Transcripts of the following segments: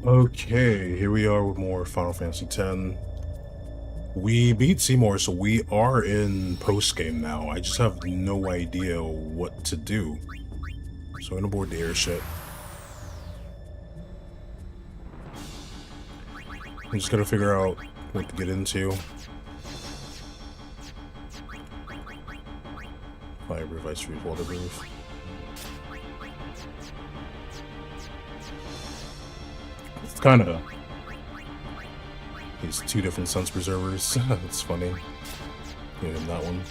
Okay, here we are with more Final Fantasy X. We beat Seymour, so we are in post-game now. I just have no idea what to do. So I'm gonna board the airship. I'm just gonna figure out what to get into. Fiber, vice reef, waterproof. It's kind of these two different sense preservers. It's funny. Yeah, that one.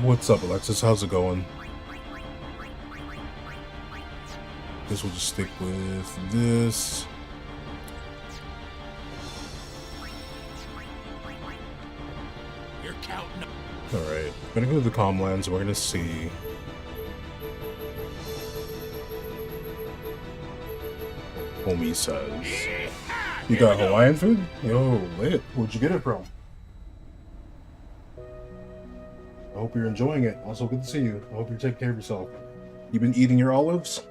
What's up, Alexis? How's it going? Guess we'll just stick with this. You're counting. Alright, I'm gonna go to the Comlands and we're gonna see. Homie says, you got Hawaiian food? Yo, lit. Where'd you get it from? I hope you're enjoying it. Also, good to see you. I hope you're taking care of yourself. You been eating your olives?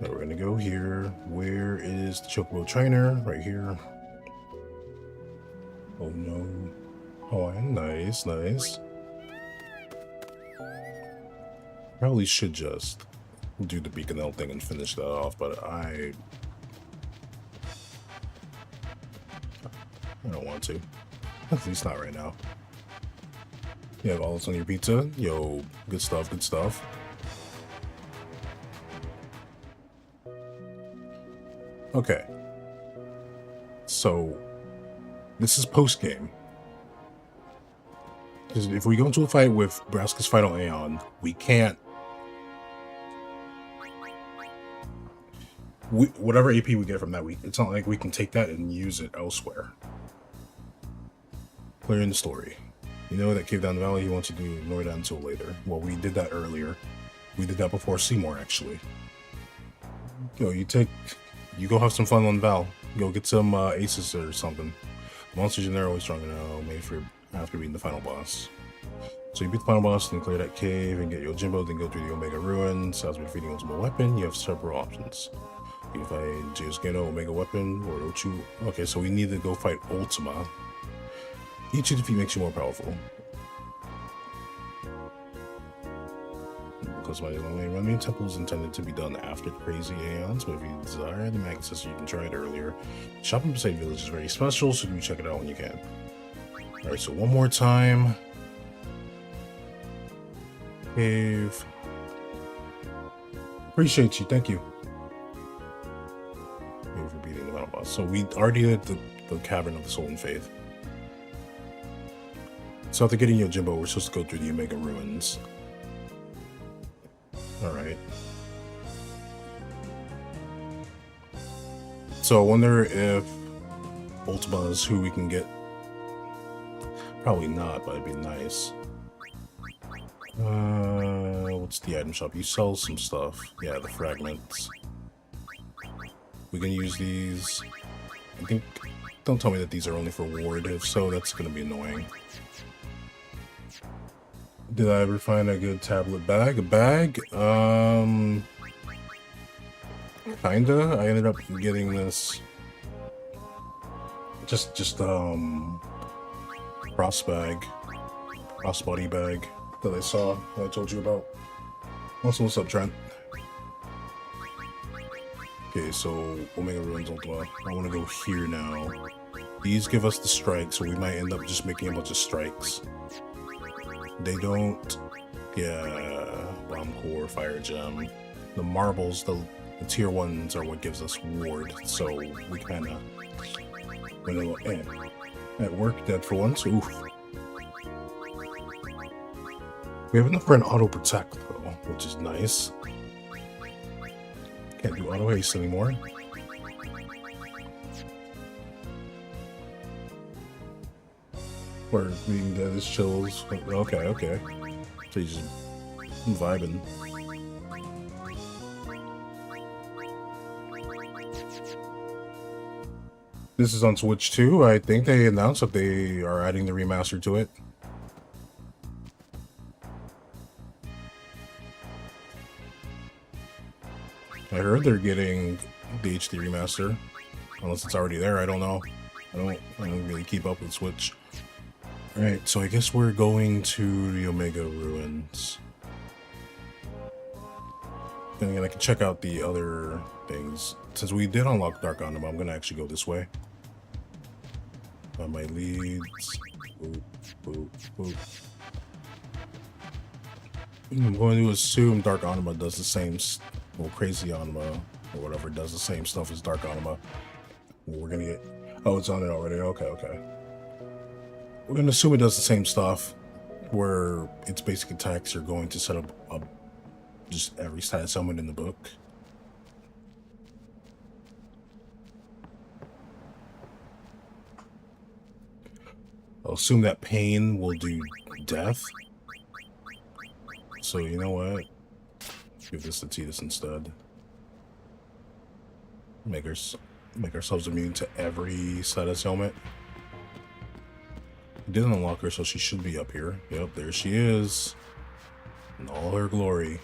Now we're gonna go here. Where is the Chocobo trainer? Right here. Oh no. Hawaiian, nice, nice. Probably should just do the Beaconel thing and finish that off, but I don't want to. At least not right now. You have olives on your pizza? Yo, good stuff, good stuff. Okay. So, this is post-game. Because if we go into a fight with Braska's Final Aeon, we can't... whatever AP we get from that, it's not like we can take that and use it elsewhere. Clearing the story. You know that cave down the valley, he wants you to ignore that until later. Well, we did that earlier. We did that before Seymour, actually. Yo, you go have some fun on Val. Go get some aces or something. Monsters in there are always strong now, made for after beating the final boss. So you beat the final boss, then clear that cave and get Yojimbo, then go through the Omega Ruins. After defeating Ultimate Weapon, you have several options. You can fight Geosgeno, Omega Weapon, or Ochu. Okay, so we need to go fight Ultima. Each defeat makes you more powerful. Because my Remy Temple is intended to be done after the crazy aeons, but if you desire the Mag Sister, you can try it earlier. Shopping beside Village is very special, so you check it out when you can. Alright, so one more time. Cave. Appreciate you, thank you. Thank you for beating the final boss. So we already did the Cavern of the Soul and Faith. So after getting Yojimbo, we're supposed to go through the Omega Ruins. Alright. So I wonder if Ultima is who we can get. Probably not, but it'd be nice. What's the item shop? You sell some stuff. Yeah, the fragments. We can use these. I think. Don't tell me that these are only for ward. If so, that's gonna be annoying. Did I ever find a good tablet bag? A bag? Kinda. I ended up getting this just crossbody bag that I saw that I told you about. Also, what's up, Trent? Okay, so Omega Ruins Ultima. I want to go here now. These give us the strike, so we might end up just making a bunch of strikes. They don't. Yeah, Bomb Core, Fire Gem. The marbles, the tier 1s are what gives us ward, so we kind of at work dead for once. Oof. We have enough for an auto protect though, which is nice. Can't do auto haste anymore. Or being dead is chills. Okay, okay. So you're just vibing. This is on Switch too. I think they announced that they are adding the remaster to it. heard they're getting the HD remaster. Unless it's already there, I don't know. I don't really keep up with Switch. Alright, so I guess we're going to the Omega Ruins. Then again, I can check out the other things. Since we did unlock Dark Anima, I'm gonna actually go this way. Find my leads. Boop, boop, boop. I'm going to assume Dark Anima does the same, well, Crazy Anima, or whatever, does the same stuff as Dark Anima. We're gonna get, oh, it's on it already, okay. We're gonna assume it does the same stuff, where its basic attacks are going to set up just every status element in the book. I'll assume that pain will do death. So you know what? Give this to Tidus instead. Make ourselves immune to every status element. We did unlock her, so she should be up here. Yep, there she is. In all her glory.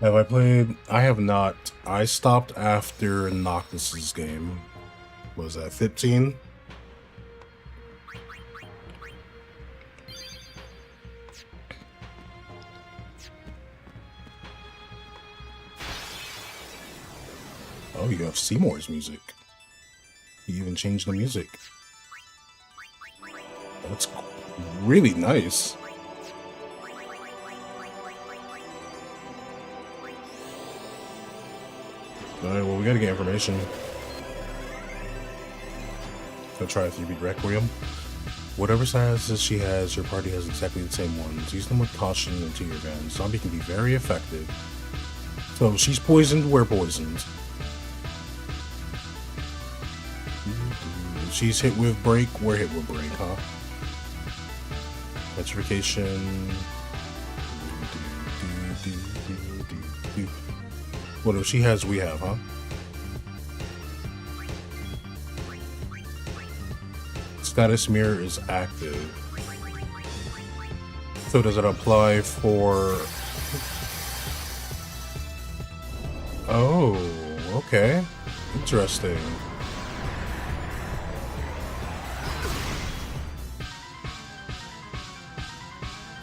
Have I played? I have not. I stopped after Noctis's game. What was that, 15? Oh, you have Seymour's music. You even changed the music. That's really nice. Alright, well, we gotta get information. Gonna try if you beat Requiem. Whatever statuses she has, your party has exactly the same ones. Use them with caution into your advantage. Zombie can be very effective. So, she's poisoned, we're poisoned. She's hit with break, we're hit with break, huh? Petrification. What if she has, we have, huh? Status mirror is active. So does it apply for... Oh, okay. Interesting.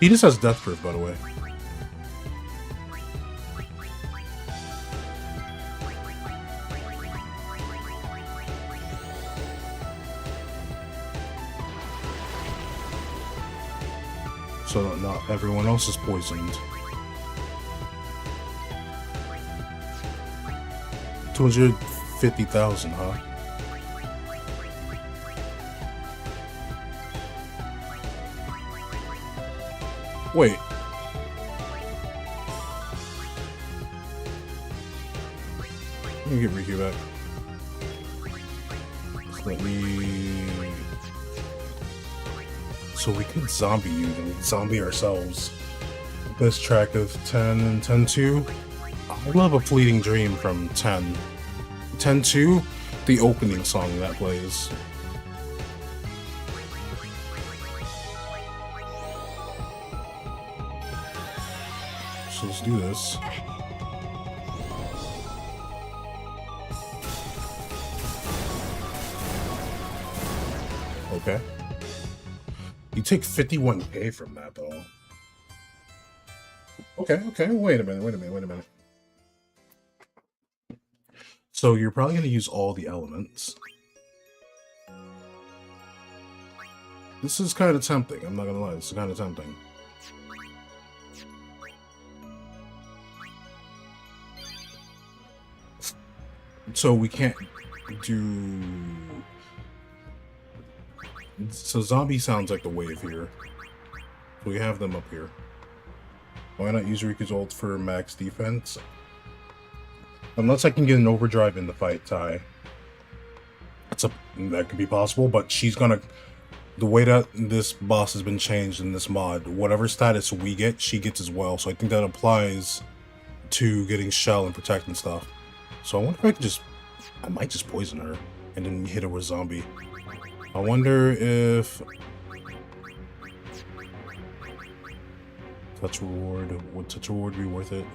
He just has death proof, by the way. So that not everyone else is poisoned. 250,000, huh? Wait. Let me get Riku back. Let me... So we could zombie you, then zombie ourselves. Best track of 10 and 10-2. I love A Fleeting Dream from 10. 10-2, the opening song that plays. So let's do this. Okay. You take 51k from that, though. Okay, wait a minute. So you're probably going to use all the elements. This is kind of tempting, I'm not going to lie, this is kind of tempting. So we can't do... So zombie sounds like the wave here. We have them up here. Why not use Riku's ult for max defense? Unless I can get an overdrive in the fight, Ty. That could be possible, but she's gonna... The way that this boss has been changed in this mod, whatever status we get, she gets as well. So I think that applies to getting shell and protect and stuff. So I wonder if I can just... I might just poison her and then hit her with zombie. I wonder if... Touch reward. Would touch reward be worth it?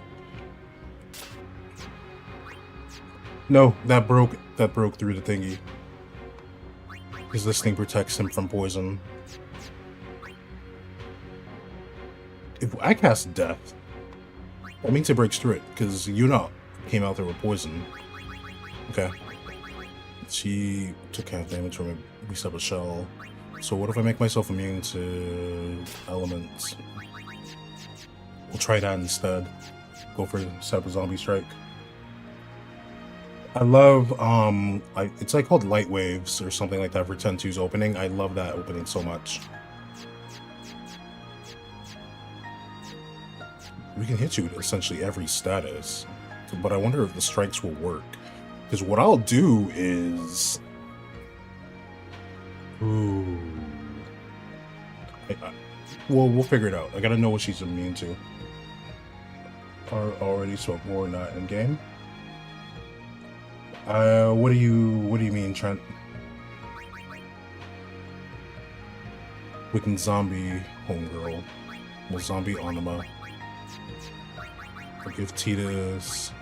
No, that broke through the thingy. Because this thing protects him from poison. If I cast Death, that means it breaks through it, because Yuna came out there with poison. Okay. She took half damage from a reset a shell. So what if I make myself immune to elements? We'll try that instead. Go for Cyber Zombie Strike. I love it's like called Light Waves or something like that for 10-2's opening. I love that opening so much. We can hit you with essentially every status, but I wonder if the strikes will work. Because what I'll do is, we'll figure it out. I gotta know what she's immune to. Already spoke more, not in game. What do you mean, Trent? We can zombie homegirl. Well, zombie Anima. I'll give Tidus.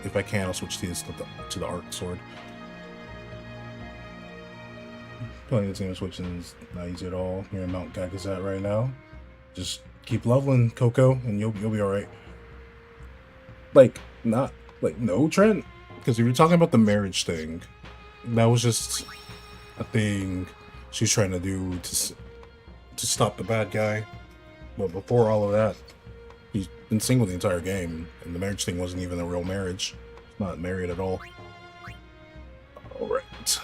If I can, I'll switch Tidus to the Arc Sword. Playing the team switching is not easy at all. You're in Mount Gagazet right now. Just keep leveling, Coco, and you'll be alright. No, Trent. Because if you're talking about the marriage thing, that was just a thing she's trying to do to stop the bad guy. But before all of that, he's been single the entire game, and the marriage thing wasn't even a real marriage. He's not married at all. Alright.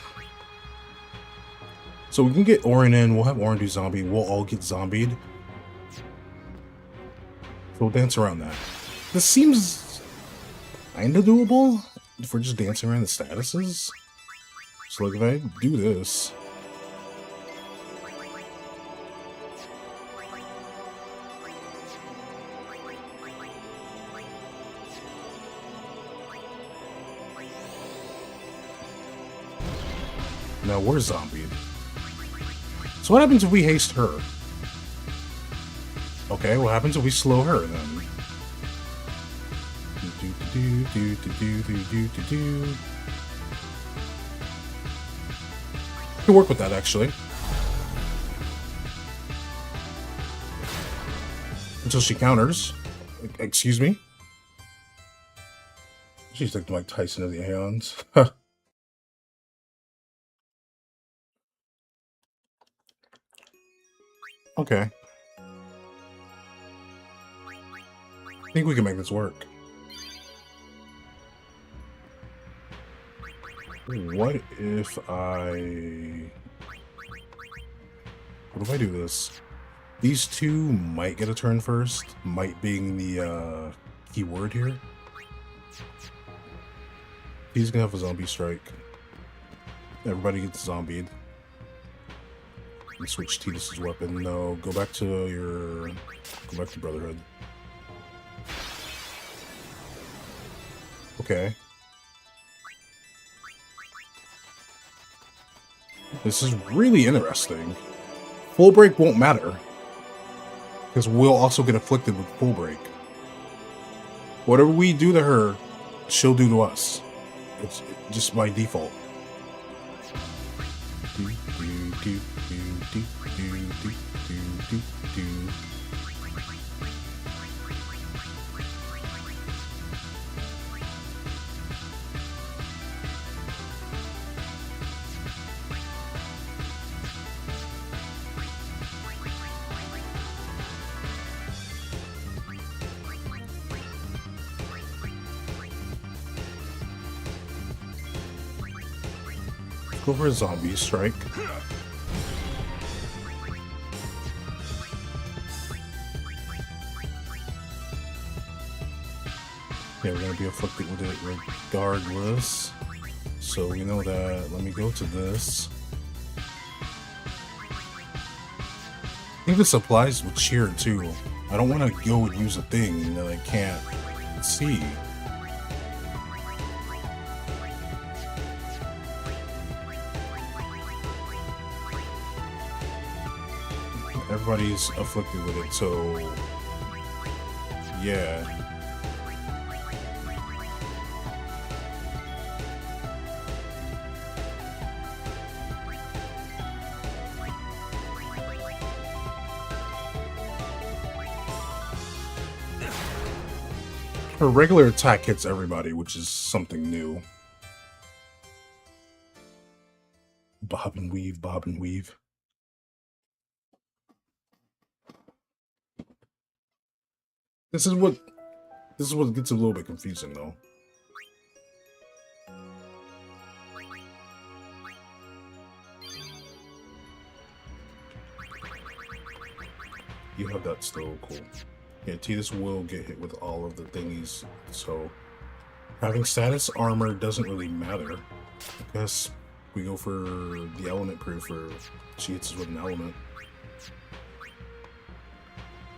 So we can get Orin in, we'll have Orin do zombie, we'll all get zombied. So we'll dance around that. This seems kinda doable if we're just dancing around the statuses. So like if I do this, now we're zombied. So what happens if we haste her? Okay, what happens if we slow her then? Can work with that actually. Until she counters. Excuse me? She's like Mike Tyson of the Aeons. Okay. I think we can make this work. What if I do this? These two might get a turn first. Might being the key word here. He's gonna have a zombie strike. Everybody gets zombied. We switch Tidus' weapon. No, go back to Brotherhood. Okay. This is really interesting. Full break won't matter, because we'll also get afflicted with full break. Whatever we do to her, she'll do to us. It's just by default. Go for a zombie strike. Yeah, we're gonna be afflicted with it regardless. So we know that. Let me go to this. I think this applies with cheer too. I don't want to go and use a thing that I can't see. Everybody's afflicted with it, so Yeah. Her regular attack hits everybody, which is something new. Bob and weave, bob and weave. This is what gets a little bit confusing though. You have that still, cool. Yeah, Tidus will get hit with all of the thingies, so having status armor doesn't really matter. I guess we go for the element proof, or she hits us with an element.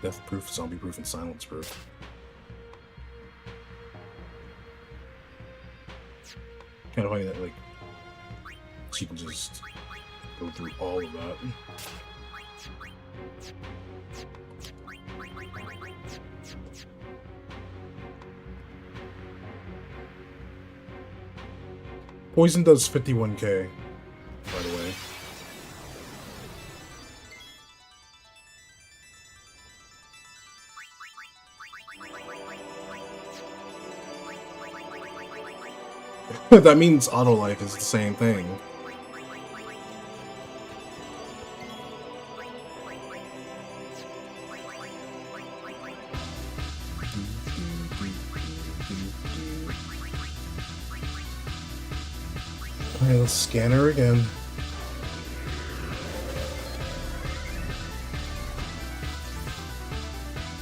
Death proof, zombie proof, and silence proof. Kind of funny that, like, she can just go through all of that. Poison does 51k, by the way. That means auto life is the same thing. Alright, let's scan her again.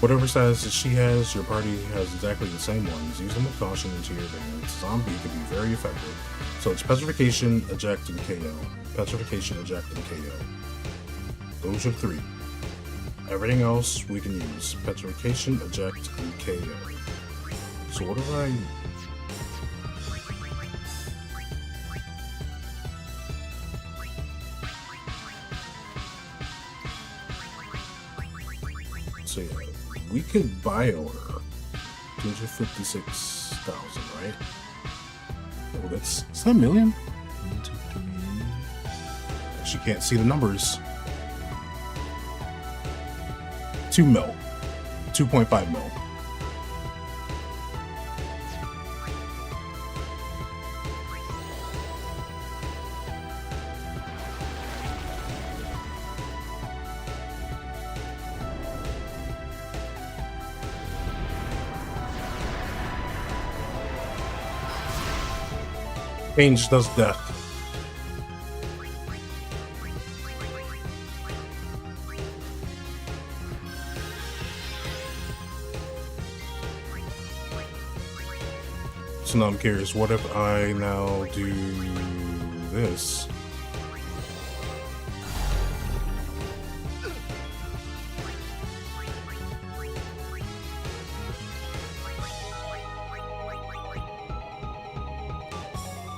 Whatever statuses she has, your party has exactly the same ones. Use them with caution into your advantage. Zombie can be very effective. So it's Petrification, Eject, and KO. Petrification, Eject, and KO. Those are 3. Everything else we can use. Petrification, Eject, and KO. So what if I... So yeah, we could buy order 256,000, right? Oh, that's a million. 1, 2, 3. She can't see the numbers. 2 mil, 2.5 mil. Change does death. So now I'm curious, what if I now do this?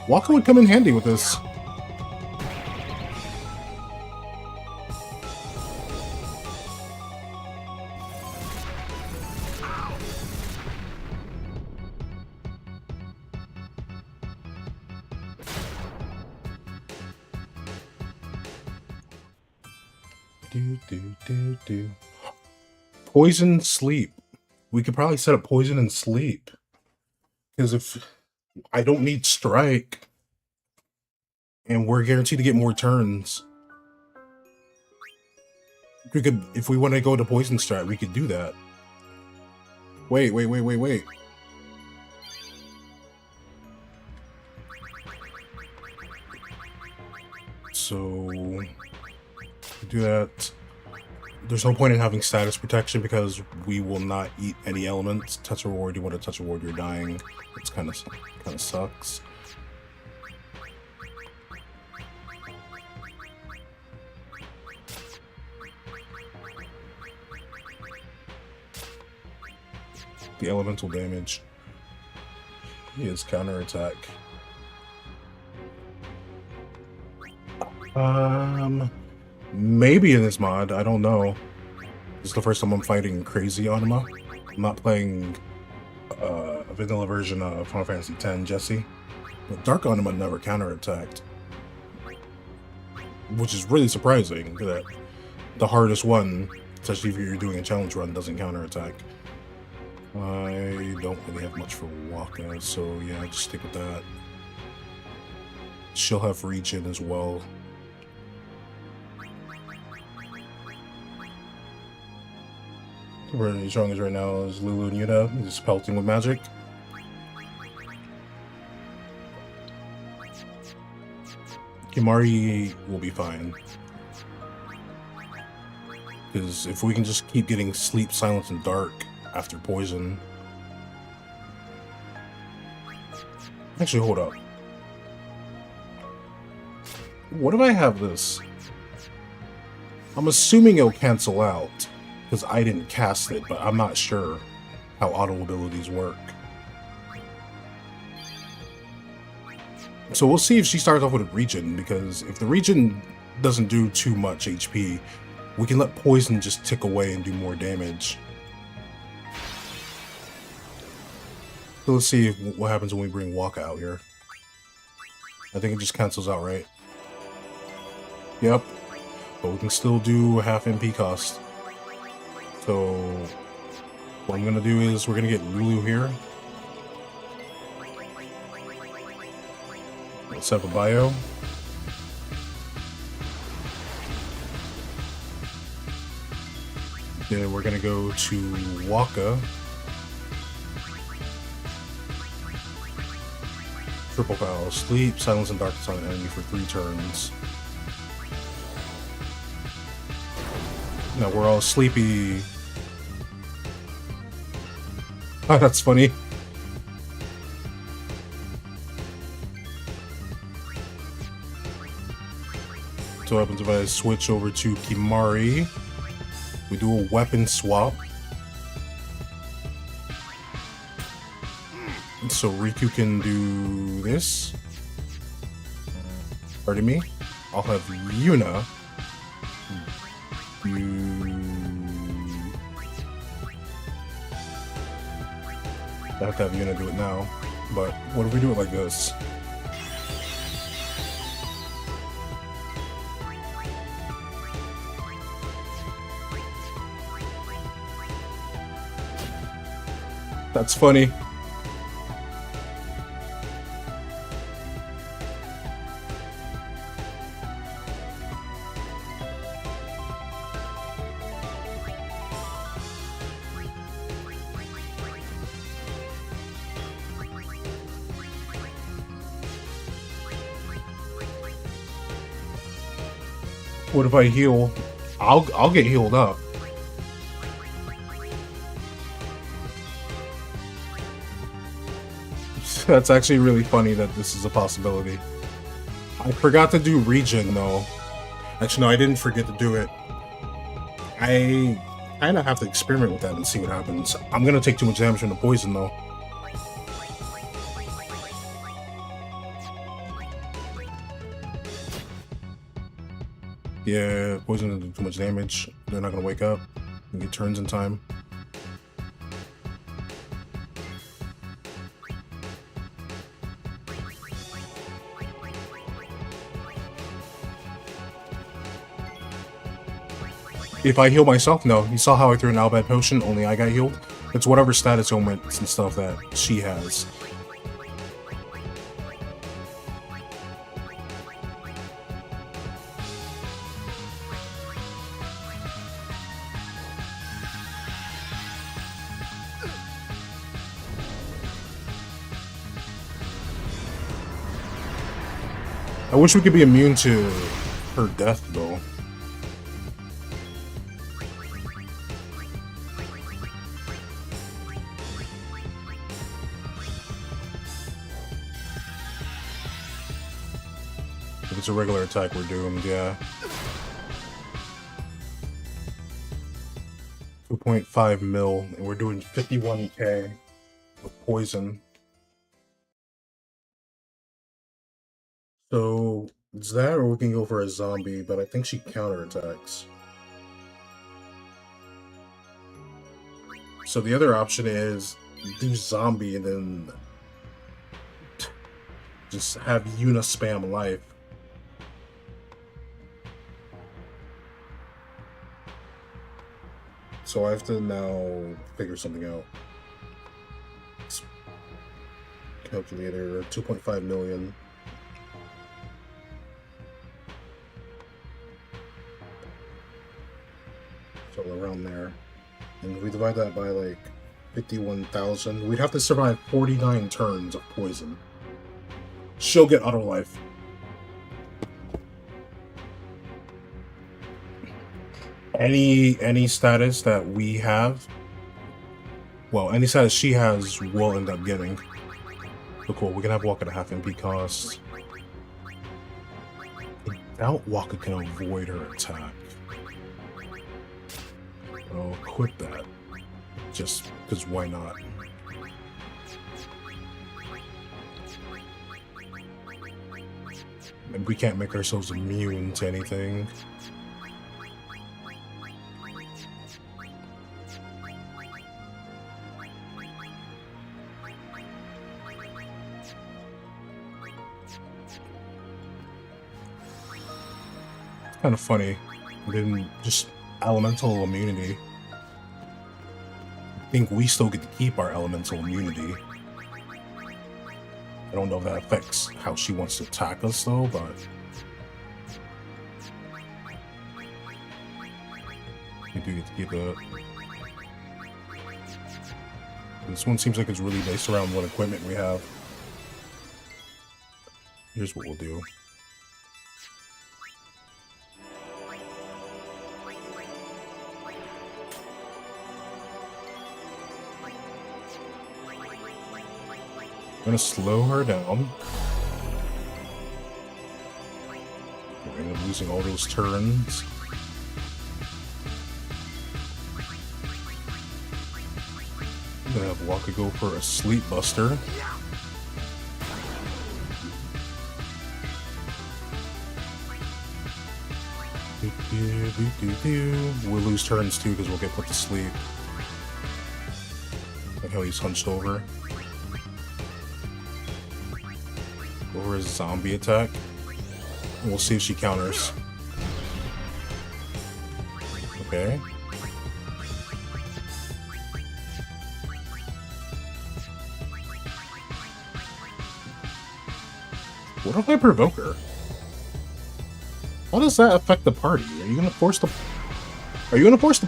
Walker would come in handy with this. Do. Poison sleep. We could probably set up poison and sleep. Because if I don't need strike, and we're guaranteed to get more turns. We could, if we want to go to poison strat, we could do that. Wait. So do that. There's no point in having status protection because we will not eat any elements. Touch a ward, you want to touch a ward, you're dying. It's kind of sucks. The elemental damage is counterattack. Maybe in this mod, I don't know. This is the first time I'm fighting crazy Anima. I'm not playing a vanilla version of Final Fantasy X, Jesse. But Dark Anima never counterattacked, which is really surprising that the hardest one, especially if you're doing a challenge run, doesn't counterattack. I don't really have much for Waka, so yeah, just stick with that. She'll have reach in as well. Where the strongest right now is Lulu and Yuna, just pelting with magic. Kimari will be fine. Because if we can just keep getting sleep, silence, and dark after poison. Actually, hold up. What if I have this? I'm assuming it'll cancel out, because I didn't cast it, but I'm not sure how auto abilities work. So we'll see if she starts off with a regen, because if the regen doesn't do too much HP, we can let poison just tick away and do more damage. So let's see what happens when we bring Waka out here. I think it just cancels out, right? Yep. But we can still do half MP cost. So what I'm gonna do is we're gonna get Lulu here. Let's have a bio. Then we're gonna go to Waka. Triple foul, sleep, silence, and darkness on an enemy for 3 turns. Now we're all sleepy. Oh, that's funny. So what happens if I switch over to Kimari? We do a weapon swap. So Riku can do this. Pardon me. I'll have Yuna do... I have to have Yuna do it now. But what if we do it like this? That's funny. What if I heal? I'll get healed up. That's actually really funny that this is a possibility. I forgot to do regen though. Actually, no, I didn't forget to do it. I kind of have to experiment with that and see what happens. I'm gonna take too much damage from the poison though. Yeah, poison doesn't do too much damage. They're not gonna wake up and get turns in time. If I heal myself, no. You saw how I threw an Albad potion, only I got healed? It's whatever status ailments and stuff that she has. I wish we could be immune to her death, though. If it's a regular attack, we're doomed, yeah. 2.5 mil, and we're doing 51k of poison. So, it's that, or we can go for a zombie, but I think she counterattacks. So the other option is do zombie and then just have Yuna spam life. So I have to now figure something out. Calculator, 2.5 million. So around there. And if we divide that by like 51,000, we'd have to survive 49 turns of poison. She'll get auto life. Any status that we have, well, any status she has, we'll end up getting. So cool, we can have Waka to happen because I doubt Waka can avoid her attack. I'll quit that, just because why not? And we can't make ourselves immune to anything. Kind of funny. We didn't just elemental immunity. I think we still get to keep our elemental immunity. I don't know if that affects how she wants to attack us though, but we do get to keep it. This one seems like it's really based around what equipment we have. Here's what we'll do. I'm gonna slow her down. We're gonna be losing all those turns. I'm gonna have Waka go for a sleep buster. We'll lose turns too because we'll get put to sleep. Like how he's hunched over. Over his zombie attack. And we'll see if she counters. Okay. What if I provoke her? How does that affect the party? Are you gonna force the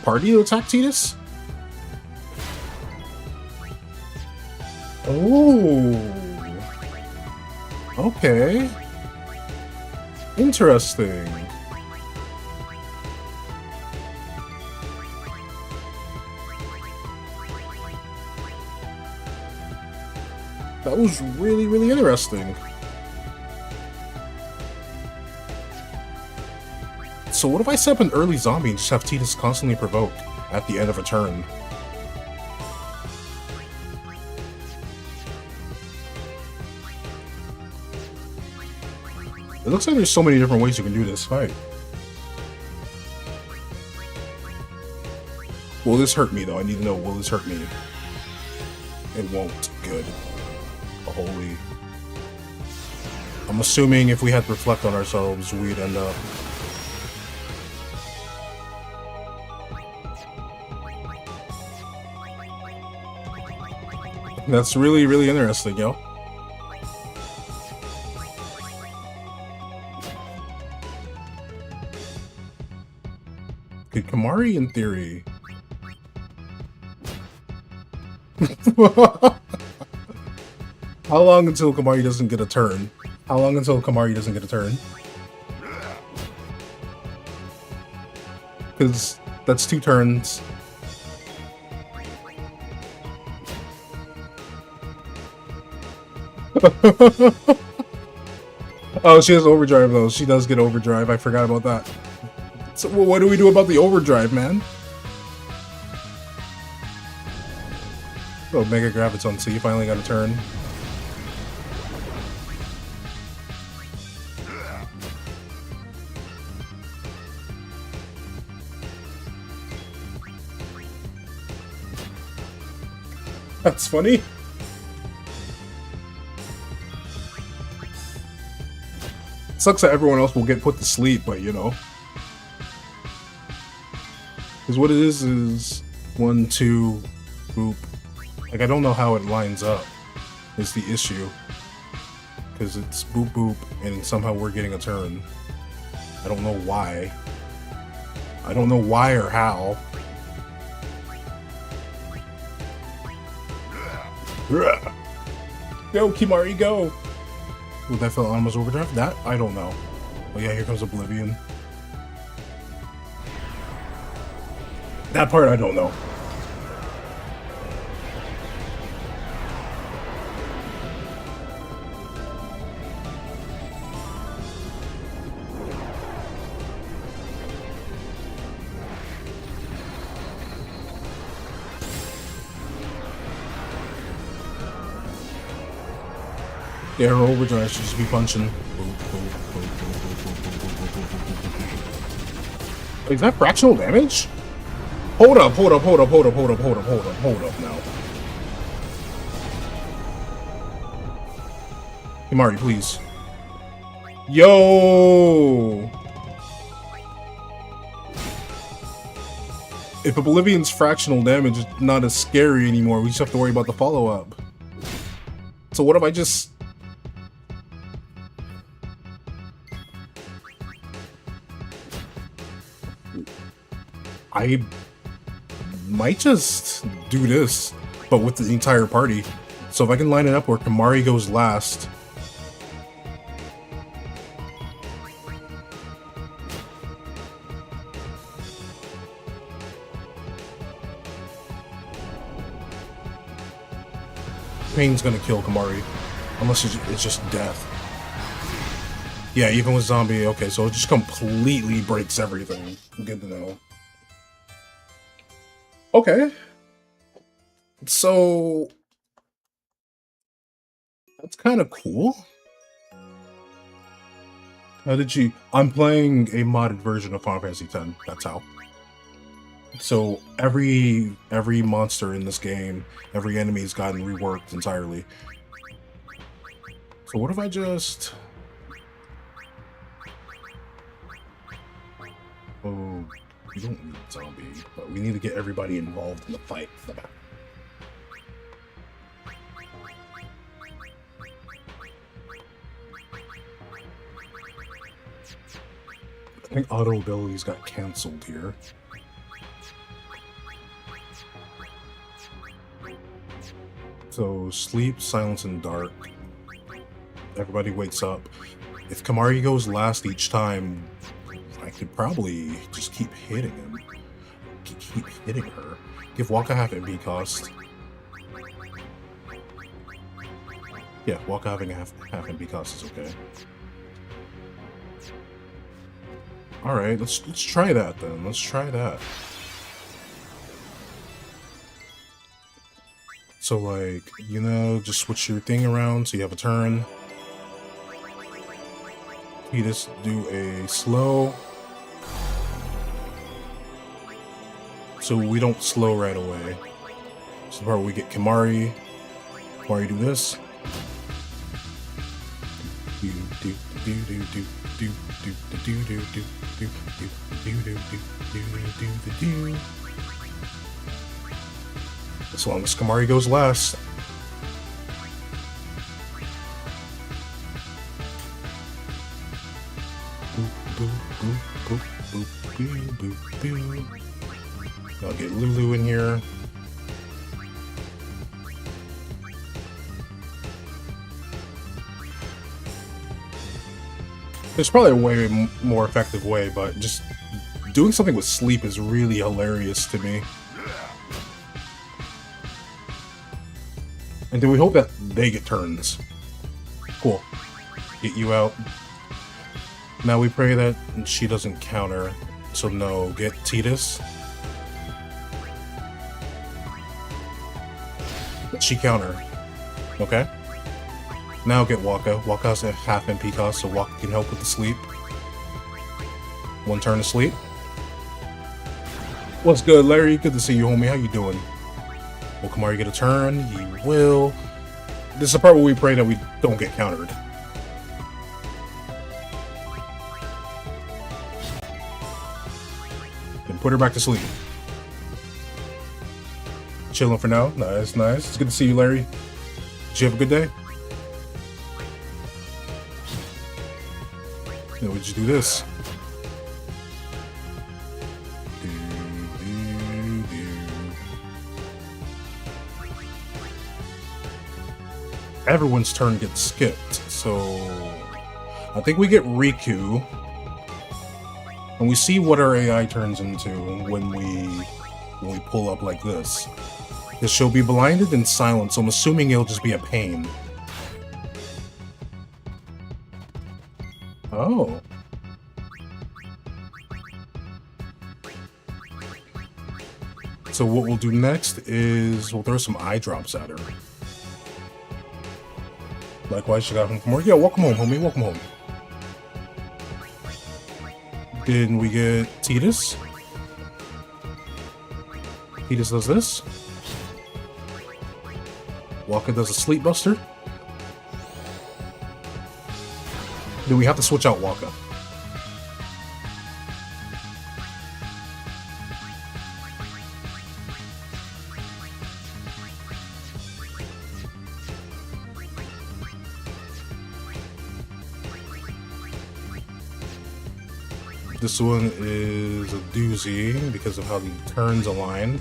party to attack Tidus? Oh. Okay. Interesting. That was really, really interesting. So what if I set up an early zombie and just have Tidus constantly provoke at the end of a turn? It looks like there's so many different ways you can do this fight. Will this hurt me though? I need to know, will this hurt me? It won't. Good. Holy. I'm assuming if we had to reflect on ourselves, we'd end up... That's really, really interesting, yo. Could Kamari, in theory... How long until Kamari doesn't get a turn? How long until Kamari doesn't get a turn? Because that's 2 turns. Oh, she has overdrive though. She does get overdrive. I forgot about that. So well, what do we do about the overdrive, man? Oh, Mega Graviton. So you finally got a turn. That's funny. Sucks that everyone else will get put to sleep, but you know. Because what it is 1, 2, boop. Like, I don't know how it lines up, is the issue. Because it's boop boop, and somehow we're getting a turn. I don't know why. I don't know why or how. Go, Kimari, go! Would that feel Anma's overdrive? That? I don't know. Oh yeah, here comes Oblivion. That part I don't know. Yeah, her overdrive should just be punching. Is that fractional damage? Hold up now. Himari, please. Yo! If Oblivion's fractional damage is not as scary anymore, we just have to worry about the follow-up. So what if I just... I might just do this, but with the entire party. So if I can line it up where Kimari goes last. Pain's gonna kill Kimari. Unless it's just death. Yeah, even with zombie, okay, so it just completely breaks everything. Good to know. Okay. So that's kind of cool. How did you... I'm playing a modded version of Final Fantasy X. That's how. So every monster in this game, every enemy's gotten reworked entirely. So what if I just... Oh, we don't need zombie, but we need to get everybody involved in the fight. I think auto abilities got cancelled here. So sleep, silence, and dark. Everybody wakes up. If Kimari goes last each time, I could probably just keep hitting him. Keep hitting her. Give Waka half MP cost. Yeah, Waka having half MP cost is okay. Alright, let's try that then. Let's try that. So like, you know, just switch your thing around so you have a turn. You just do a slow. So we don't slow right away. This is the part where we get Kimari. Kimari do this. As long as Kimari goes last. I'll get Lulu in here. There's probably a way more effective way, but just doing something with sleep is really hilarious to me. And then we hope that they get turns. Cool. Get you out. Now we pray that she doesn't counter. So no, get Tidus. Let she counter. Okay. Now get Waka. Waka has a half MP cost, so Waka can help with the sleep. One turn of sleep. What's good, Larry? Good to see you, homie. How you doing? Will Kamari get a turn? He will. This is the part where we pray that we don't get countered. Then put her back to sleep. Chilling for now. Nice, nice. It's good to see you, Larry. Did you have a good day? Then we just do this. Everyone's turn gets skipped, so I think we get Riku, and we see what our AI turns into when we pull up like this. Because she'll be blinded and silent, so I'm assuming it'll just be a pain. Oh. So what we'll do next is we'll throw some eye drops at her. Likewise, she got home from work. Yeah, welcome home, homie. Welcome home. Then we get Tidus. Tidus does this. Waka does a Sleep Buster. Then we have to switch out Waka. This one is a doozy because of how the turns align.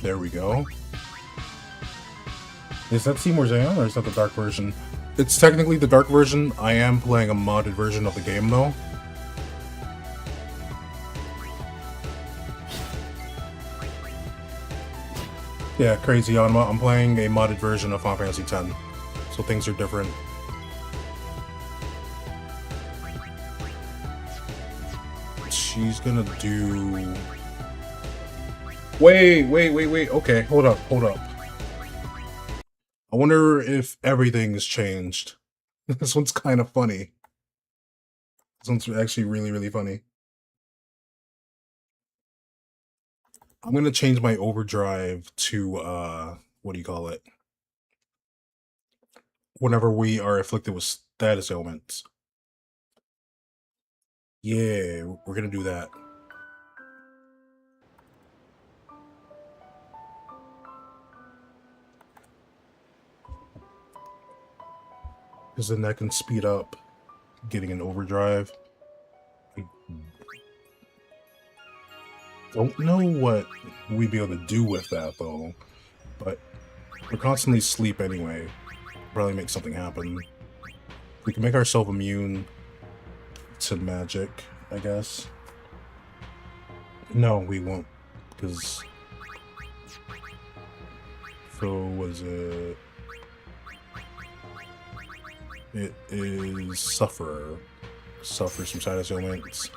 There we go. Is that Seymour Zayon or is that the dark version? It's technically the dark version. I am playing a modded version of the game though. Yeah, crazy Anima. I'm playing a modded version of Final Fantasy X, so things are different. She's gonna do... Wait. Okay, hold up. I wonder if everything has changed. This one's kind of funny. This one's actually really funny. I'm gonna change my overdrive to what do you call it? Whenever we are afflicted with status ailments. Yeah, we're gonna do that. Because then that can speed up getting an overdrive. I don't know what we'd be able to do with that though, but we're constantly asleep anyway. Probably make something happen. We can make ourselves immune to magic, I guess. No, we won't, because... So, was it... It is Sufferer. Suffers from status ailments.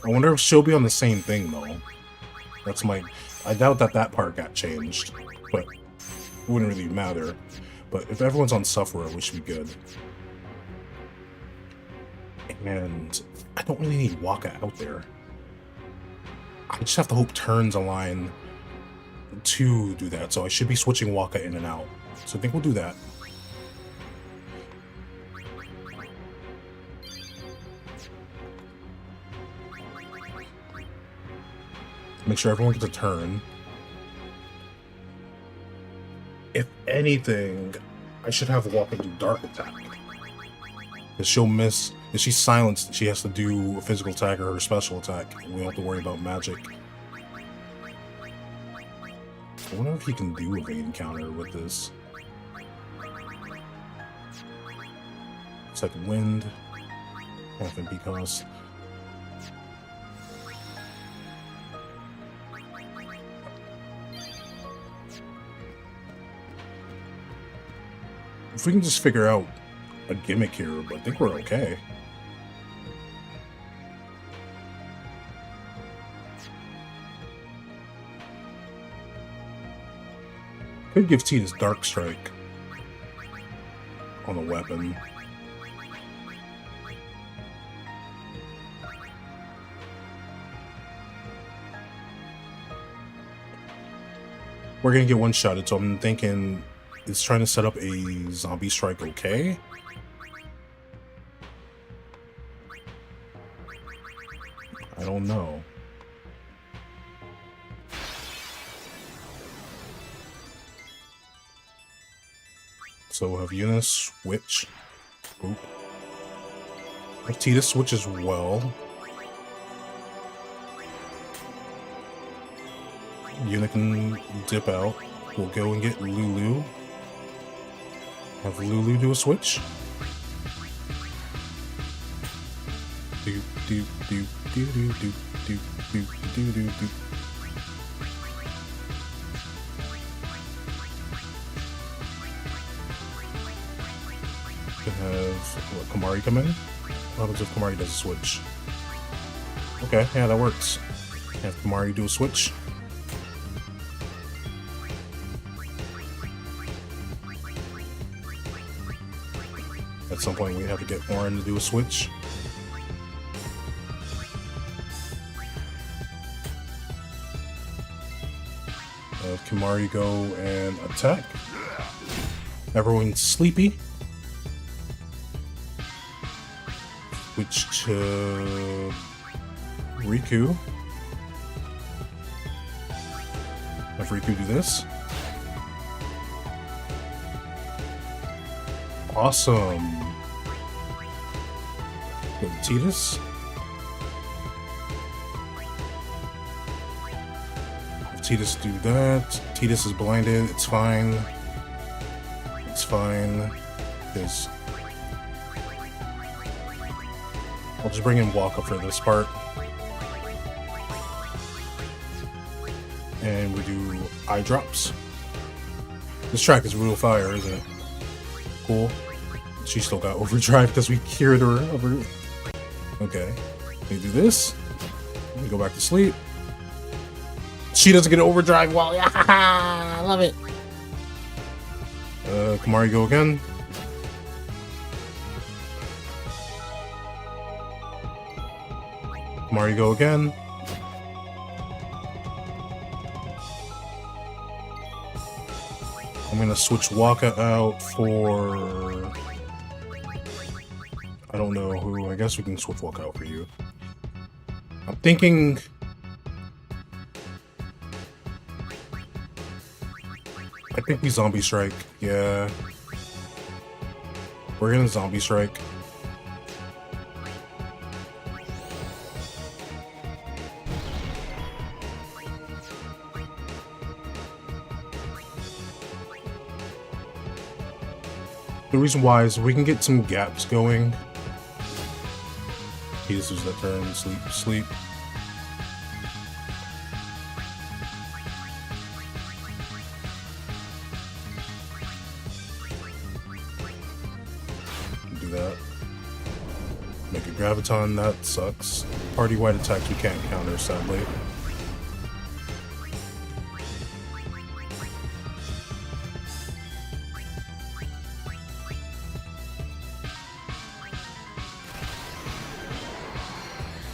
I wonder if she'll be on the same thing, though. That's my... I doubt that part got changed, but it wouldn't really matter. But if everyone's on Sufferer, we should be good. And I don't really need Waka out there. I just have to hope turns align to do that, so I should be switching Waka in and out. So I think we'll do that. Make sure everyone gets a turn. If anything, I should have Waka do Dark Attack. Because she'll miss... If she's silenced, she has to do a physical attack or her special attack. We don't have to worry about magic. I wonder if he can do evade encounter with this. It's like wind, half MP cost. If we can just figure out a gimmick here, but I think we're okay. Could give T this Dark Strike on a weapon. We're gonna get one-shotted, so I'm thinking it's trying to set up a zombie strike, okay? I don't know. So we'll have Eunice switch. Oop. Have Tita switch as well. Yuna can dip out. We'll go and get Lulu. Have Lulu do a switch. Do do do do do do do do do do do. Have what, Kamari come in? What happens if Kamari does a switch? Okay, yeah, that works. Have Kamari do a switch. At some point, we have to get Orin to do a switch. Kamari go and attack. Everyone's sleepy. Switch to Riku. Have Riku do this. Awesome. Go to Titus. Have Titus do that. Titus is blinded. It's fine. It's fine. Because I'll just bring in Waka for this part. And we do eye drops. This track is real fire, isn't it? Cool. She still got overdrive because we cured her over. Okay. We do this. We go back to sleep. She doesn't get overdrive while. Yeah, I love it. Kamari go again. Kamari go again. I'm gonna switch Waka out for... I don't know who. I guess we can switch Waka out for you. I'm thinking... I think we Zombie Strike. Yeah. We're gonna Zombie Strike. The reason why is we can get some gaps going. He just uses that turn, sleep, sleep. Do that. Make a Graviton, that sucks. Party-wide attacks we can't counter, sadly.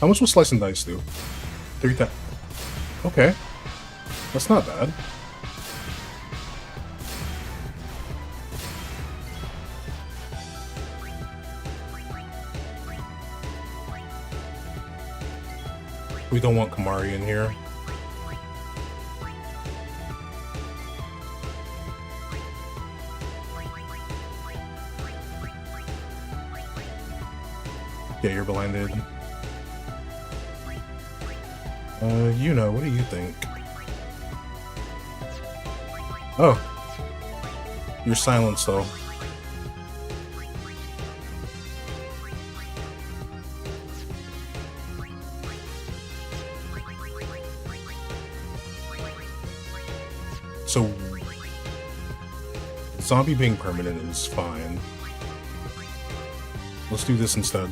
How much will Slice and Dice do? 3,000. Okay. That's not bad. We don't want Kamari in here. Yeah, you're blinded. You know, what do you think? Oh. You're silenced, though. So... Zombie being permanent is fine. Let's do this instead.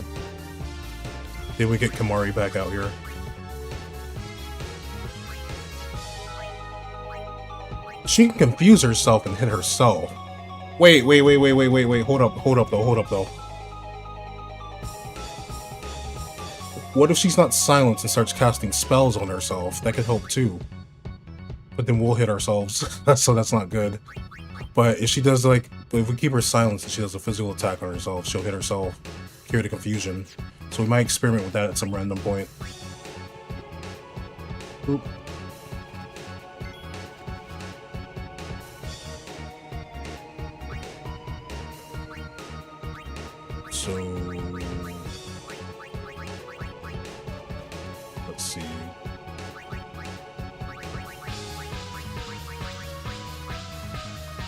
Then we get Kamari back out here. She can confuse herself and hit herself. Wait. Hold up though. What if she's not silenced and starts casting spells on herself? That could help too. But then we'll hit ourselves, so that's not good. But if she does like, if we keep her silenced and she does a physical attack on herself, she'll hit herself, cure the confusion. So we might experiment with that at some random point. Oop. So let's see.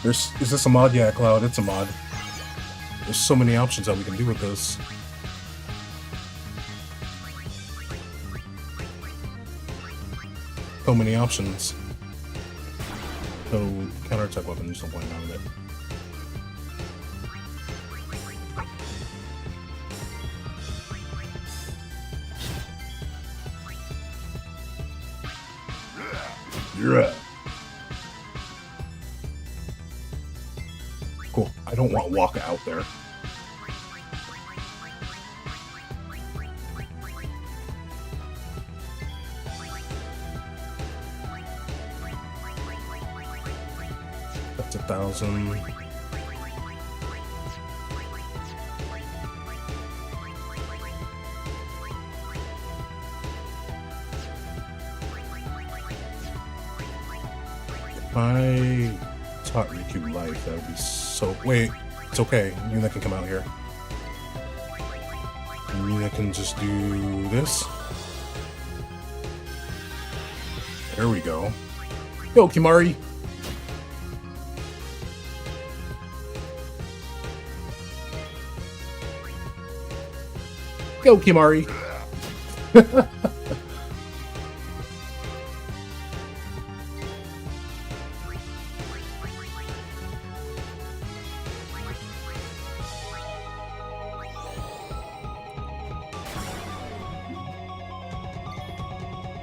Is this a mod? Yeah, Cloud, it's a mod. There's so many options that we can do with this. So many options. So counterattack weapon, there's no point around it. Yeah. Cool. I don't want Waka out there. That's 1,000. If I taught Riku life, that would be so... Wait, it's okay. Yuna can come out here. And Yuna can just do this. There we go. Go, Kimari! Go, Kimari!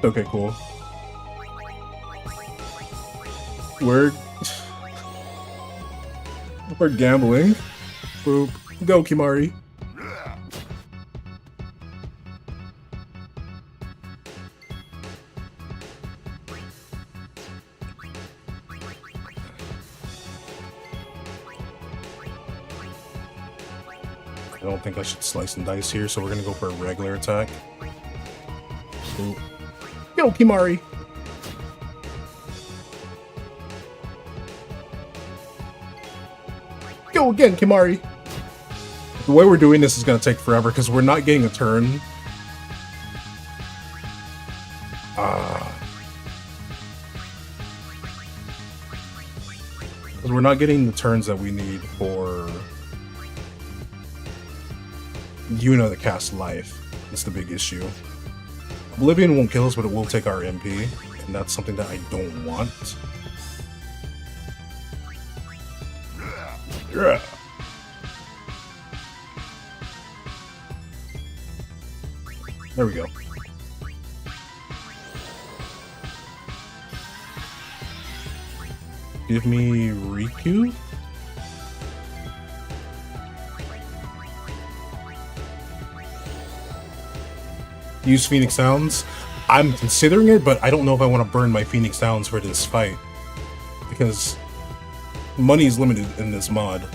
Okay, cool. We're gambling. Boop. Go, Kimari. I don't think I should slice and dice here, so we're gonna go for a regular attack. Ooh. Go, Kimari! Go again, Kimari! The way we're doing this is gonna take forever because we're not getting a turn. Because we're not getting the turns that we need for Yuna to cast life. That's the big issue. Oblivion won't kill us, but it will take our MP, and that's something that I don't want. Yeah. There we go. Give me Riku? Use Phoenix Sounds? I'm considering it, but I don't know if I want to burn my Phoenix Sounds for this fight. Because money is limited in this mod.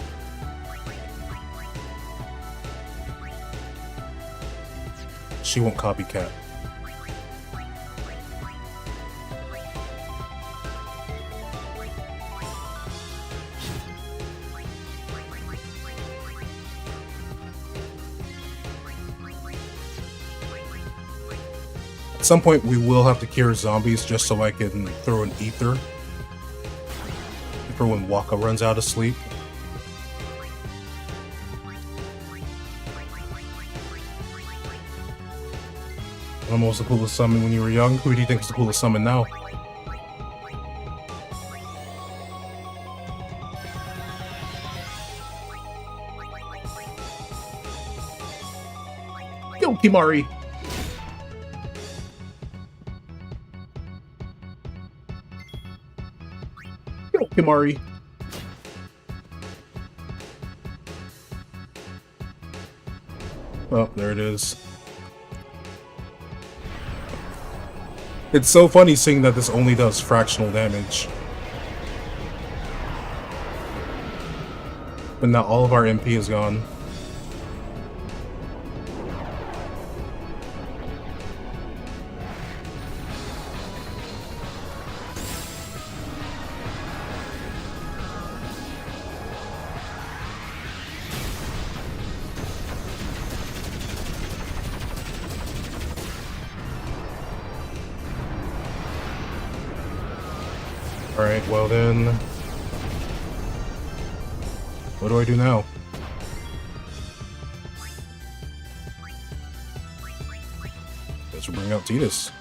She won't copycat. At some point, we will have to cure zombies just so I can throw an ether for when Waka runs out of sleep. What was the coolest summon when you were young? Who do you think is the coolest summon now? Go, Kimari! Go, Himari. Oh, there it is. It's so funny seeing that this only does fractional damage. But now all of our MP is gone. Alright, well then... what do I do now? Guess we'll bring out Tidus.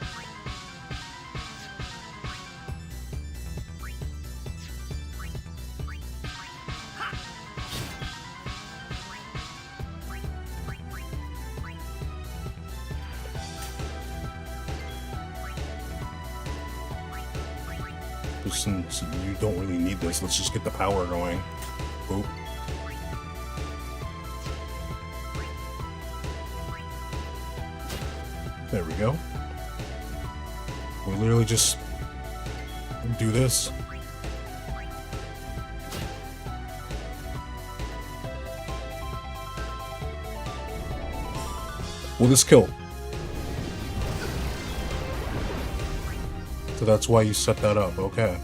Since you don't really need this, let's just get the power going. Oop. There we go. We literally just do this. Will this kill? So that's why you set that up, okay.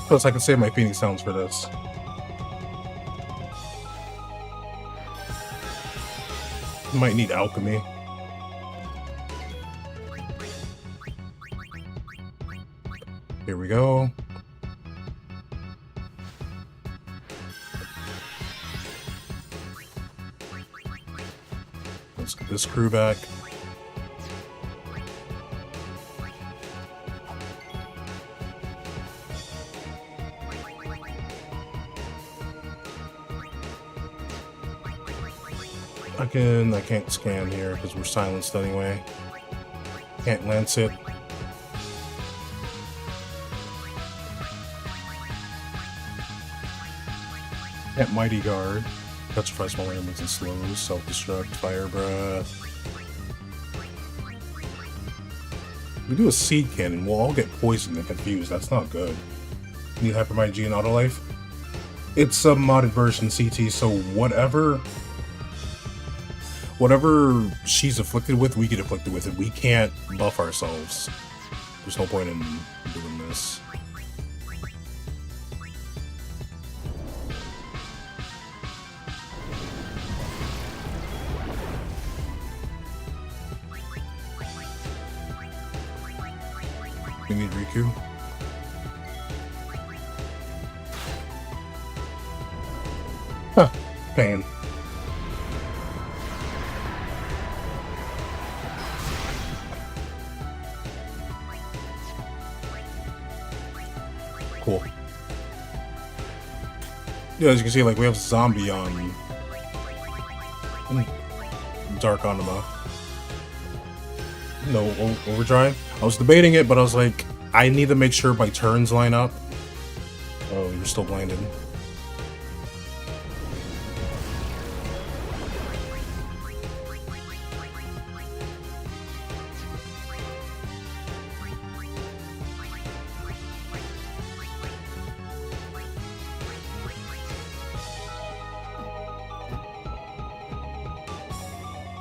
Plus I can save my Phoenix sounds for this. Might need alchemy. Here we go. Let's get this crew back. I can't scan here because we're silenced anyway. Can't lance it. Can't mighty guard. Petrify small enemies and slows. Self-destruct. Fire breath. We do a seed cannon. We'll all get poisoned and confused. That's not good. Need hyper mighty G and auto life. It's a modded version CT, so whatever she's afflicted with, we get afflicted with it. We can't buff ourselves. There's no point in doing this. We need Riku. Huh. Pain. Cool. Yeah, as you can see, like, we have zombie on Dark Anima. No, overdrive. I was debating it, but I was like, I need to make sure my turns line up. Oh, you're still blinded.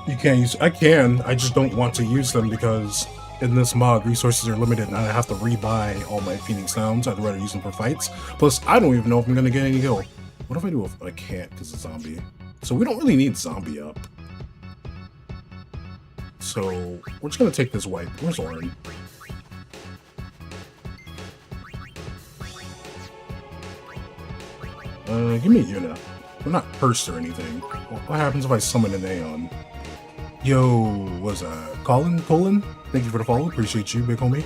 You can't use... I can, I just don't want to use them because in this mod, resources are limited and I have to rebuy all my Phoenix Sounds. I'd rather use them for fights. Plus, I don't even know if I'm going to get any heal. What if I do if I can't because it's zombie? So we don't really need zombie up. So we're just going to take this wipe. Where's Orin? Give me Yuna. We're not cursed or anything. What happens if I summon an Aeon? Yo, what's that? Colin? Thank you for the follow. Appreciate you, big homie.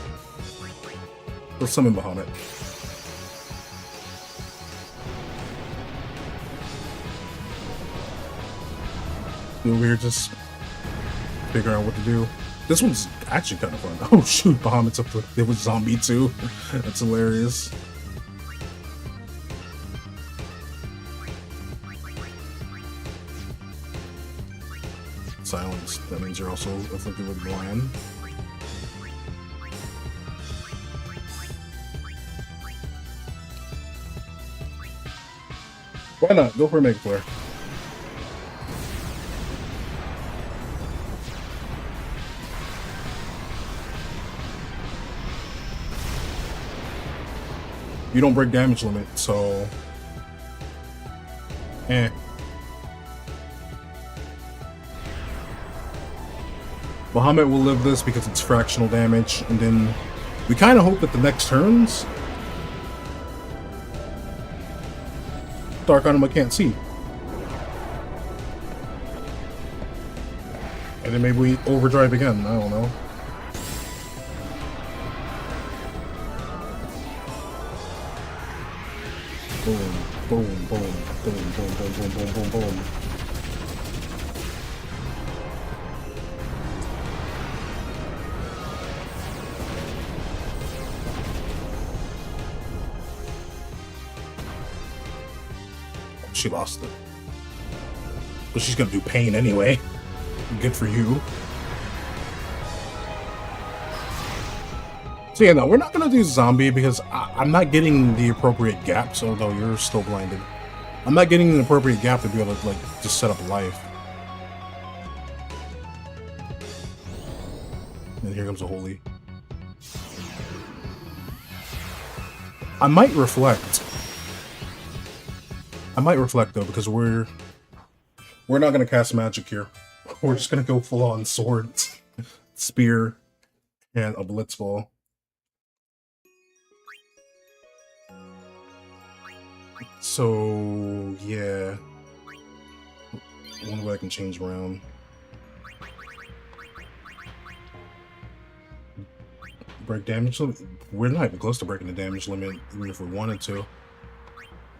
Let's summon Bahamut. Over here just figuring out what to do. This one's actually kind of fun. Oh shoot, Bahamut's up there with zombie too. That's hilarious. Silence. That means you're also afflicted with blind. Why not? Go for a Mega Flare. You don't break damage limit, so... Eh. Bahamut will live this because it's fractional damage, and then we kind of hope that the next turns Dark Anima can't see. And then maybe we overdrive again, I don't know. Boom, boom, boom, boom, boom, boom, boom, boom, boom, boom. She lost it. But she's gonna do pain anyway. Good for you. So yeah, no, we're not gonna do zombie because I'm not getting the appropriate gaps, although you're still blinded. I'm not getting the appropriate gap to be able to, like, just set up life. And here comes a holy. I might reflect. Though, because we're not gonna cast magic here. We're just gonna go full on swords, spear, and a blitzball. So yeah, I wonder what I can change around. Break damage limit. We're not even close to breaking the damage limit, even if we wanted to.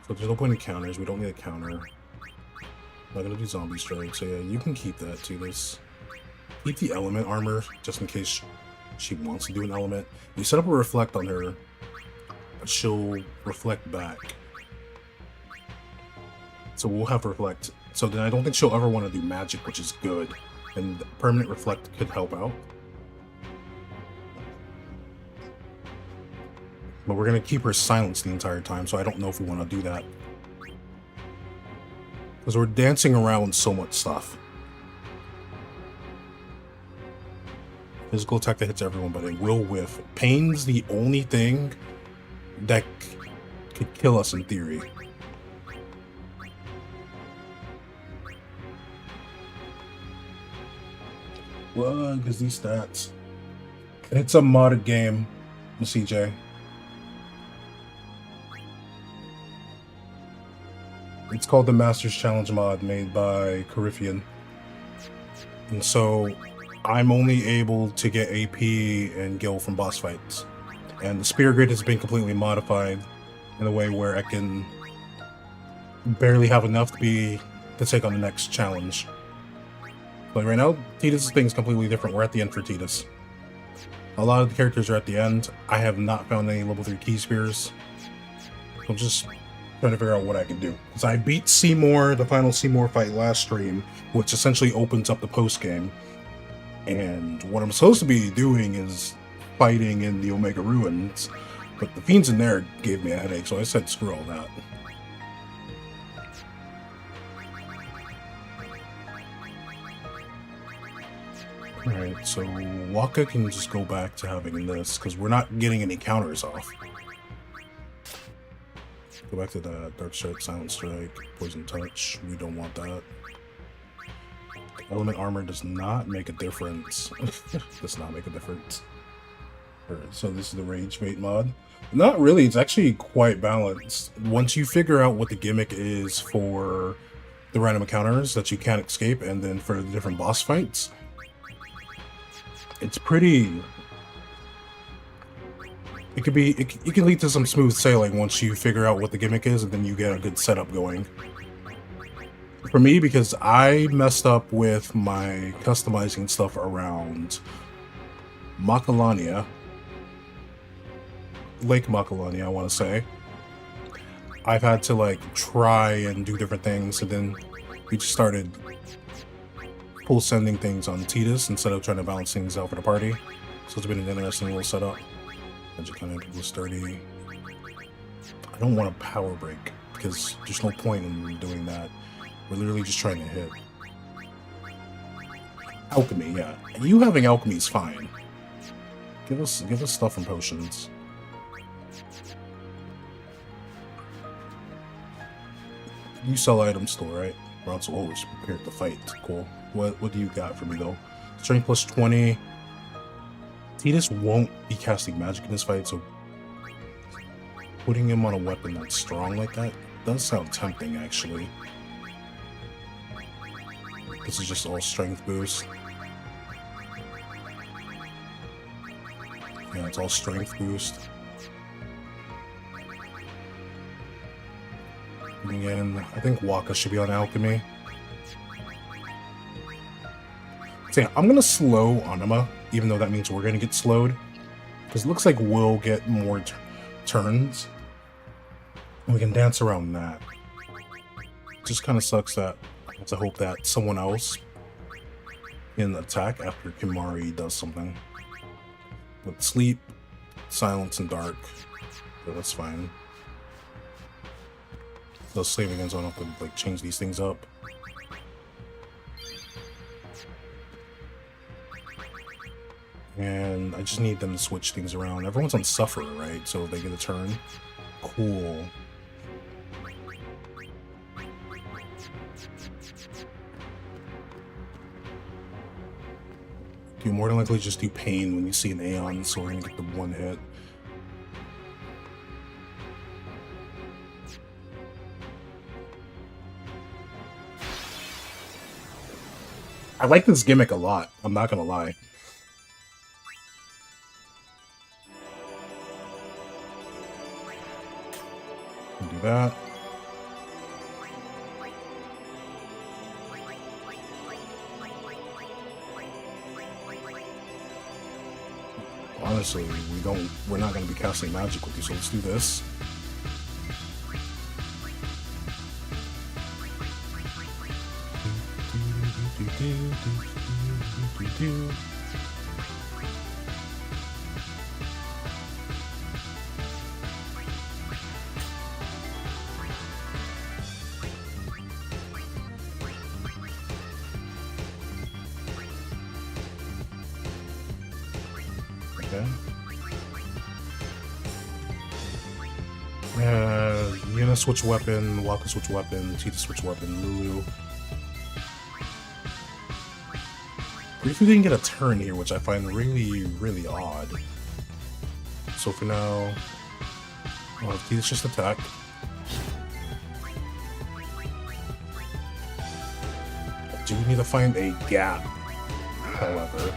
So there's no point in counters. We don't need a counter. I'm not gonna do zombie strike. So yeah, you can keep that to this. Keep the element armor just in case she wants to do an element. You set up a reflect on her, but she'll reflect back. So we'll have reflect. So then I don't think she'll ever want to do magic, which is good. And permanent reflect could help out. But we're going to keep her silenced the entire time, so I don't know if we want to do that. Because we're dancing around so much stuff. Physical attack that hits everyone, but it will whiff. Pain's the only thing that could kill us in theory. Well, because these stats. It's a modded game, CJ. It's called the Masters Challenge mod made by Carifian. And so I'm only able to get AP and Gil from boss fights. And the spear grid has been completely modified in a way where I can barely have enough to take on the next challenge. But right now, Tidus' thing is completely different. We're at the end for Tidus. A lot of the characters are at the end. I have not found any level 3 key spears. I'm just trying to figure out what I can do. Because I beat Seymour, the final Seymour fight last stream, which essentially opens up the post-game. And what I'm supposed to be doing is fighting in the Omega Ruins. But the fiends in there gave me a headache, so I said screw all that. Alright, so Waka can just go back to having this, because we're not getting any counters off. Go back to that Dark Strike, Silent Strike, Poison Touch. We don't want that. Element Armor does not make a difference. Does not make a difference. Alright, so this is the Rage Bait mod. Not really, it's actually quite balanced. Once you figure out what the gimmick is for the random encounters that you can't escape, and then for the different boss fights, It's pretty. It could be. It can lead to some smooth sailing once you figure out what the gimmick is, and then you get a good setup going. For me, because I messed up with my customizing stuff around Macalania, Lake Macalania, I want to say. I've had to like try and do different things, and then we just started pull sending things on Titus instead of trying to balance things out for the party. So it's been an interesting little setup. I just kind of was sturdy. I don't want a power break because there's no point in doing that. We're literally just trying to hit. Alchemy, yeah. You having alchemy is fine. Give us stuff and potions. You sell items still, right? We're also always prepared to fight. Cool. What do you got for me though? Strength plus 20. Titus won't be casting magic in this fight, so putting him on a weapon that's strong like that does sound tempting, actually. This is just all strength boost. Yeah, it's all strength boost. And again, I think Waka should be on alchemy. So yeah, I'm gonna slow Anima, even though that means we're gonna get slowed. Because it looks like we'll get more turns. And we can dance around that. Just kind of sucks that I have to hope that someone else can attack after Kimari does something. With sleep, silence, and dark. So that's fine. Those save against I don't have to like change these things up. And I just need them to switch things around. Everyone's on Sufferer, right? So if they get a turn. Cool. You more than likely just do Pain when you see an Aeon, so we're gonna get the one hit. I like this gimmick a lot, I'm not gonna lie. Do that. Honestly, we're not going to be casting magic with you, so let's do this. Yuna switch weapon, Waka switch weapon, Cheetah switch weapon, Lulu. Briefly didn't get a turn here, which I find really, really odd. So for now, well, Cheetah's just attack. I do need to find a gap, however.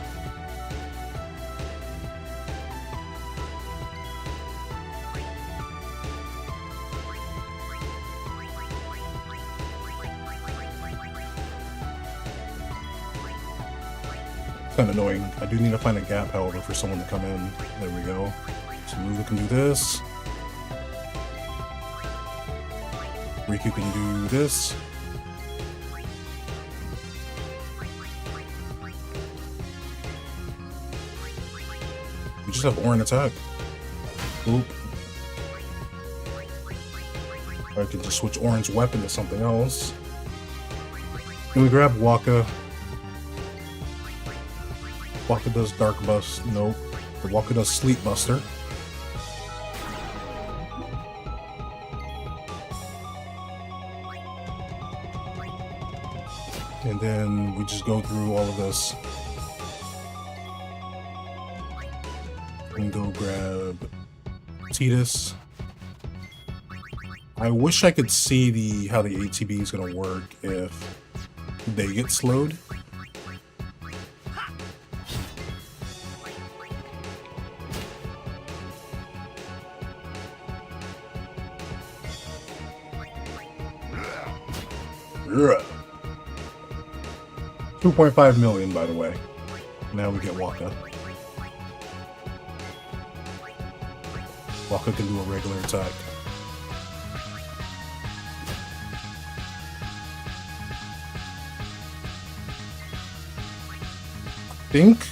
Kind of annoying. I do need to find a gap, however, for someone to come in. There we go. So Lulu can do this. Riku can do this. We just have Orin attack. Oop. I can just switch Orin's weapon to something else. Can we grab Waka? Waka does Dark Bust, nope. But Waka does Sleep Buster. And then we just go through all of this. And go grab Titus. I wish I could see how the ATB is gonna work if they get slowed. Ugh. 2.5 million, by the way. Now we get Waka. Waka can do a regular attack. Think?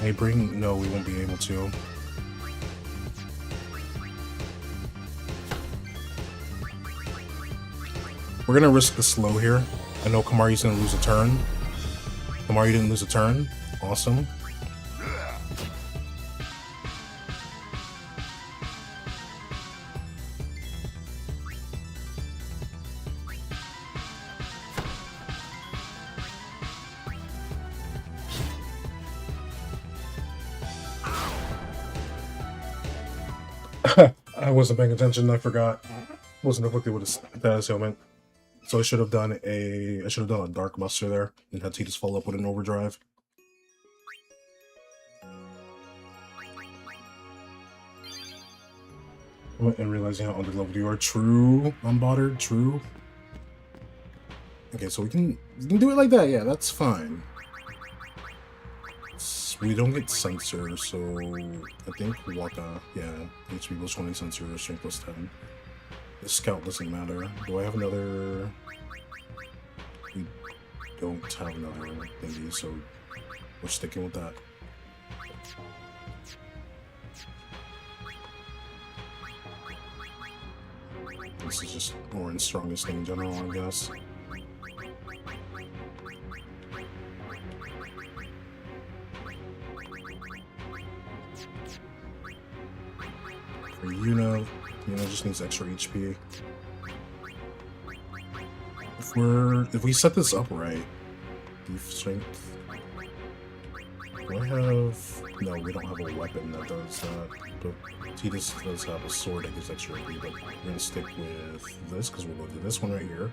Hey, bring... No, we won't be able to. We're gonna risk the slow here. I know Kamari's gonna lose a turn. Kamari didn't lose a turn. Awesome. I wasn't paying attention, I forgot. Wasn't afflicted with a status ailment. So I should have done a Dark Buster there and had Titus follow up with an Overdrive. And realizing how underleveled you are. True, unbothered, true. Okay, so we can do it like that, yeah, that's fine. We don't get Sensor, so I think Waka, yeah, HP plus 20 Sensor, Strength plus 10. The Scout doesn't matter. Do I have another? We don't have another thingy, so we're sticking with that. This is just Orin's strongest thing in general, I guess. For Yuna just needs extra HP. If we set this up right, Beef Strength. Do I have? No, we don't have a weapon that does that. But Titus does have a sword that gives extra HP. But we're gonna stick with this because we'll go to this one right here.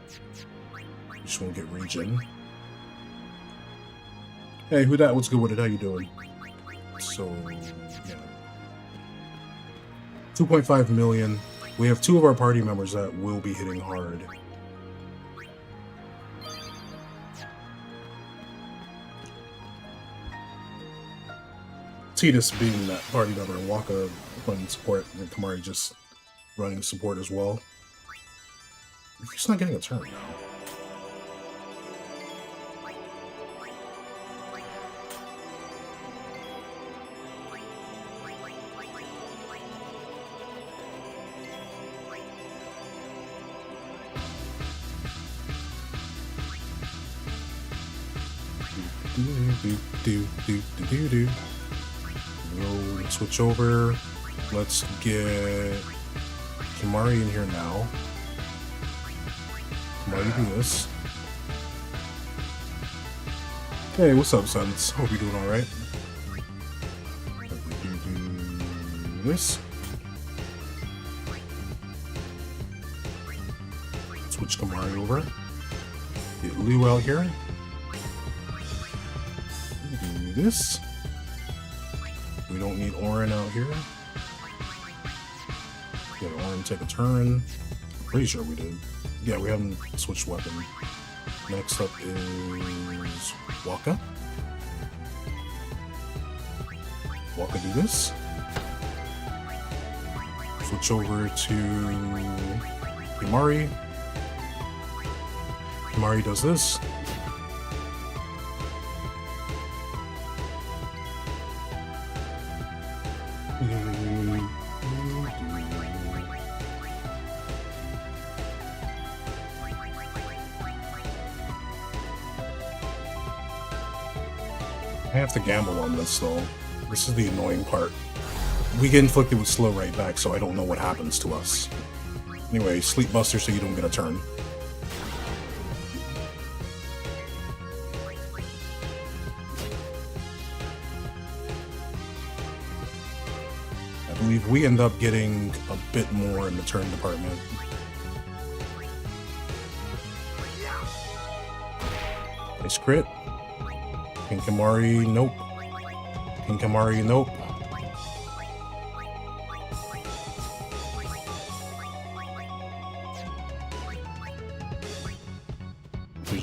We just won't get regen. Hey, who that? What's good with it? How you doing? So yeah. 2.5 million. We have 2 of our party members that will be hitting hard. Titus being that party member and Waka running support, and Kamari just running support as well. He's not getting a turn now. Do. We'll switch over. Let's get Kamari in here now. Kamari do this. Hey, what's up, sons? Hope you're doing alright. Do this. Switch Kamari over. Get Liu out here. Do this. We don't need Orin out here. Get Orin take a turn. I'm pretty sure we did. Yeah, we haven't switched weapon. Next up is Waka. Waka do this. Switch over to Himari. Himari does this. I have to gamble on this though. This is the annoying part. We get inflicted with slow right back, so I don't know what happens to us. Anyway, Sleep Buster so you don't get a turn. I believe we end up getting a bit more in the turn department. Nice crit. King Kamari, nope. King Kamari, nope.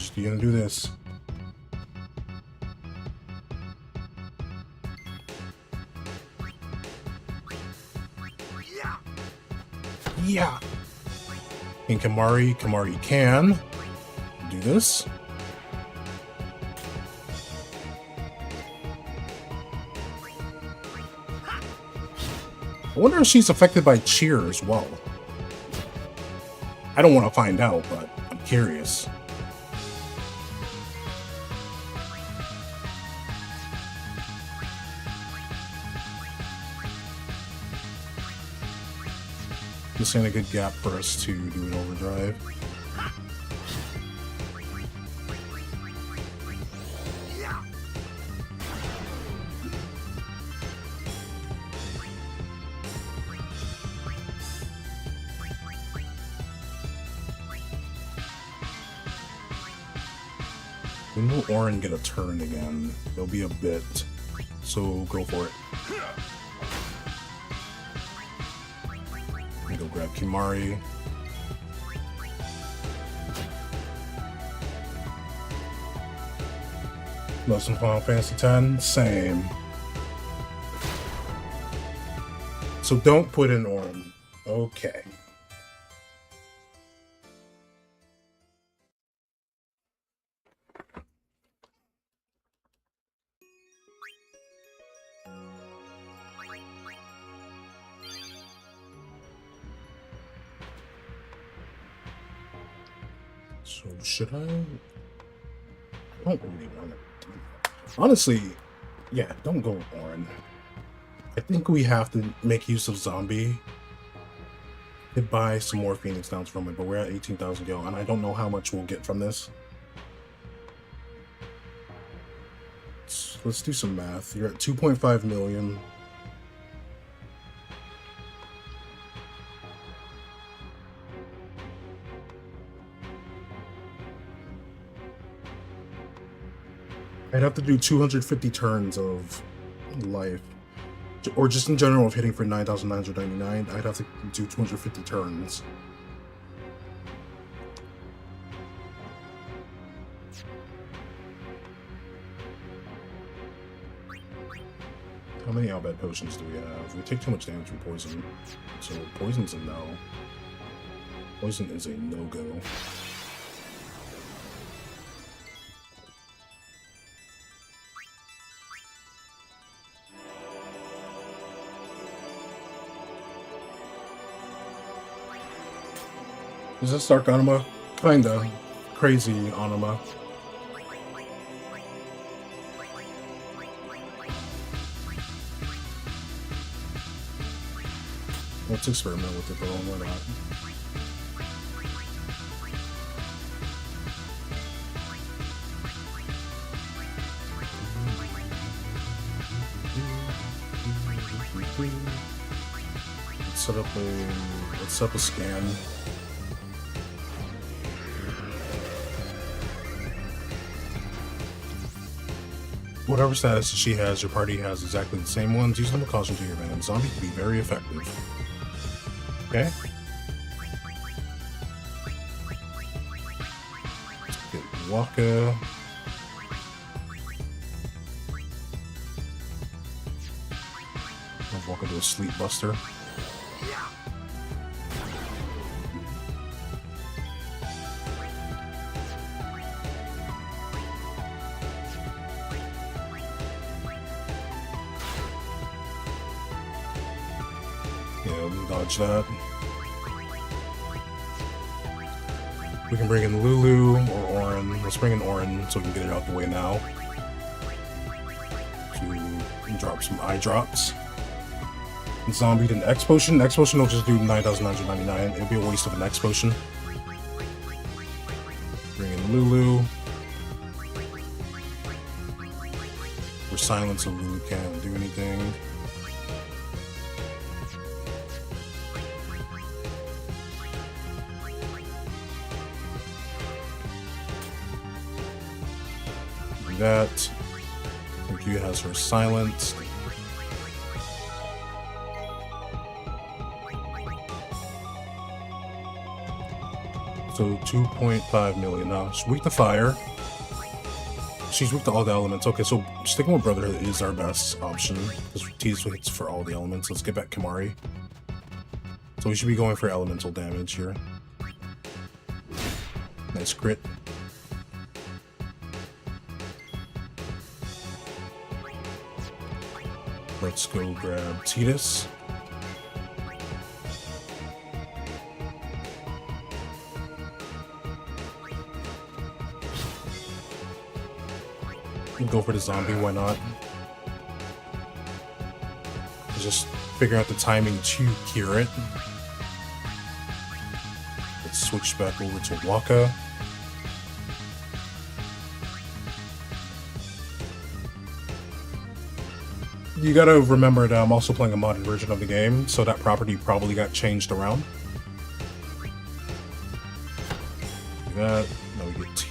just you gonna do this. Yeah. And Kamari can do this. I wonder if she's affected by cheer as well. I don't want to find out, but I'm curious. This ain't a good gap for us to do an overdrive. When will Orin get a turn again? There'll be a bit, so go for it. Go grab Kimari. Love some Final Fantasy X? Same. So don't put in Orin. Okay. So should I don't really want to do that. Honestly, yeah, don't go with Orin. I think we have to make use of Zombie to buy some more Phoenix Downs from it, but we're at 18,000 gil, and I don't know how much we'll get from this. Let's do some math. You're at 2.5 million. I'd have to do 250 turns of life, or just in general of hitting for 9,999. I'd have to do 250 turns. How many Albed potions do we have? We take too much damage from poison, so poison's a no. Poison is a no-go. Is this Dark Anima? Kinda. Crazy Anima. Let's experiment with it, though. Why not? Let's set up a scan. Whatever status she has, your party has exactly the same ones. Use them with caution to your advantage. Zombie can be very effective. Okay. Let's get Waka. I'll Waka do a Sleep Buster. Dodge that. We can bring in Lulu or Orin. Let's bring in Orin so we can get it out the way now. To drop some eye drops. And Zombie did an X potion. X potion will just do 9,999. It'll be a waste of an X potion. Bring in Lulu. We're silent so Lulu can't do anything. That. Rikyu has her silenced. So 2.5 million. Now she's weak to fire. She's weak to all the elements. Okay, so sticking with Brotherhood is our best option because T's hits for all the elements. Let's get back Kimari. So we should be going for elemental damage here. Nice crit. Let's go grab Titus. Go for the zombie, why not? Just figure out the timing to cure it. Let's switch back over to Waka. You gotta remember that I'm also playing a modded version of the game, so that property probably got changed around. That, now we get T.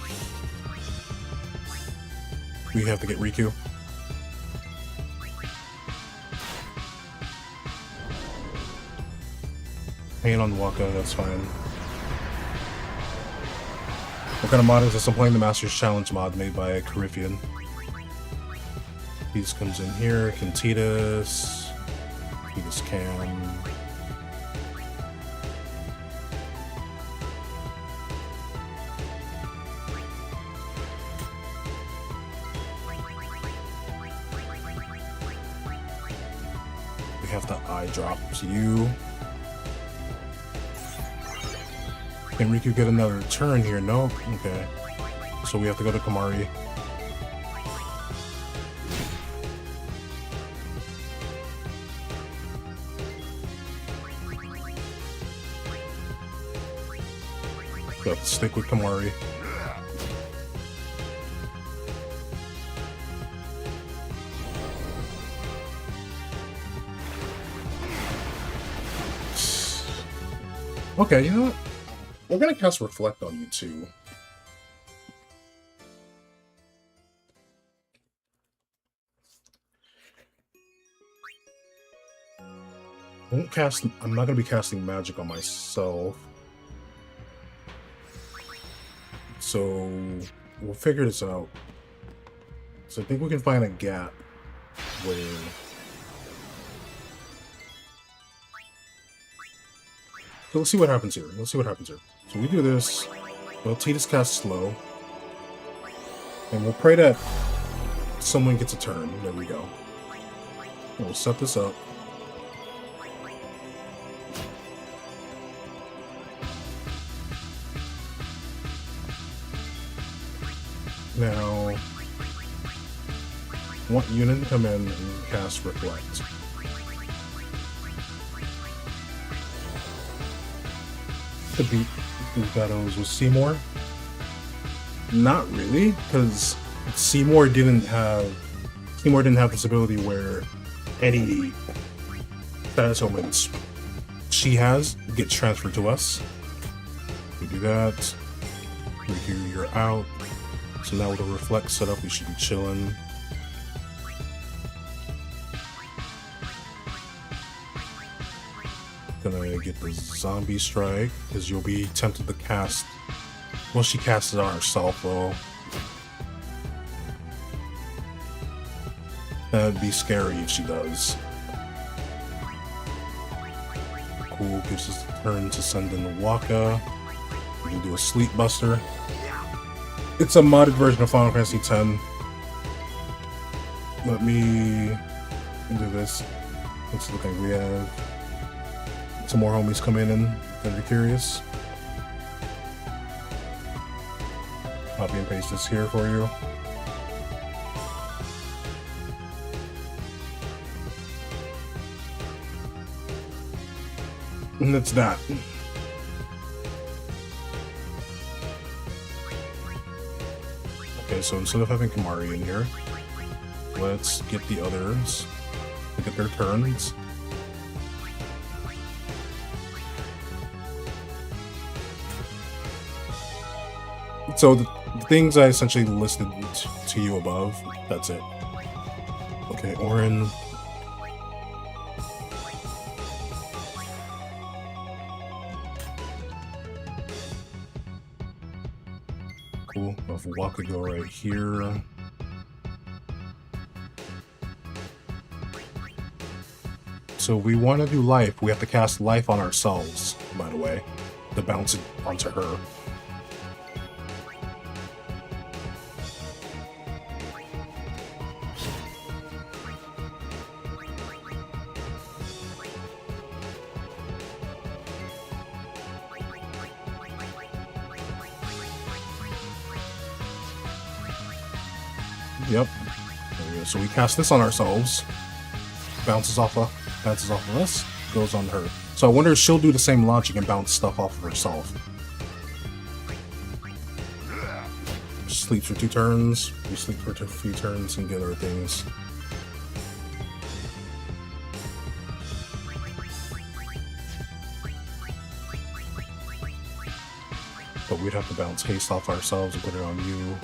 We have to get Riku. Pain on Waka, that's fine. What kind of mod is this? I'm playing the Master's Challenge mod made by Caribbean. Titus comes in here, can Titus can. We have the eye drop to you. Can Riku get another turn here? No? Okay. So we have to go to Kimari. We have to stick with Kimari. Okay, you know what? We're gonna cast Reflect on you too. I'm not gonna be casting magic on myself. So we'll figure this out. So I think we can find a gap where so let's see what happens here. So we do this. Well, Titus casts slow. And we'll pray that someone gets a turn. There we go. And we'll set this up. Now, I want Yunin to come in and cast Reflect. To beat these battles with Seymour? Not really, because Seymour didn't have this ability where any status elements she has get transferred to us. We do that. Riku, you're out. So now with the Reflect setup, we should be chilling. Gonna get the zombie strike, because you'll be tempted to cast. Well, she casts it on herself, though. That'd be scary if she does. Cool, gives us the turn to send in the Waka. We can do a Sleep Buster. It's a modded version of Final Fantasy X. Let me do this. Let's look like we have some more homies come in and they're curious. Copy and paste this here for you. And that's that. Okay, so instead of having Kimari in here, let's get the others to get their turns. So the things I essentially listed to you above, that's it. Okay, Orin. cool. If Waka go right here. So we want to do life. We have to cast life on ourselves, by the way, to bounce it onto her. Yep. There we go. So we cast this on ourselves. Bounces off of us. Goes on her. So I wonder if she'll do the same logic and bounce stuff off of herself. Sleeps for 2 turns. We sleep for 2 few turns and get our things. But we'd have to bounce haste off ourselves and put it on you.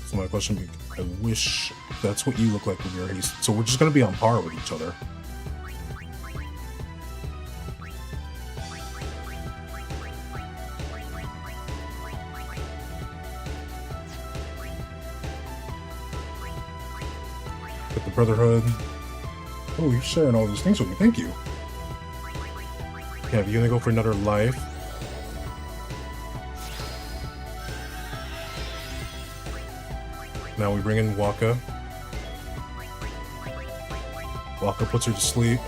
So my question would be, I wish that's what you look like with your haste. So we're just going to be on par with each other. Get the Brotherhood. Oh, you're sharing all these things with me. Thank you. Yeah, you're going to go for another life. Now we bring in Waka. Waka puts her to sleep.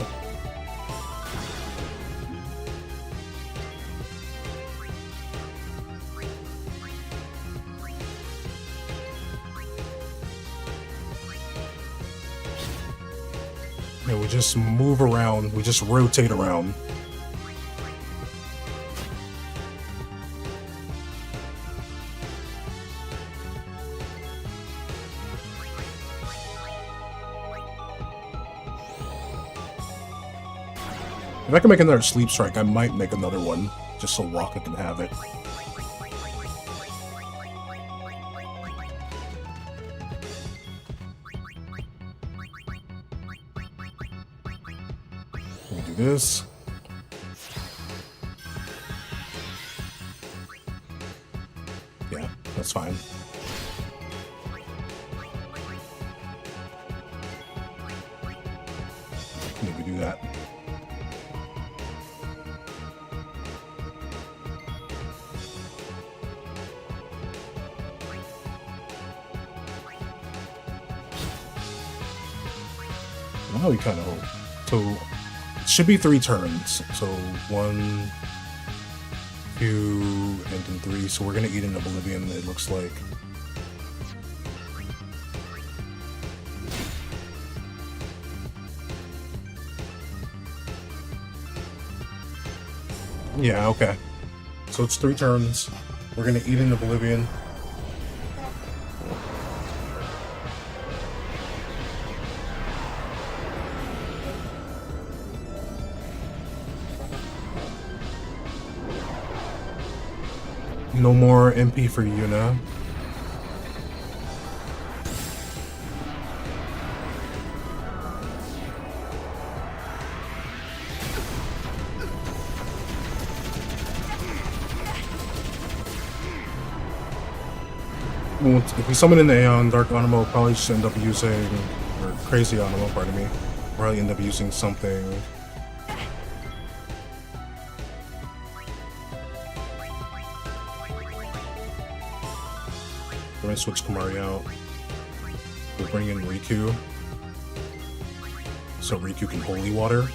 And we just move around, we just rotate around. If I can make another sleep strike, I might make another one, just so Waka can have it. We do this. Yeah, that's fine. Maybe do that. Now we kind of hope. So it should be 3 turns. So 1, 2, and then 3. So we're gonna eat in Oblivion, it looks like. Yeah, okay. So it's 3 turns. We're gonna eat in Oblivion. No more MP for Yuna. If we summon in Aeon, Dark Anima will probably just end up using, or Crazy Anima, pardon me, probably end up using something. We're gonna switch Kamari out. We'll bring in Riku. So Riku can Holy Water.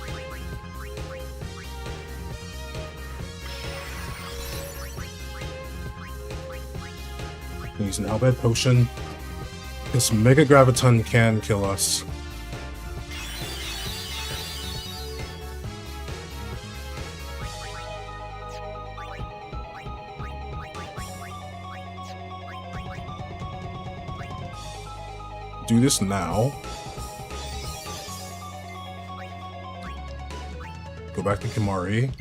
Use an Albed Potion. This Mega Graviton can kill us. Do this now. Go back to Kimari.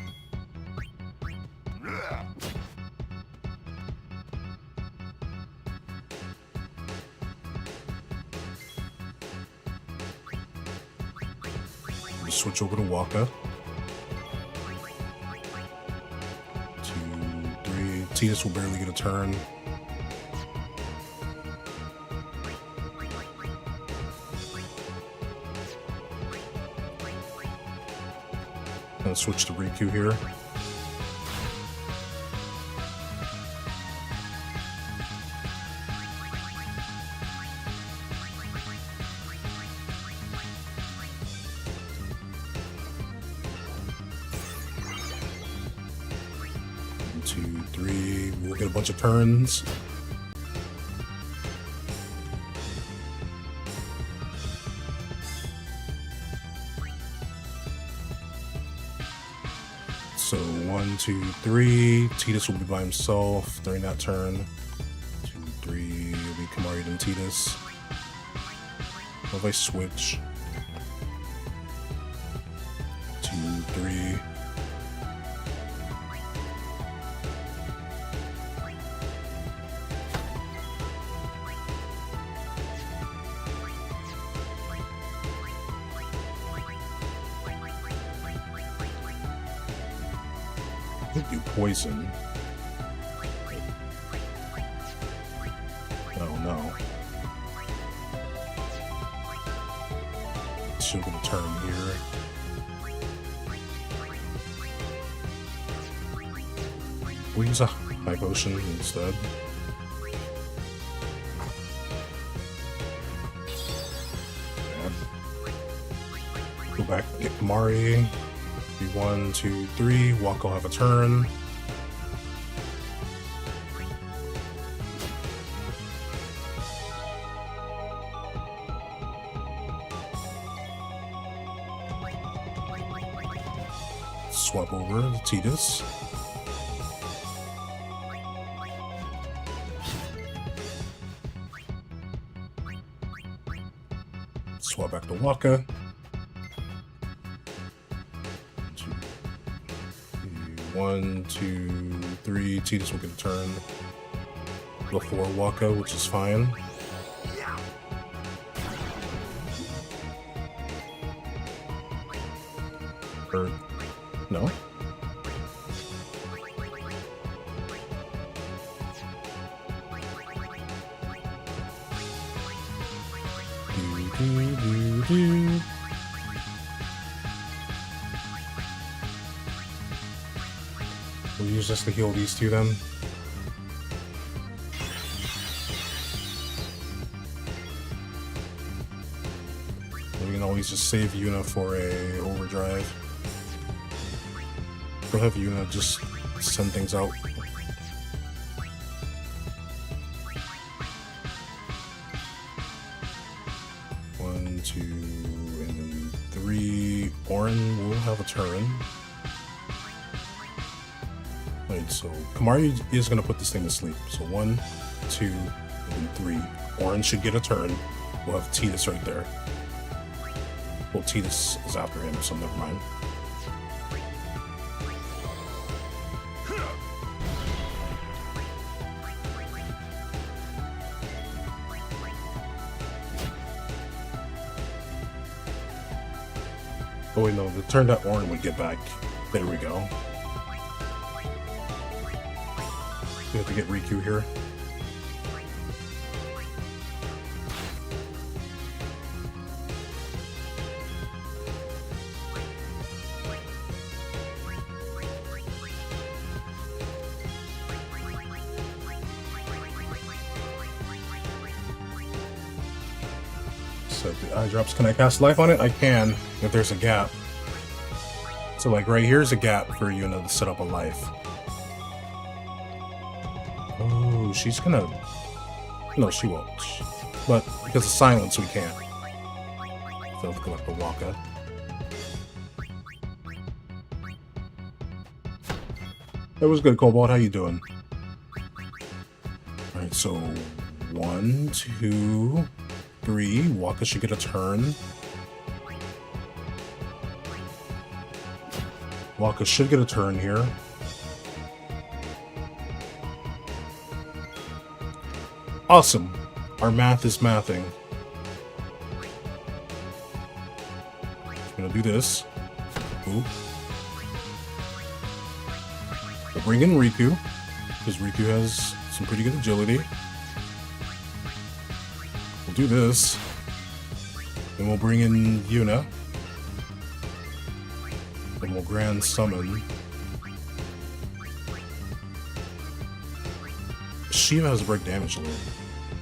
Switch over to Waka. 2, 3, Tidus will barely get a turn. Gonna switch to Riku here. We'll get a bunch of turns. So 1, 2, 3. Tidus will be by himself during that turn. 2, 3. It'll be Kamari and Tidus. What if I switch? 2, 3. Do poison. Oh no. She'll get a turn here. We'll use a high potion instead. Go back and get Kamari. 1, 2, 3. Waka will have a turn. Swap over to Tidus. Swap back to Waka. 1, 2, 3. Tidus will get a turn before Waka, which is fine. Or no? Do. We'll use this to heal these two then. We can always just save Yuna for a overdrive. We'll have Yuna just send things out. One, 2, and then 3. Orin will have a turn. Right, so Kamari is going to put this thing to sleep. So 1, 2, and 3. Orin should get a turn. We'll have Tidus right there. Well, Tidus is after him, so never mind. Oh wait, no, the turn that Orin would get back. There we go. We have to get Riku here. So the eye drops, can I cast life on it? I can, if there's a gap. So like right here's a gap for Yuna to set up a life. Oh, she's gonna... No, she won't. But because of silence, we can't. So let's go back to Waka. That was good, Cobalt. How you doing? Alright, so 1, 2, 3. Waka should get a turn. Waka should get a turn here. Awesome. Our math is mathing. I'm gonna do this. Ooh. We'll bring in Riku. because Riku has some pretty good agility. We'll do this. Then we'll bring in Yuna. Then we'll Grand Summon. Shiva has break damage load.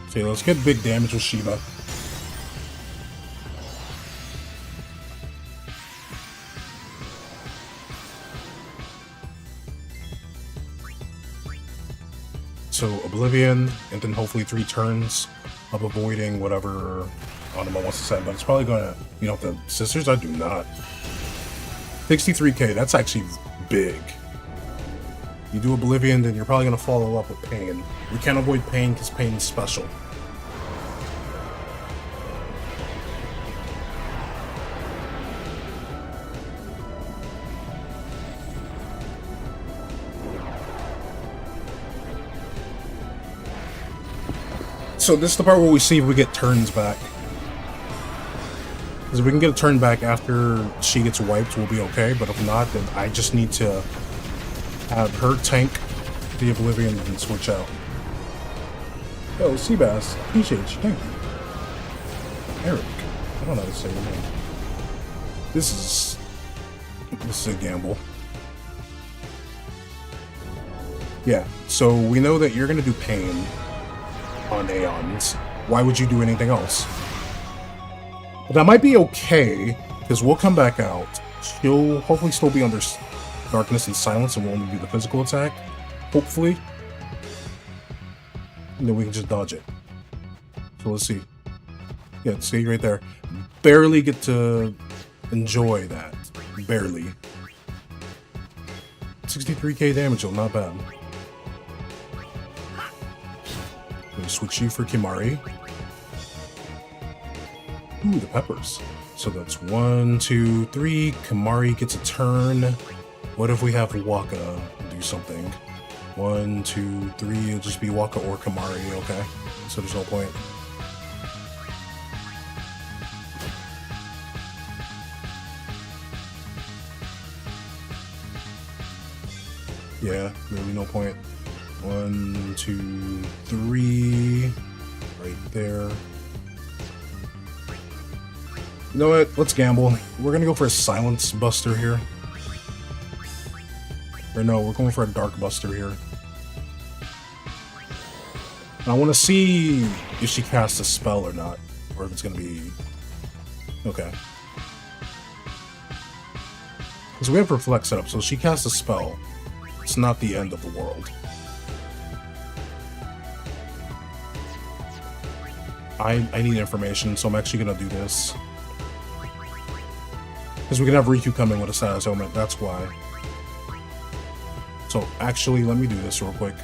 Okay, let's get big damage with Shiva. So Oblivion, and then hopefully 3 turns of avoiding whatever Anima wants to send, but it's probably gonna, you know, the Sisters, I do not. 63k, that's actually big. You do Oblivion, then you're probably gonna follow up with Pain. We can't avoid Pain because Pain is special. So this is the part where we see if we get turns back. Because if we can get a turn back after she gets wiped, we'll be okay. But if not, then I just need to have her tank the Oblivion and switch out. Yo, Seabass, appreciate you, thank you. Eric, I don't know how to say your name. This is a gamble. Yeah, so we know that you're gonna do Pain on Aeons. Why would you do anything else? But that might be okay, because we'll come back out. She'll hopefully still be under darkness and silence and we'll only do the physical attack. Hopefully. And then we can just dodge it. So let's see. Yeah, see right there. Barely get to enjoy that. Barely. 63k damage though, not bad. Gonna switch you for Kimari. Ooh, the peppers. So that's 1, 2, 3. Kimari gets a turn. What if we have Waka do something? 1, 2, 3. It'll just be Waka or Kimari, okay? So there's no point. Yeah, really no point. 1, 2, 3. Right there. You know what? Let's gamble. We're gonna go for a Silence Buster here. Or no, we're going for a Dark Buster here. And I want to see if she casts a spell or not. Or if it's gonna be... Okay. Because we have Reflect set up, so if she casts a spell, it's not the end of the world. I need information, so I'm actually gonna do this. Because we can have Riku come in with a status element, that's why. So actually, let me do this real quick.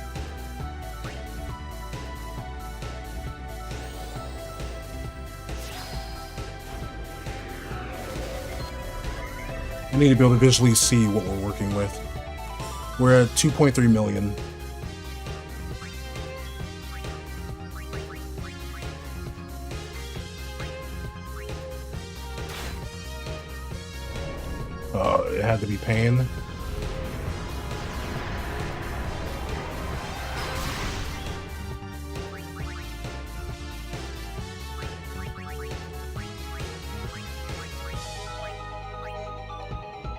I need to be able to visually see what we're working with. We're at 2.3 million. It had to be Pain.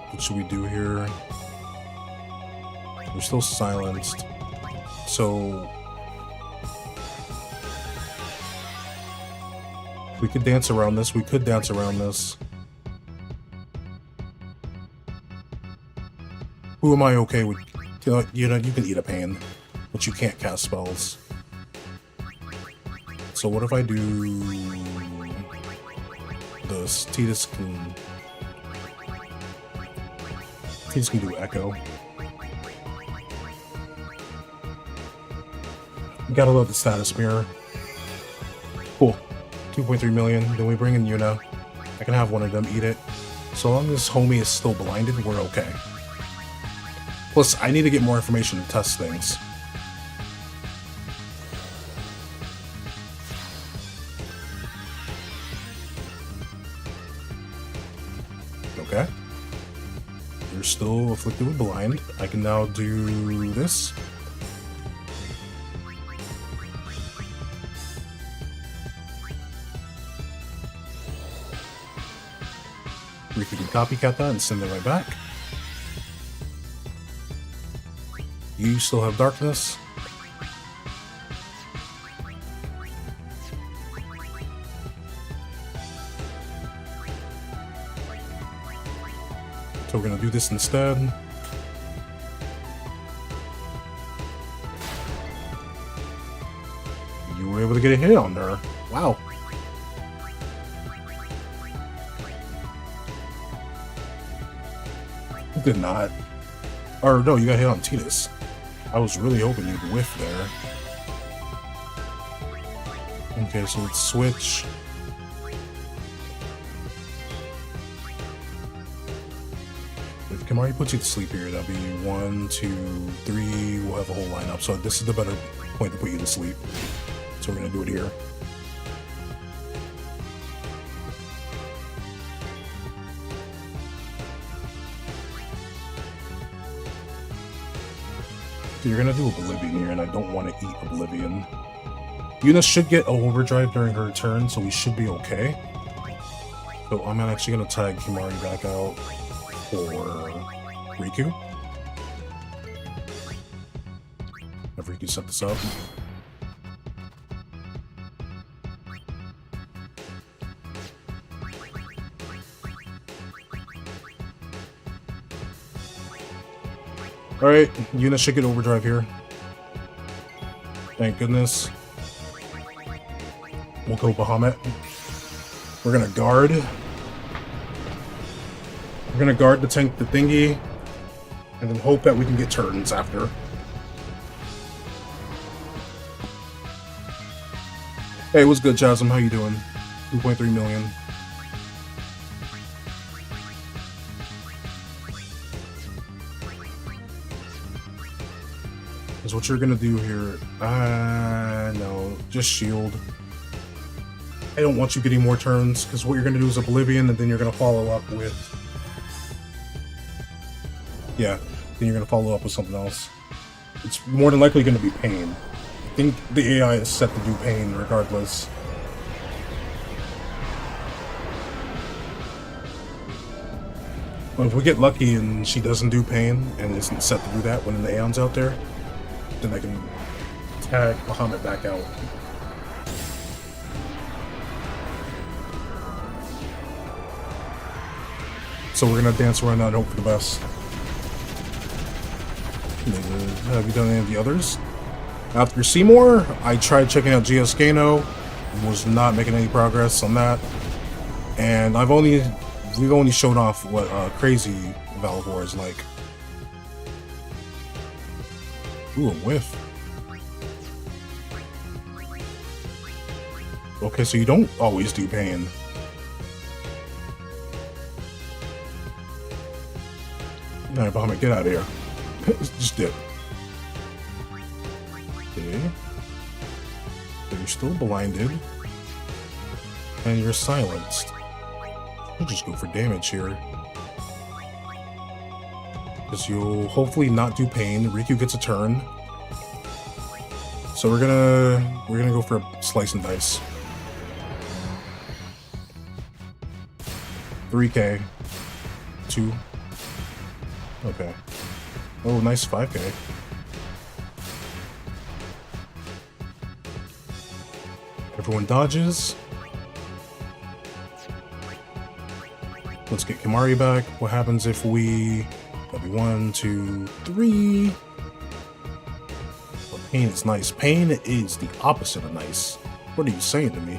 What should we do here? We're still silenced. So we could dance around this. We could dance around this. Who am I okay with? You know, you can eat a Pain, but you can't cast spells. So what if I do this? Tidus can do Echo. Gotta love the status mirror. Cool. 2.3 million. Then we bring in Yuna. I can have one of them eat it. So long as homie is still blinded, we're okay. Plus, I need to get more information to test things. Okay. You're still afflicted with blind. I can now do this. We can copycat that and send it right back. You still have darkness. So we're gonna do this instead. You were able to get a hit on her. Wow. You did not. Or no, you got hit on Titus. I was really hoping you'd whiff there. Okay, so let's switch. If Kimari puts you to sleep here, that'll be 1, 2, 3. We'll have a whole lineup. So this is the better point to put you to sleep. So we're gonna do it here. So you're gonna do Oblivion here, and I don't want to eat Oblivion. Yuna should get overdrive during her turn, so we should be okay. So I'm actually gonna tag Kimari back out for Riku. Have Riku set this up. Alright, Yuna should get overdrive here. Thank goodness. We'll go Bahamut. We're gonna guard. We're gonna guard to tank the thingy, and then hope that we can get turns after. Hey, what's good, Chasm? How you doing? 2.3 million. Is what you're gonna do here. No, just shield. I don't want you getting more turns, because what you're gonna do is Oblivion, and then you're gonna follow up with... Yeah, then you're gonna follow up with something else. It's more than likely gonna be Pain. I think the AI is set to do Pain regardless. But if we get lucky and she doesn't do Pain, and isn't set to do that when the Aeon's out there, then I can tag Bahamut back out. So we're gonna dance around that and hope for the best. Have you done any of the others? After Seymour, I tried checking out Geoscano, was not making any progress on that. And we've only shown off what crazy Valivore is like. Ooh, a whiff. Okay, so you don't always do Pain. Alright, Bahamut, get out of here. Just dip. Okay. But you're still blinded. And you're silenced. We'll just go for damage here. Because you'll hopefully not do Pain. Riku gets a turn. So we're gonna go for a slice and dice. 3k. 2. Okay. Oh, nice 5k. Everyone dodges. Let's get Kimari back. What happens if we... That'll be 1, 2, 3. Well, Pain is nice. Pain is the opposite of nice. What are you saying to me?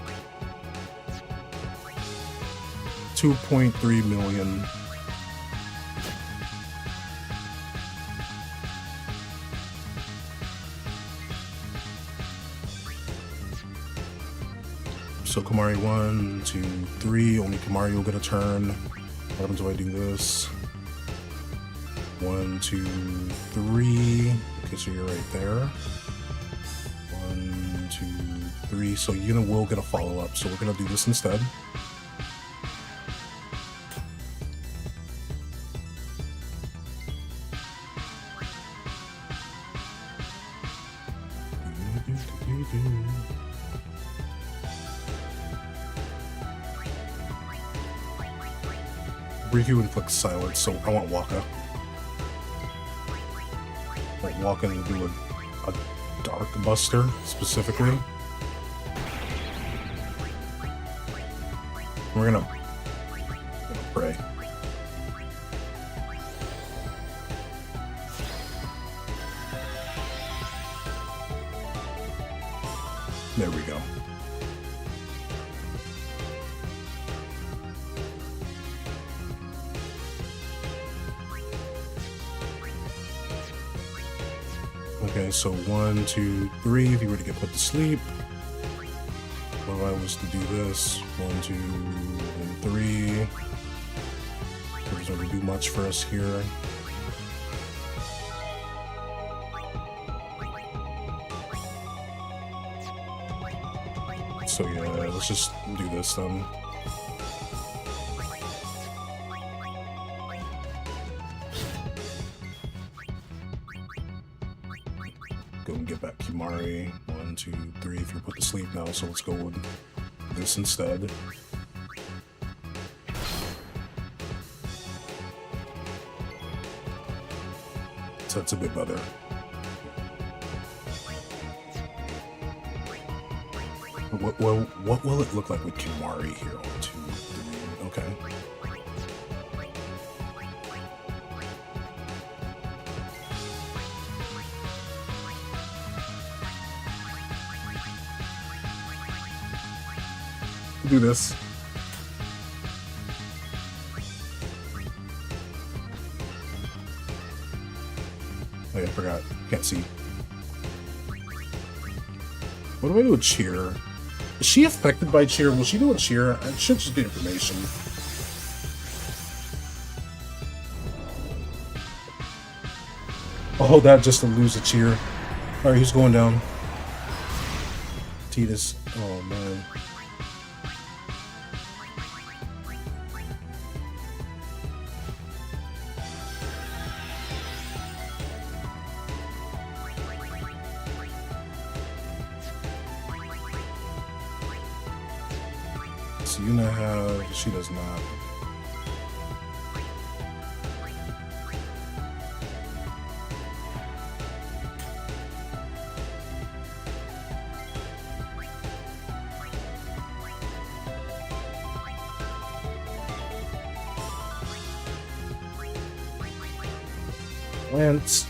2.3 million. So Kimari 1, 2, 3. Only Kimari will get a turn. What happens if I do this? 1, 2, 3. Okay, so you're right there. 1, 2, 3. So Yuna will get a follow-up. So we're gonna do this instead. Review inflicts silence, so I want Waka. I want Waka to do a Dark Buster, specifically. We're gonna pray. There we go. Okay, so 1, 2, 3, if you were to get put to sleep. What if I was to do this? 1, 2, and 3. Doesn't really do much for us here. So yeah, let's just do this then. Go and get back Kimari. 1, 2, 3 if you're put to sleep now, so let's go with this instead. So that's a bit better. What will it look like with Kimari here? 1, 2, 3. Okay. Do this. Oh yeah, I forgot. Can't see. What do I do with cheer? Is she affected by cheer? Will she do a cheer? It should just be information. Oh, that just to lose a cheer. Alright, he's going down. Titus. Oh man. So Yuna have, she does not. Lance.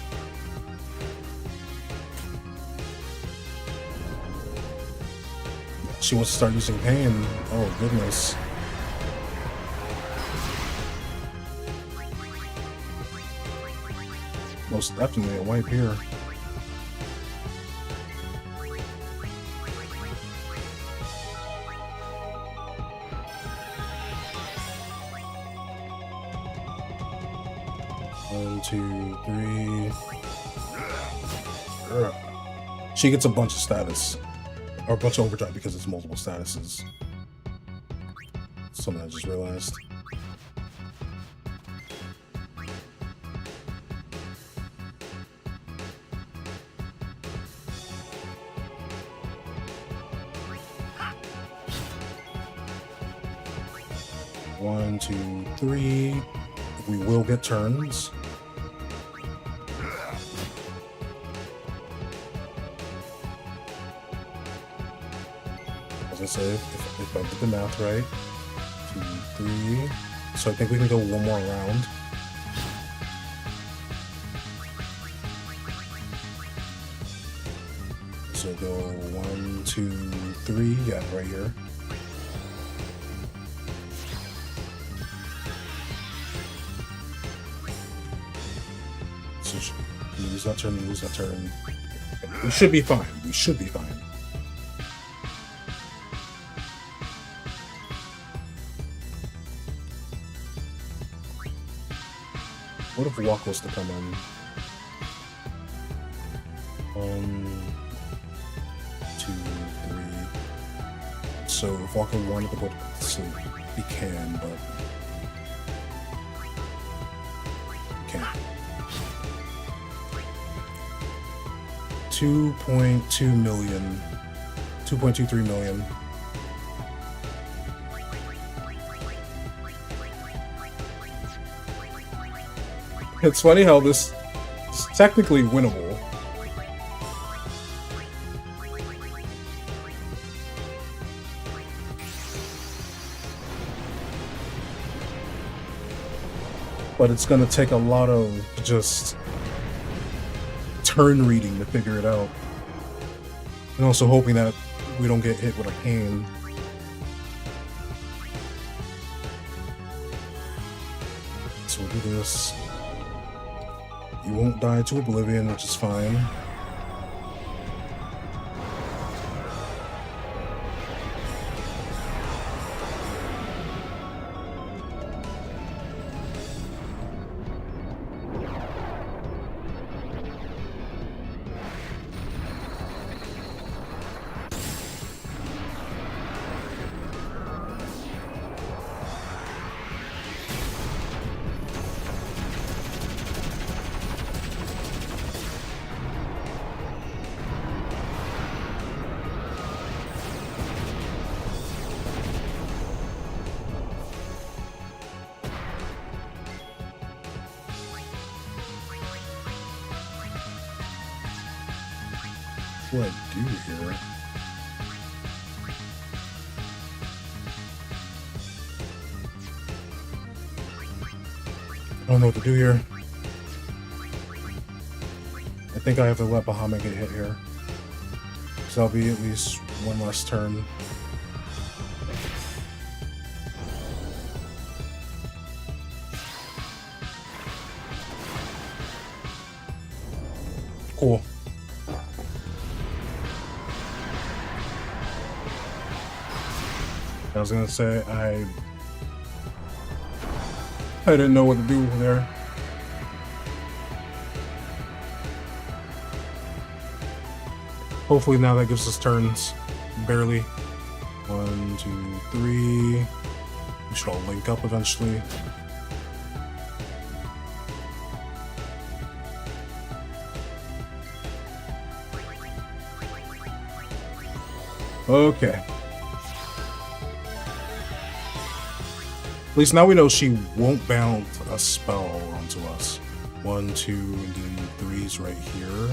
She wants to start using pain. Oh, goodness. Most definitely a wipe here. One, 2, 3. She gets a bunch of status. Or a bunch of overdrive because it's multiple statuses. Something I just realized. One, 2, 3. We will get turns. As I say, if I did the math right, 2, 3. So I think we can go one more round. So go 1, 2, 3. Yeah, right here. So lose that turn, lose that turn. We should be fine. We should be fine. What if Walk was to come in? 1, 2, 3. So if Walker wanted to go to sleep, he can, but he can't. 2.2 million. 2.23 million. It's funny how this is technically winnable. But it's gonna take a lot of just turn reading to figure it out. And also hoping that we don't get hit with a cane. So we'll do this. You won't die to oblivion, which is fine. What do I do here? I don't know what to do here. I think I have to let Bahamut get hit here. So that'll be at least one less turn. Cool. I was gonna say I didn't know what to do there. Hopefully now that gives us turns. Barely. 1, 2, 3. We should all link up eventually. Okay. At least now we know she won't bound a spell onto us. 1, 2, and then 3's right here.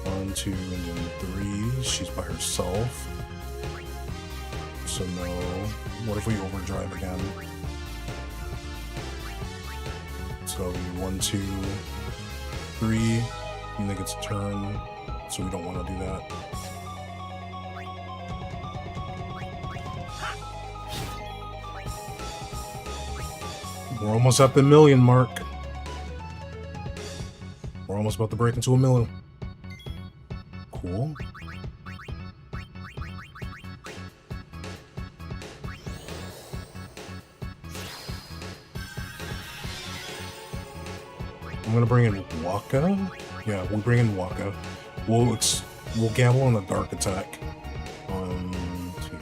1, 2, and then 3. She's by herself. So no. What if we overdrive again? So 1, 2, 3. And then it's a turn. So we don't want to do that. We're almost at the million mark. We're almost about to break into a million. Cool. I'm gonna bring in Waka. Yeah, we'll bring in Waka. We'll gamble on the dark attack. 1, 2.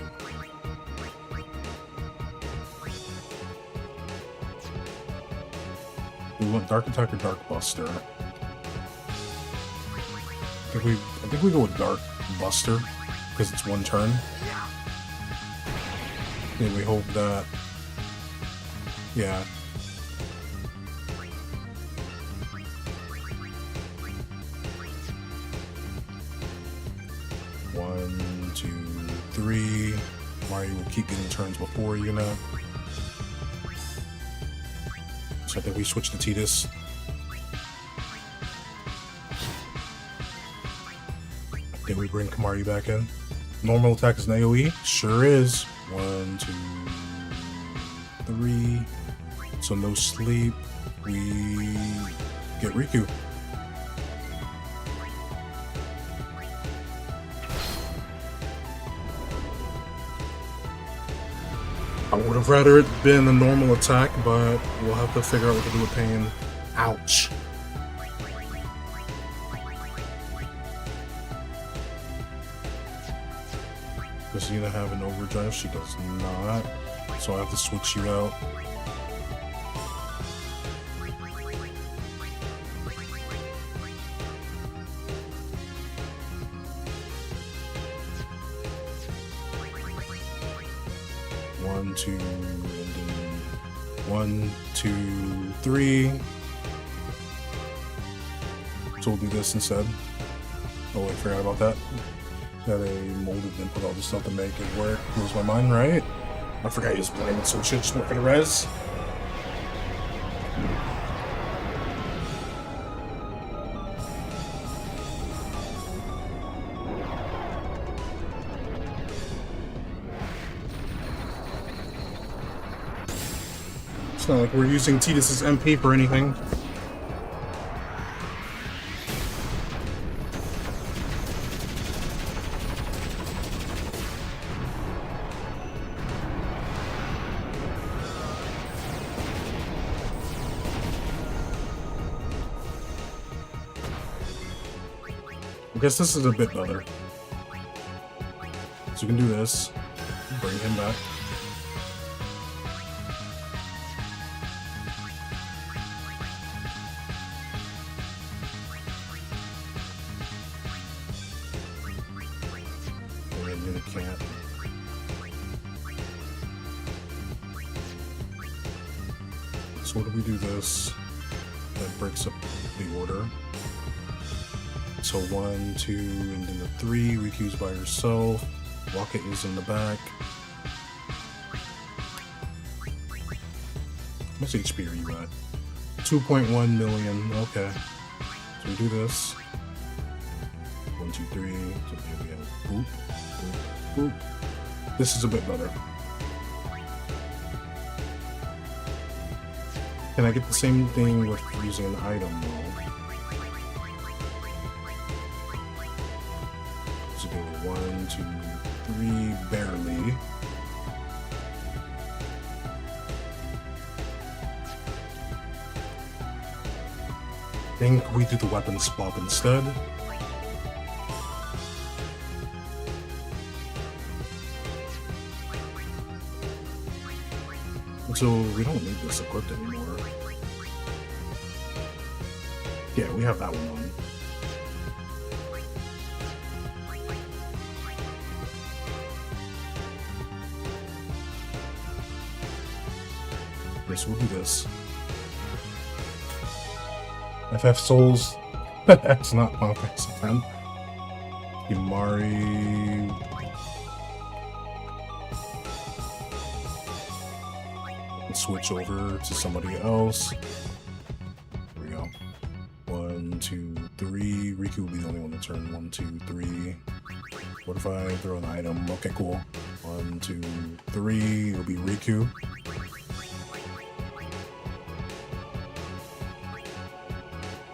We want dark attack or dark buster. I think we go with dark buster because it's one turn. And we hope that, yeah. One, 2, 3. Mario will keep getting turns before you know. So I think we switch to Tidus. Then we bring Kamari back in. Normal attack is an AoE? Sure is. 1, 2, 3. So no sleep. We get Riku. I would have rather it been a normal attack, but we'll have to figure out what to do with pain. Ouch. Does Xena have an overdrive? She does not. So I have to switch you out. One, two, and then 1, 2, 3. So we'll do this instead. Oh wait, forgot about that. Got a molded input, I'll just have to make it work. Lose my mind, right? I forgot he was playing it, so it should just work for the res. It's not like we're using Tidus's MP for anything. I guess this is a bit better. So we can do this. Bring him back. And then the cat. So what do we do this? That breaks up the order. So 1, 2, and then the 3. Riku's by herself. Rocket is in the back. How much HP are you at? 2.1 million. Okay. So we do this. 1, 2, 3. So we have boop, boop, boop. This is a bit better. Can I get the same thing with using an item though? So go 1, 2, 3, barely. I think we do the weapon swap instead. So we don't need this equipped anymore. Yeah, we have that one on. Okay, so we'll do this. FF Souls. That's not Final Fantasy X. Imari. Switch over to somebody else. Here we go. 1, 2, 3. Riku will be the only one to turn. 1, 2, 3. What if I throw an item? Okay, cool. 1, 2, 3. It'll be Riku.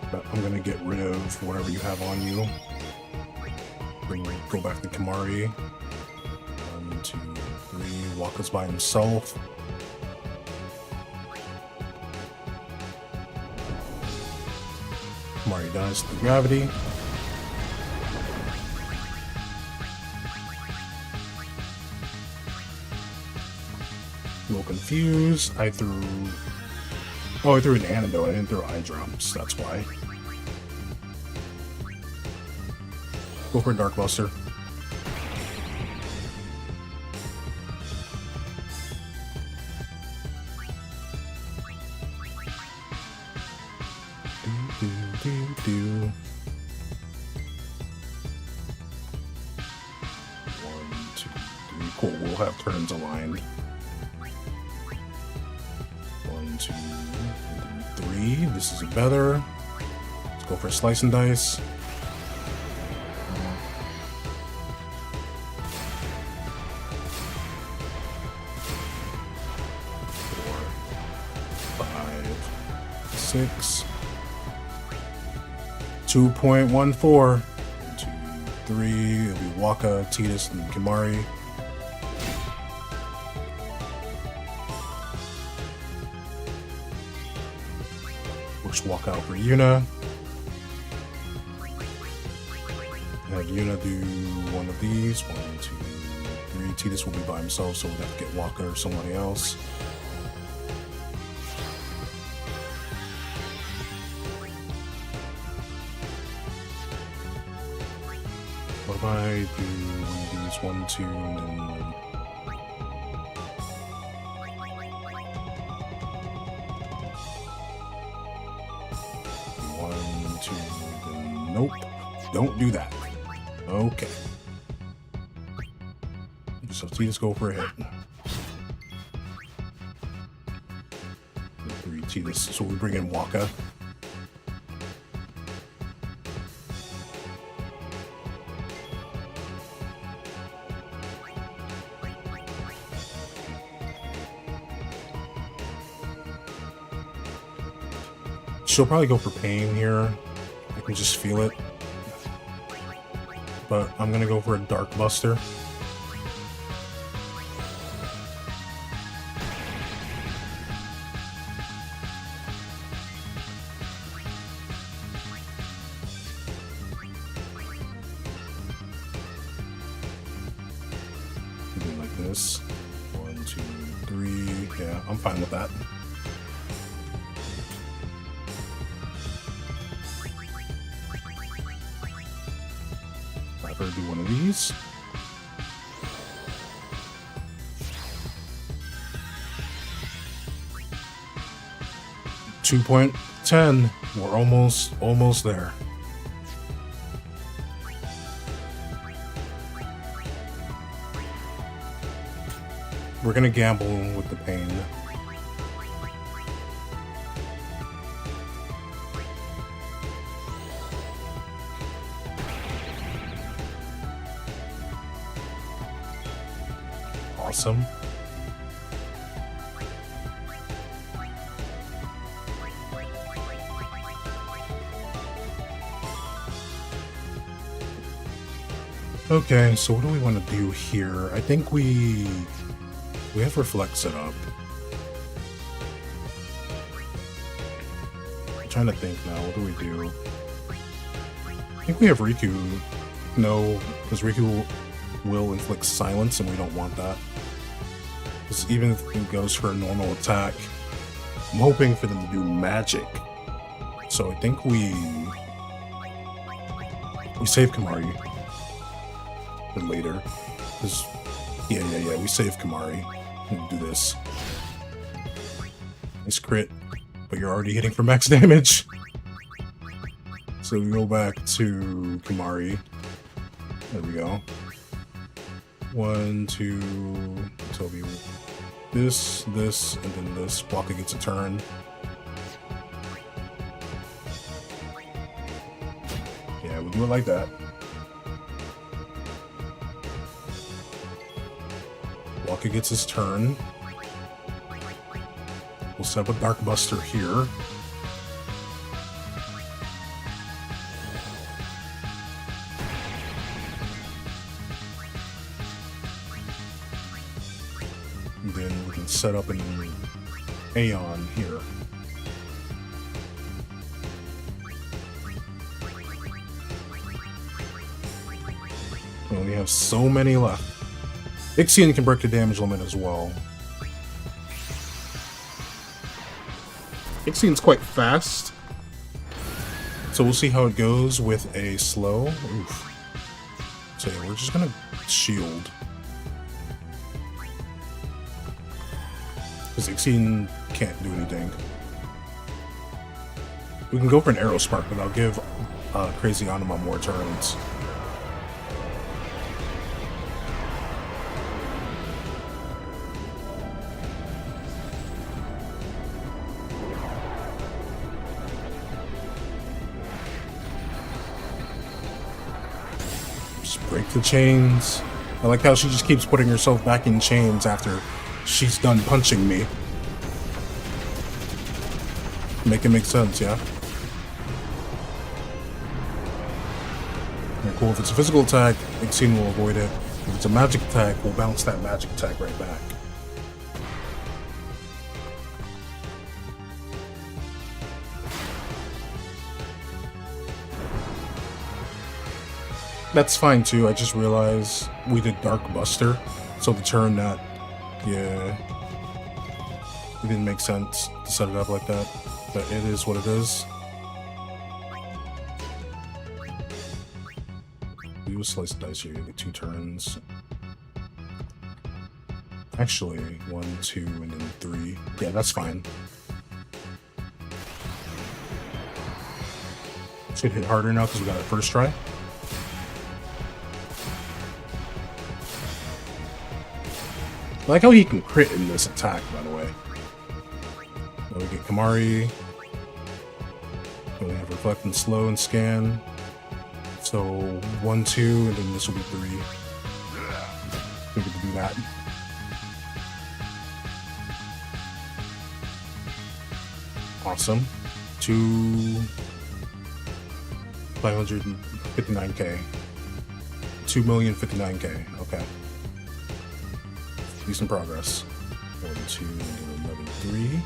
But I'm gonna get rid of whatever you have on you. Then we go back to Kimari. 1, 2, 3. Waka's by himself. Kimari dies through gravity. A little confused. I threw an antidote. I didn't throw eye drops. That's why. Go for Dark Buster. Do. 1, 2, 3. Cool. We'll have turns aligned. 1, 2, 3. This is better. Let's go for a slice and dice. 4, 5, 6. 2.14. 1, 2, 3. It'll be Waka, Tidus, and Kimari. We'll swap out for Yuna. Have Yuna do one of these. 1, 2, 3. Tidus will be by himself, so we'll have to get Waka or somebody else. What if I do one of these? 1, 2, and then Nope. Don't do that. Okay. So let's go for a hit. 3T this, so we bring in Waka. She'll probably go for pain here. I can just feel it. But I'm gonna go for a Dark Buster. Do it like this. 1, 2, 3. Yeah, I'm fine with that. Have her do one of these. $2.10. We're almost there. We're gonna gamble with the pain. Awesome. Okay, so what do we want to do here? I think we have Reflect set up. I'm trying to think now. What do we do? I think we have Riku. No, because Riku will inflict silence, and we don't want that. Because even if it goes for a normal attack, I'm hoping for them to do magic. So I think we save Kamari for later. Because yeah, we save Kamari. We'll do this. Nice crit, but you're already hitting for max damage. So we go back to Kamari. There we go. 1, 2, Toby. This, and then this. Waka gets a turn. Yeah, we'll do it like that. Waka gets his turn. We'll set up a Dark Buster here. And then we can set up an Aeon here. We only have so many left. Ixion can break the damage limit as well. Ixion's quite fast, so we'll see how it goes with a slow. Oof. So yeah, we're just gonna shield. Because Ixion can't do anything. We can go for an Arrow Spark, but I'll give Crazy Anima more turns. Break the chains. I like how she just keeps putting herself back in chains after she's done punching me. Make it make sense, yeah? Yeah, cool. If it's a physical attack, Ixion will avoid it. If it's a magic attack, we'll bounce that magic attack right back. That's fine too. I just realized we did Dark Buster, so the turn that, yeah, it didn't make sense to set it up like that, but it is what it is. We will slice the dice here. You get 2 turns. Actually, 1, 2, and then 3. Yeah, that's fine. Should hit harder now because we got it first try. I like how he can crit in this attack, by the way. Now we get Kamari. Then we have Reflect and Slow and Scan. So 1, 2, and then this will be 3. We get to do that. Awesome. 559k. 2,059k. Okay. Decent progress. 1, 2, and then another 3.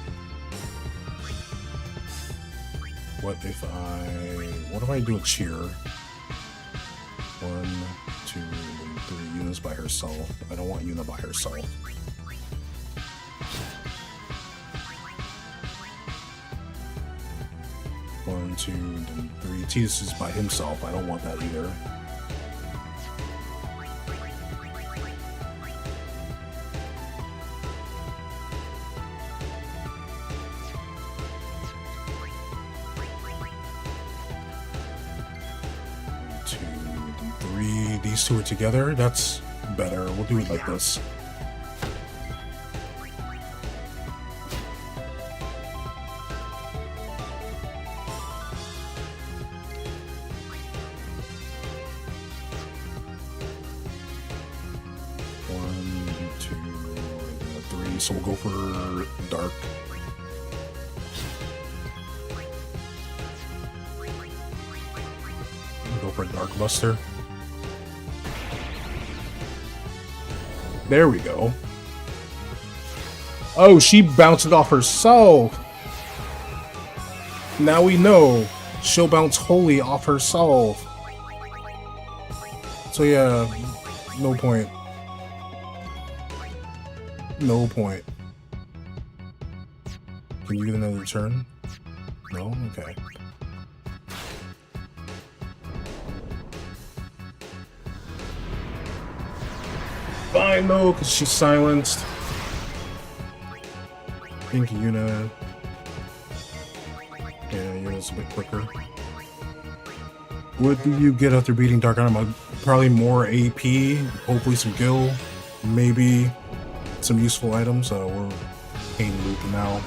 What if I do a cheer? 1, 2, and 3 units by herself. I don't want Yuna by herself. 1, 2, and then 3. Tidus is by himself. I don't want that either. These two are together. That's better. We'll do it like this. One, 2, and 3. So we'll go for dark. We'll go for Dark Buster. There we go. Oh, she bounced it off herself. Now we know she'll bounce wholly off herself. So yeah, no point. No point. Can you get another turn? No? Okay. Fine though, because she's silenced. I think Yuna. Yeah, Yuna's a bit quicker. What do you get after beating Dark Armor? Probably more AP, hopefully some gil, maybe some useful items. We're Pain Loop now.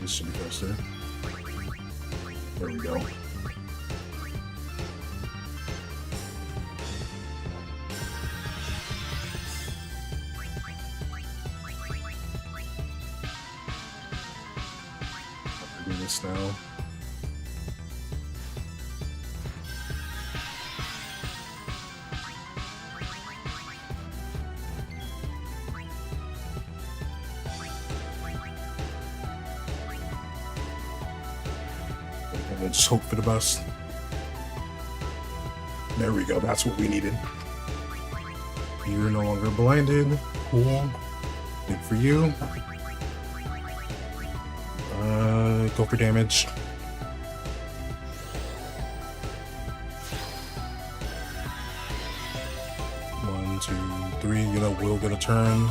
This should be faster. There we go. Do this now. And just hope for the best. There we go. That's what we needed. You're no longer blinded. Cool. Good for you. Go for damage. 1, 2, 3. You know, we'll get a turn.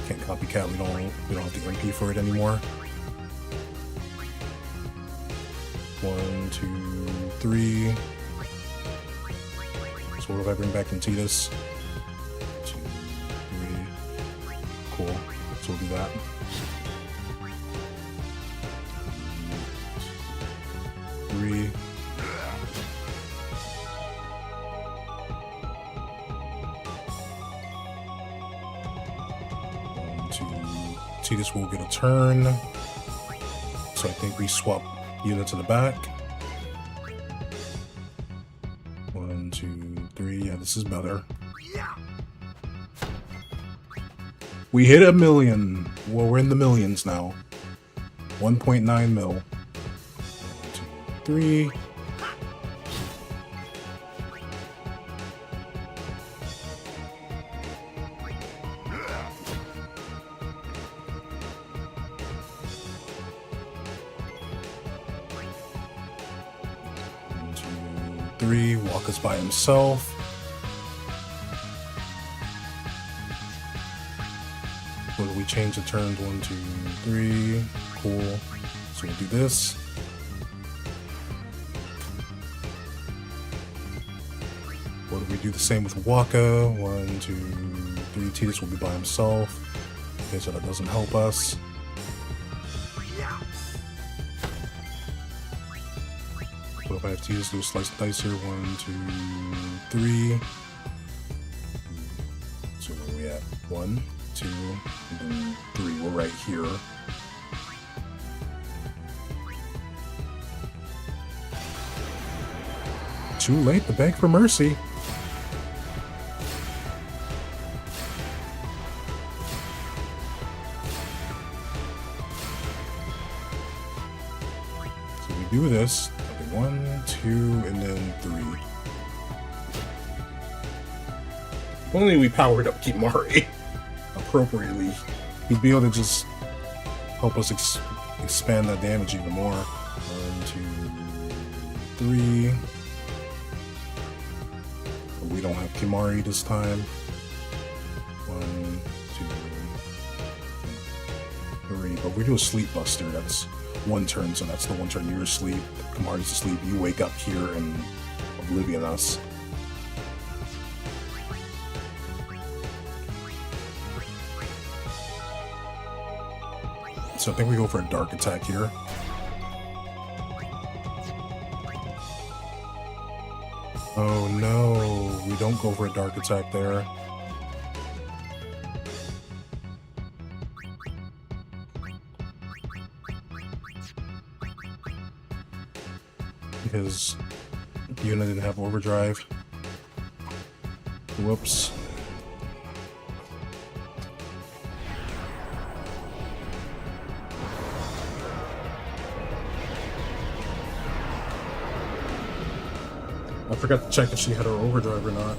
Can't copycat. We don't have the MP for it anymore. 1, 2, 3. So what if I bring back in Tidus? 2, 3. Cool. So we'll do that. 3. 1, 2. Tidus will get a turn. So I think we swap Yuna to the back. 1, 2, 3. Yeah, this is better. We hit 1 million. Well, we're in the millions now. 1.9 mil. 1, 2, 3. 3. Waka's by himself. What do we change the turns? 1, 2, 3. Cool. So we'll do this. What do we do the same with Waka? 1, 2, 3. Tidus will be by himself. Okay, so that doesn't help us. What if I have Tidus do a slice and dice here? 1, 2, 3. So where are we at? 1, 2, and then 3. We're right here. Too late to beg for mercy. So we do this. Okay, 1, 2, and then 3. If only we powered up Kimari appropriately, he'd be able to just help us expand that damage even more. 1, 2, 3. But we don't have Kimari this time. 1, 2, 3. But we do a Sleep Buster. That's 1 turn, so that's the 1 turn you're asleep. Kimari's asleep. You wake up here and oblivion us. So I think we go for a dark attack here. Oh no, we don't go for a dark attack there. Because Yuna didn't have overdrive. Whoops. I forgot to check if she had her overdrive or not.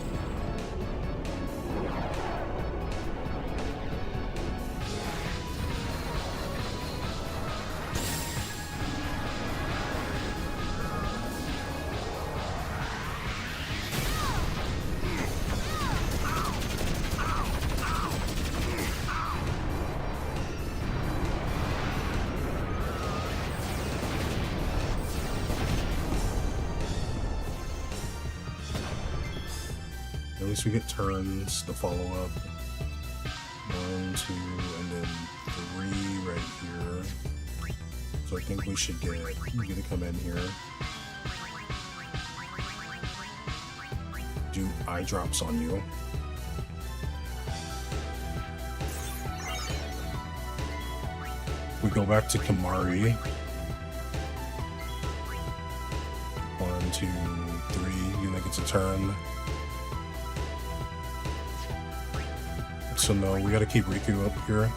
At least we get turns to follow up. 1, 2, and then 3 right here. So I think we should get you to come in here. Do eye drops on you. We go back to Kimari. 1, 2, 3. Yuna gets a turn. So no, we gotta keep Riku up here.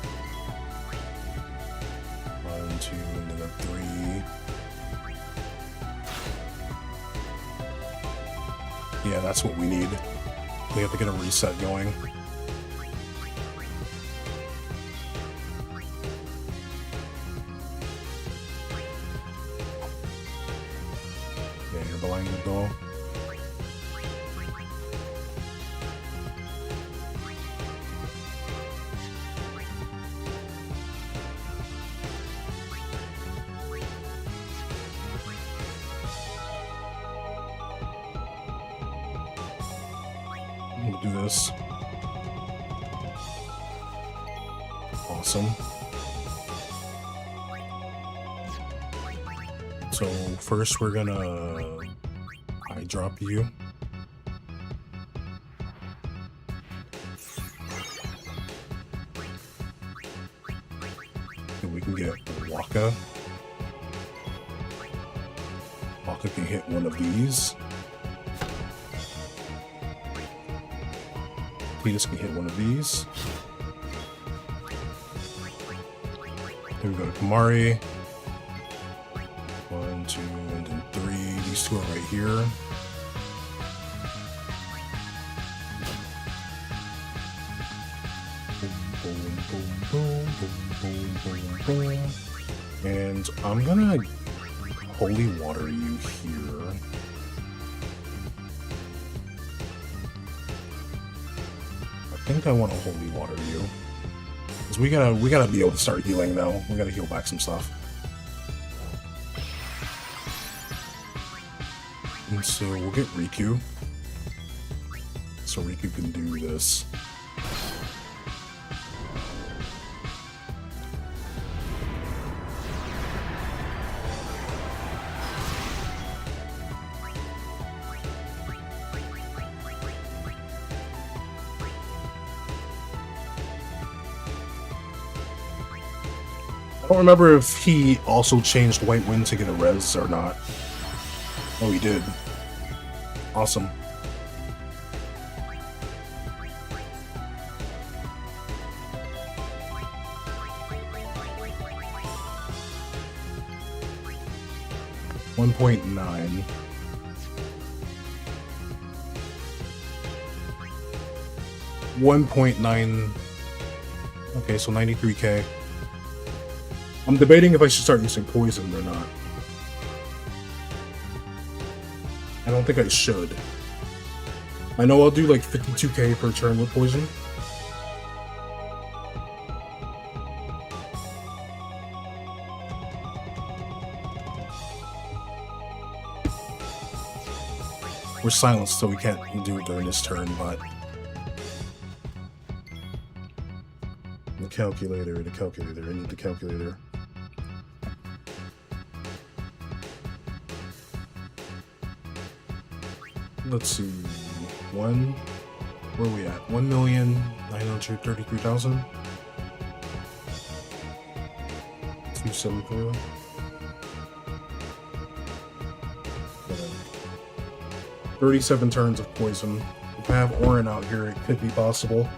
1, 2, and then a 3. Yeah, that's what we need. We have to get a reset going. Yeah, you're behind the door. We'll do this. Awesome. So first we're gonna eye drop you. And we can get Waka. Waka can hit one of these. Tidus can hit one of these. Then we go to Kimari. 1, 2, and then 3. These 2 are right here. Boom, boom, boom, boom, boom, boom, boom. And I'm gonna holy water you here. think I want to holy water you. Because we gotta be able to start healing now. We gotta heal back some stuff. And so we'll get Riku. So Riku can do this. I don't remember if he also changed White Wind to get a res or not. Oh, he did. Awesome. $1.9. $1.9. Okay, so 93k. I'm debating if I should start using poison or not. I don't think I should. I know I'll do like 52k per turn with poison. We're silenced, so we can't do it during this turn, but... The calculator, I need the calculator. Let's see, where are we at? 1,933,000? 274. 37 turns of poison. If I have Orin out here, it could be possible.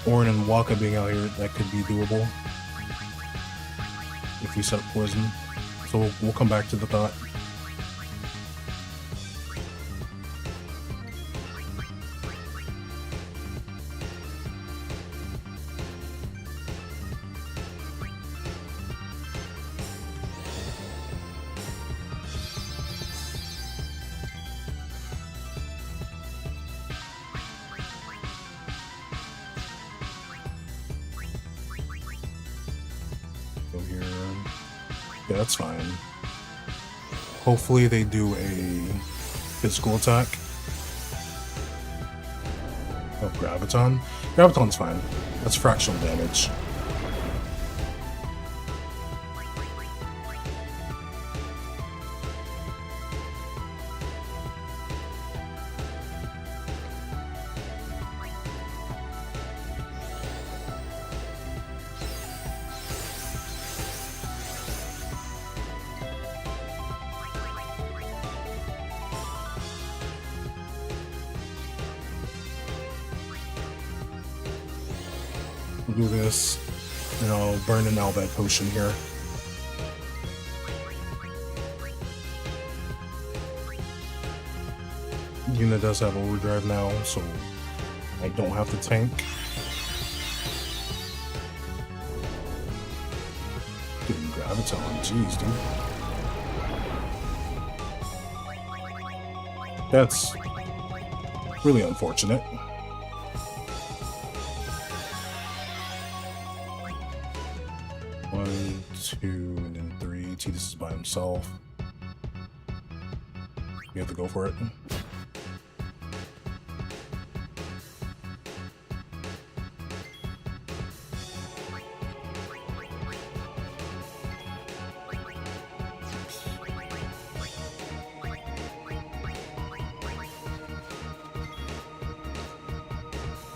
Orin and Waka being out here, that could be doable. If we set up poison. So we'll come back to the thought. Yeah, that's fine. Hopefully they do a physical attack. Oh, Graviton? Graviton's fine. That's fractional damage. Do this, and I'll burn an Albed potion here. Yuna does have overdrive now, so I don't have to tank. Getting Graviton, jeez, dude. That's really unfortunate. 1, 2, and then 3. Tidus is by himself. We have to go for it.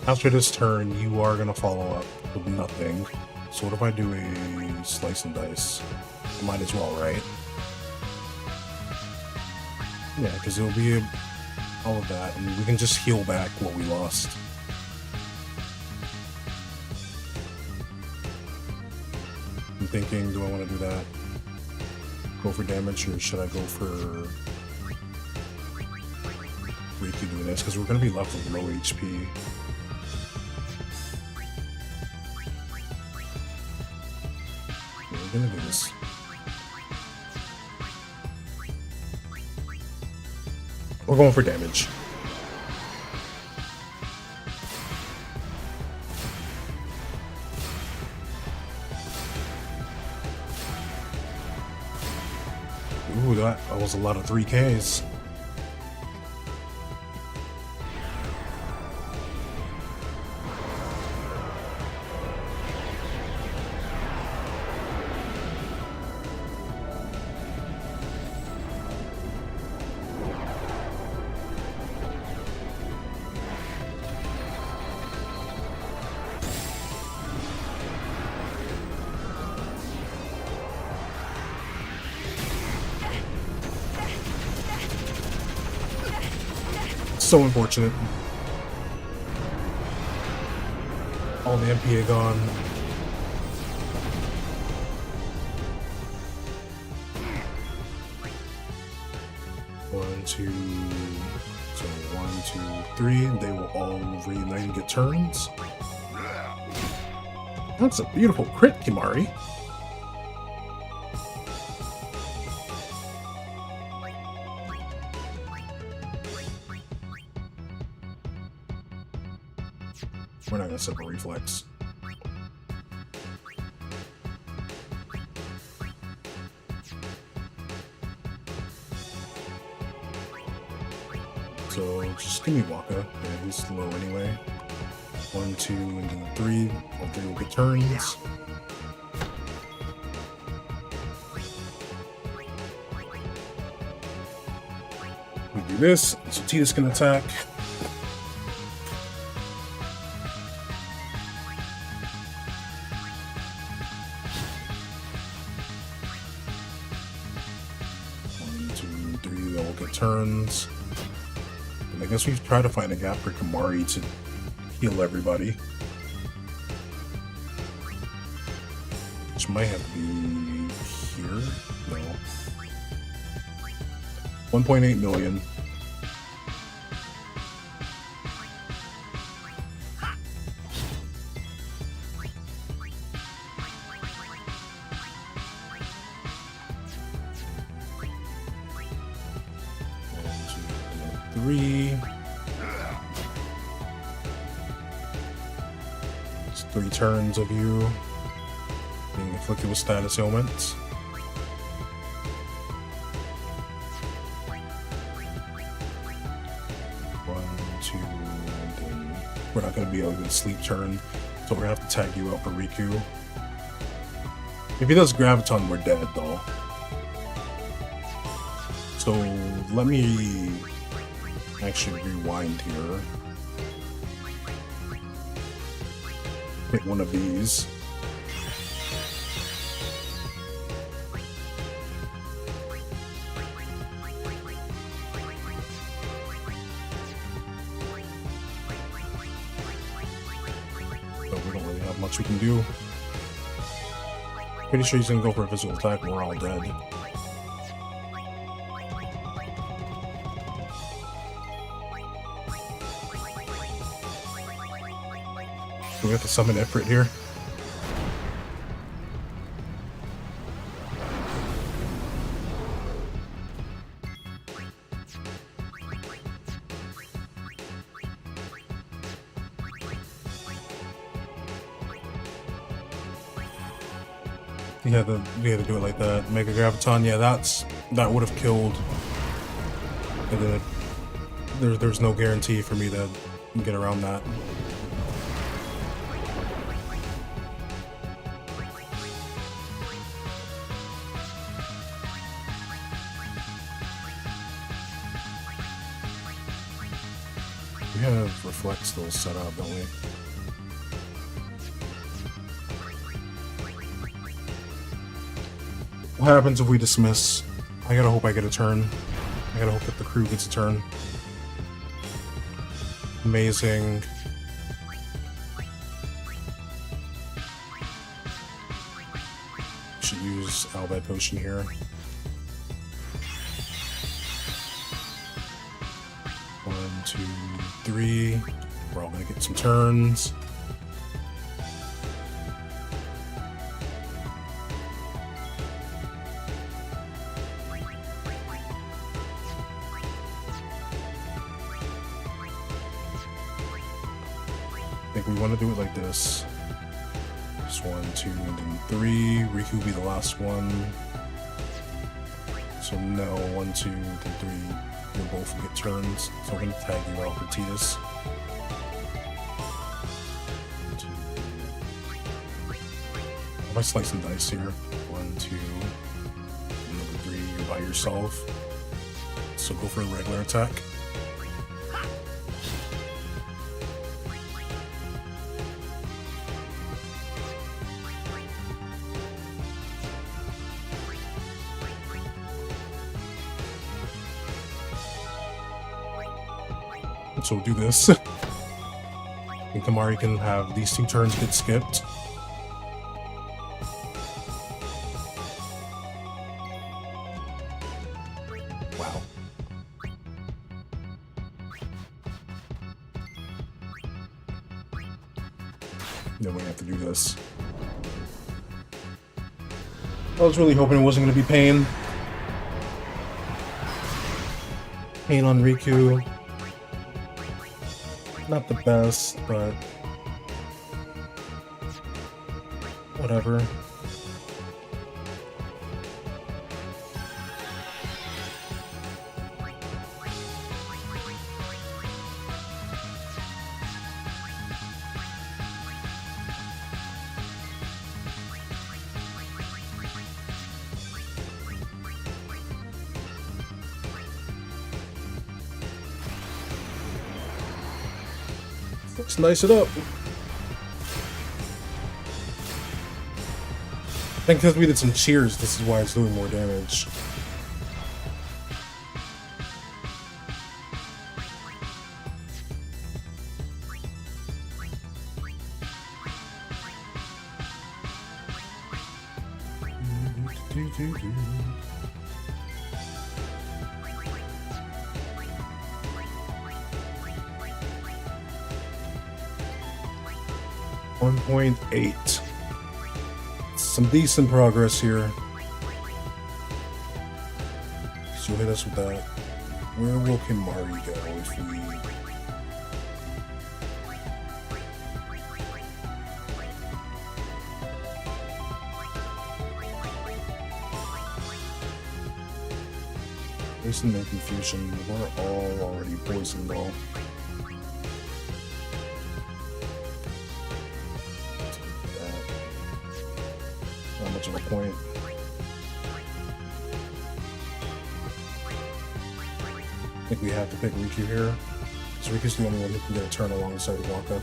After this turn, you are going to follow up with nothing. So what if I do a slice and dice? Might as well, right? Yeah, because it'll be all of that, and we can just heal back what we lost. I'm thinking, do I want to do that? Go for damage, or should I go for Riku doing this? Because we're going to be left with low HP. We're gonna do this. We're going for damage. that was a lot of 3Ks. So unfortunate. All the MP gone. One, two. So 1, 2, 3. They will all reunite and get turns. That's a beautiful crit, Kimari. We're not gonna set a reflex. So just give me Waka. Yeah, he's low anyway. 1, 2, and then 3. All 3 will get turns. We do this, so Titus can attack. Turns. And I guess we've tried to find a gap for Kimari to heal everybody. Which might have to be here. No. 1.8 million. It's 3 turns of you being afflicted with status ailments. 1, 2, and then we're not going to be able to get a sleep turn, so we're going to have to tag you out for Riku. If he does Graviton, we're dead though. So let me actually rewind here. Hit one of these. But we don't really have much we can do. Pretty sure he's gonna go for a physical attack and we're all dead. We have to summon Ifrit here. We had to do it like that. Mega Graviton, yeah, that would have killed. And then there's no guarantee for me to get around that. We have Reflect still set up, don't we? What happens if we dismiss? I gotta hope I get a turn. I gotta hope that the crew gets a turn. Amazing. Should use Albite Potion here. One, two, three. We're all gonna get some turns. I think we want to do it like this. Just 1, 2, and then 3. Riku will be the last one. So no, 1, 2, then 3. You'll both get turns. So I'm gonna tag you out for Titus. 2. If I slice some dice here. 1, 2. Number 3, you're by yourself. So go for a regular attack. So we'll do this. And Kamari can have these 2 turns get skipped. Wow. Then we have to do this. I was really hoping it wasn't going to be pain. Pain on Riku. Not the best, but whatever. Let's nice it up. I think because we did some cheers, this is why it's doing more damage. .8. Some decent progress here. So hit us with that. Where will Kimari go if we... Poison and confusion. We're all already poisoned though. Not much of a point. I think we have to pick Riku here. So Riku's the only one who can get a turn alongside Waka.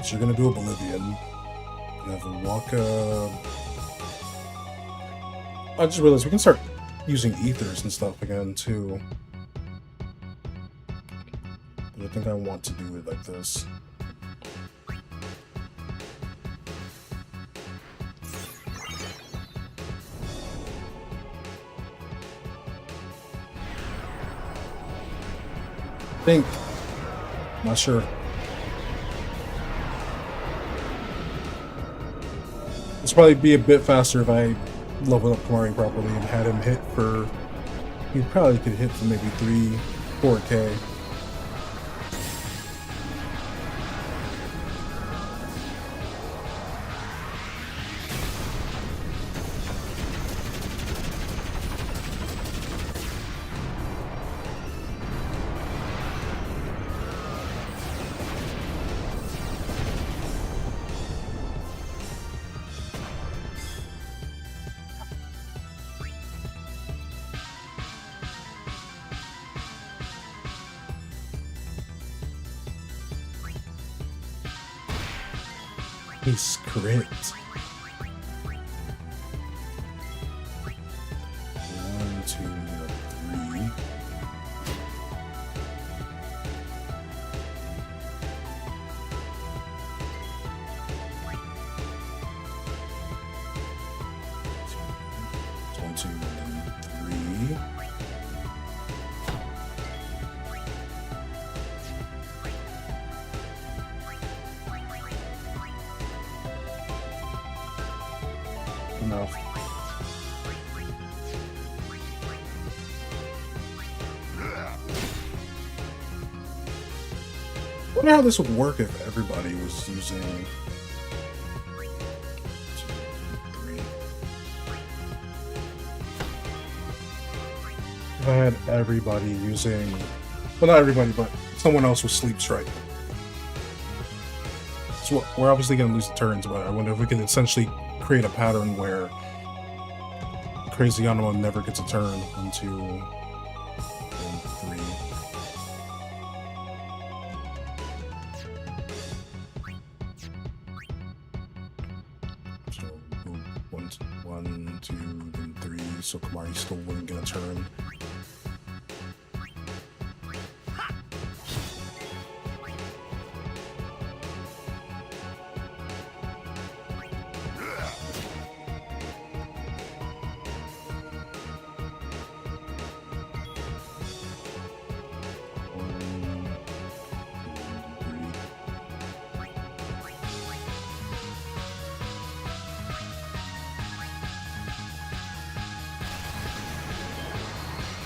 So you're gonna do a Bolivian. You have a Waka. I just realized we can start using ethers and stuff again too. But I think I want to do it like this. Think. Not sure. It's probably be a bit faster if I leveled up Kamari properly and had him hit for... He probably could hit for maybe 3-4K. He's crit. 1, 2, 3. Enough. wonder how this would work if everybody was using... 2, 3. If I had everybody using... Well, not everybody, but someone else with Sleep Strike. So we're obviously going to lose the turns, but I wonder if we can essentially create a pattern where Crazy Animal never gets a turn until 3. So 1, 2, then 3. So Kamari still wouldn't get a turn.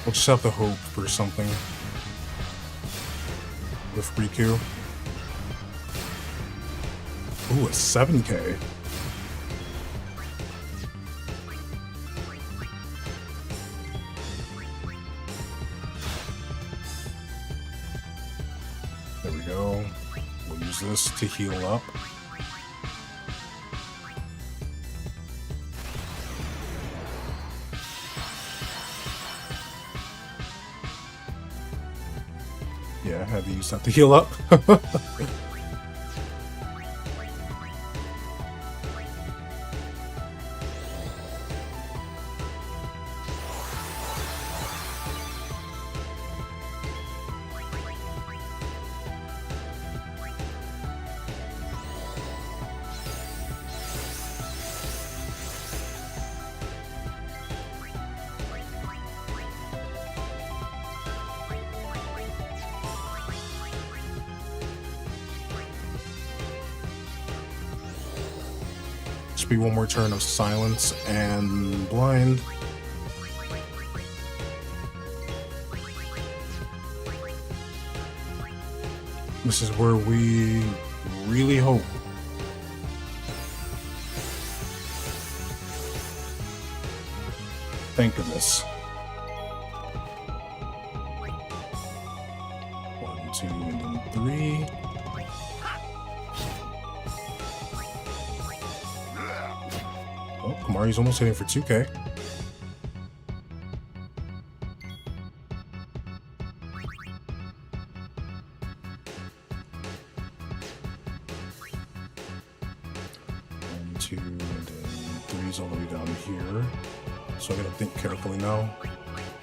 We'll just have to hope for something with Riku. Ooh, a 7K. There we go. We'll use this to heal up. Yeah, I had to use that to heal up. Be one more turn of silence and blind. This is where we really hope. Thank goodness. 1, 2, and then 3. Kamari's almost hitting for 2K. One, 2, and then 3's all the way down here. So I gotta think carefully now.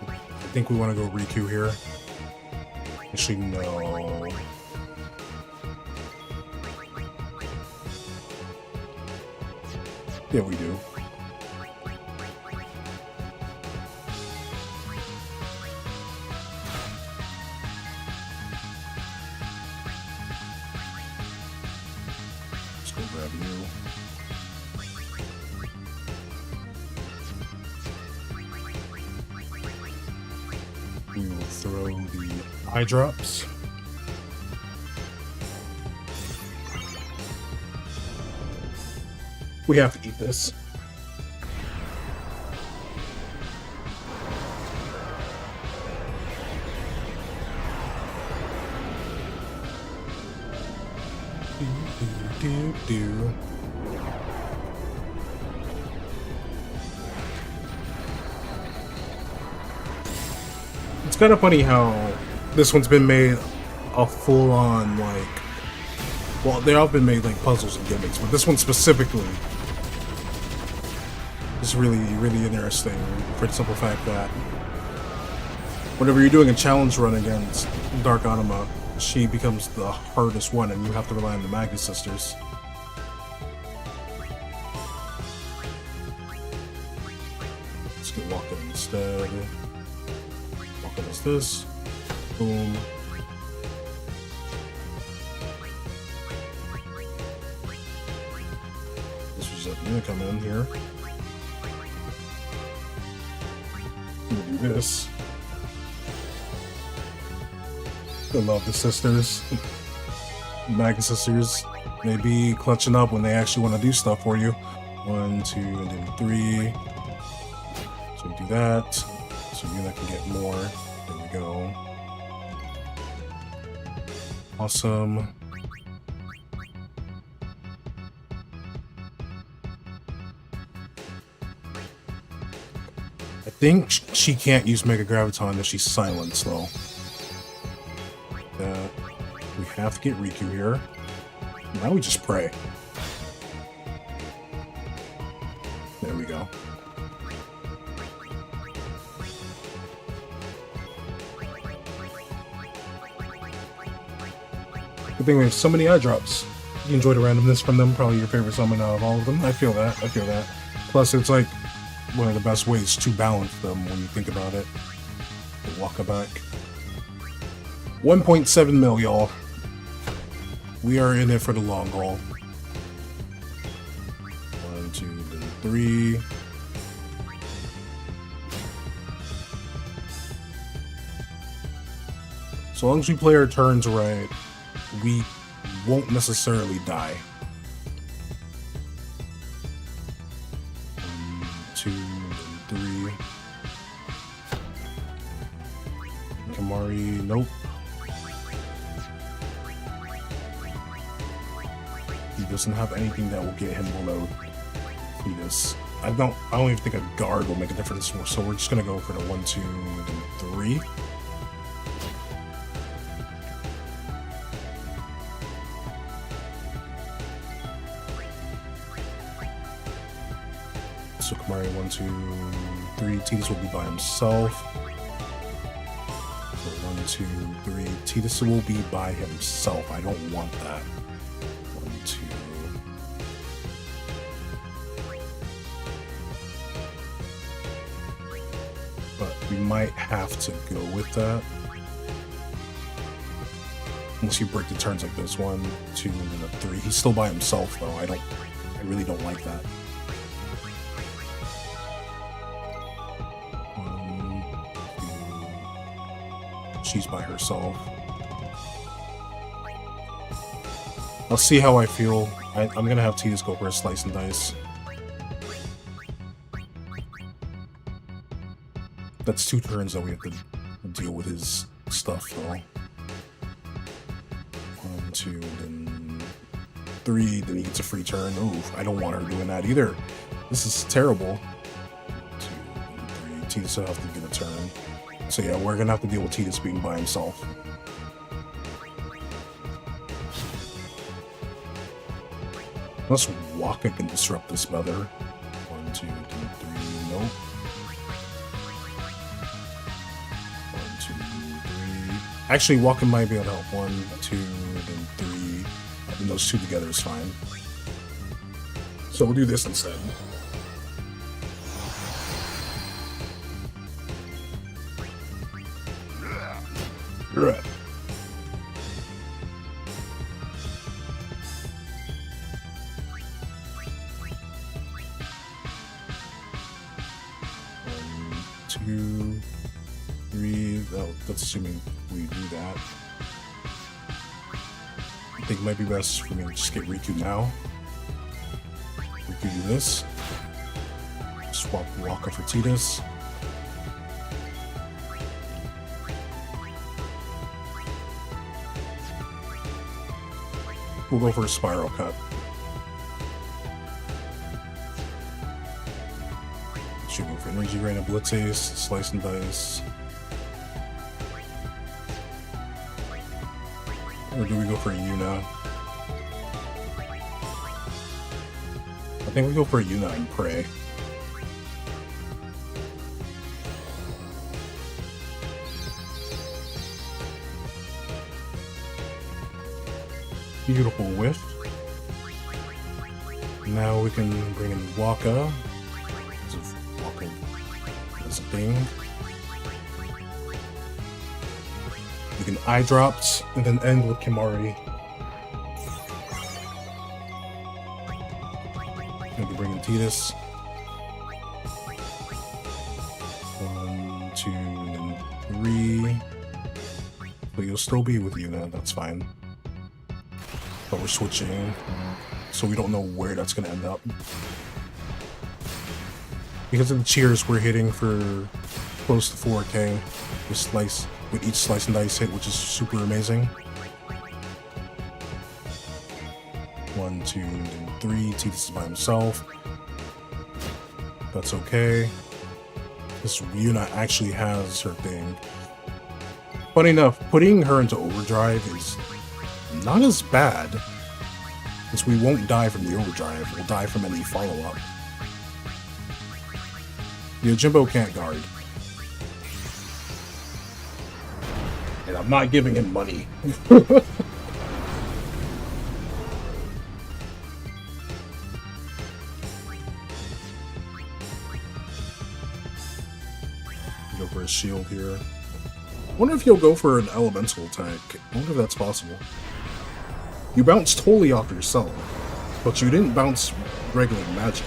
I think we want to go Riku here. Actually, no. Yeah, we do. Grab you. We will throw the eye drops. We have to eat this. Do. It's kind of funny how this one's been made a full-on, like, well, they all been made like puzzles and gimmicks, but this one specifically is really, really interesting for the simple fact that whenever you're doing a challenge run against Dark Anima, she becomes the hardest one, and you have to rely on the Magnus Sisters. Let's get Walker instead. Walker does this. Boom. This was gonna come in here. I'm gonna do this. I love the sisters. Mag Sisters, they be clutching up when they actually want to do stuff for you. 1, 2, and then 3. So we do that. So Yuna can get more. There we go. Awesome. I think she can't use Mega Graviton if she's silenced, though. We have to get Riku here. Now we just pray. There we go. Good thing we have so many eye drops. You enjoy the randomness from them. Probably your favorite summon out of all of them. I feel that. I feel that. Plus, it's like one of the best ways to balance them when you think about it. The walkaback. 1.7 mil, y'all. We are in it for the long haul. 1, 2, then 3. So long as we play our turns right, we won't necessarily die. 1, 2, then 3. Kamari, nope. He doesn't have anything that will get him below Fetus. I don't even think a guard will make a difference. So we're just gonna go for the 1, 2, then 3. So Kamari 1, 2, 3. Tidus will be by himself. So 1, 2, 3. Tidus will be by himself. I don't want that. 1, 2. But we might have to go with that. Unless you break the turns like this. 1, 2, and then a 3. He's still by himself though. I really don't like that. She's by herself. I'll see how I feel. I'm gonna have Tidus go for a slice and dice. That's 2 turns that we have to deal with his stuff, though. 1, 2, then 3, then he gets a free turn. Ooh, I don't want her doing that either. This is terrible. 2, then 3. Tidus will have to get a turn. So yeah, we're gonna have to deal with Tidus being by himself. Unless Waka can disrupt this better. 1, 2, 3, nope. 1, 2, 3. Actually, Waka might be able to help. 1, 2, then 3. I think those 2 together is fine. So we'll do this instead. Right. One, 2, 3. Oh, that's assuming we do that. I think it might be best for me to just get Riku now. Riku do this. Swap Waka for Tidus. We'll go for a spiral cut. Should go for energy drain and blitz ace, slice and dice. Or do we go for a Yuna? I think we go for a Yuna and pray. Beautiful whiff. Now we can bring in Waka. Waka as a thing. We can eye drops and then end with Kimari. Maybe bring in Tidus. 1, 2, and 3. But you'll still be with Yuna, that's fine. but we're switching, so we don't know where that's going to end up. Because of the cheers, we're hitting for close to 4K with each slice and dice hit, which is super amazing. 1, 2, and 3. Tidus is by himself. That's okay. This Yuna actually has her thing. Funny enough, putting her into overdrive is not as bad, since we won't die from the overdrive. We'll die from any follow-up. The Yojimbo can't guard. And I'm not giving him money. Go for a shield here. I wonder if he'll go for an elemental attack. I wonder if that's possible. You bounced totally off yourself, but you didn't bounce regular magic.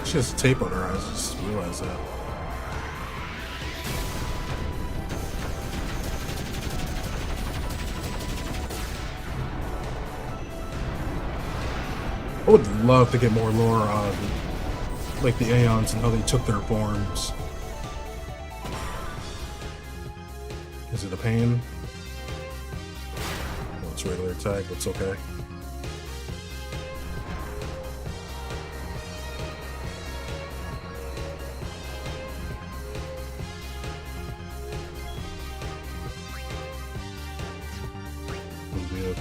She has tape on her eyes, I just realized that. I would love to get more lore on, like, the Aeons and how they took their forms. Is it a pain? No, it's regular attack, that's okay.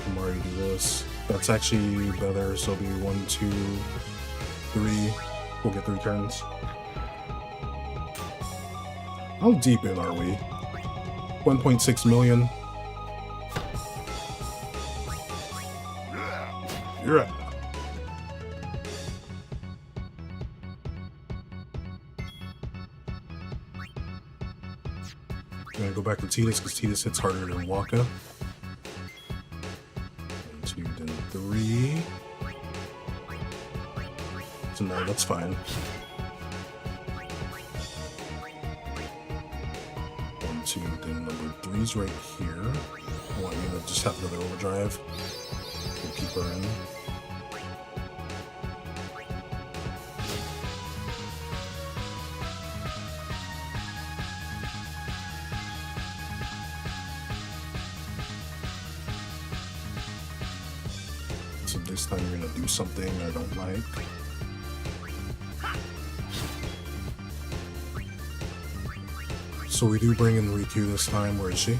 Kumari do this. That's actually better, so it'll be 1, 2, 3. We'll get 3 turns. How deep in are we? 1.6 million. You're up. I'm gonna go back to Tidus because Tidus hits harder than Waka. 2, then 3. So no, that's fine. 1, 2, then number 3's right here. I want you to just have another overdrive. We'll keep her in. So this time you're gonna do something I don't like. So we do bring in Riku this time. Where is she?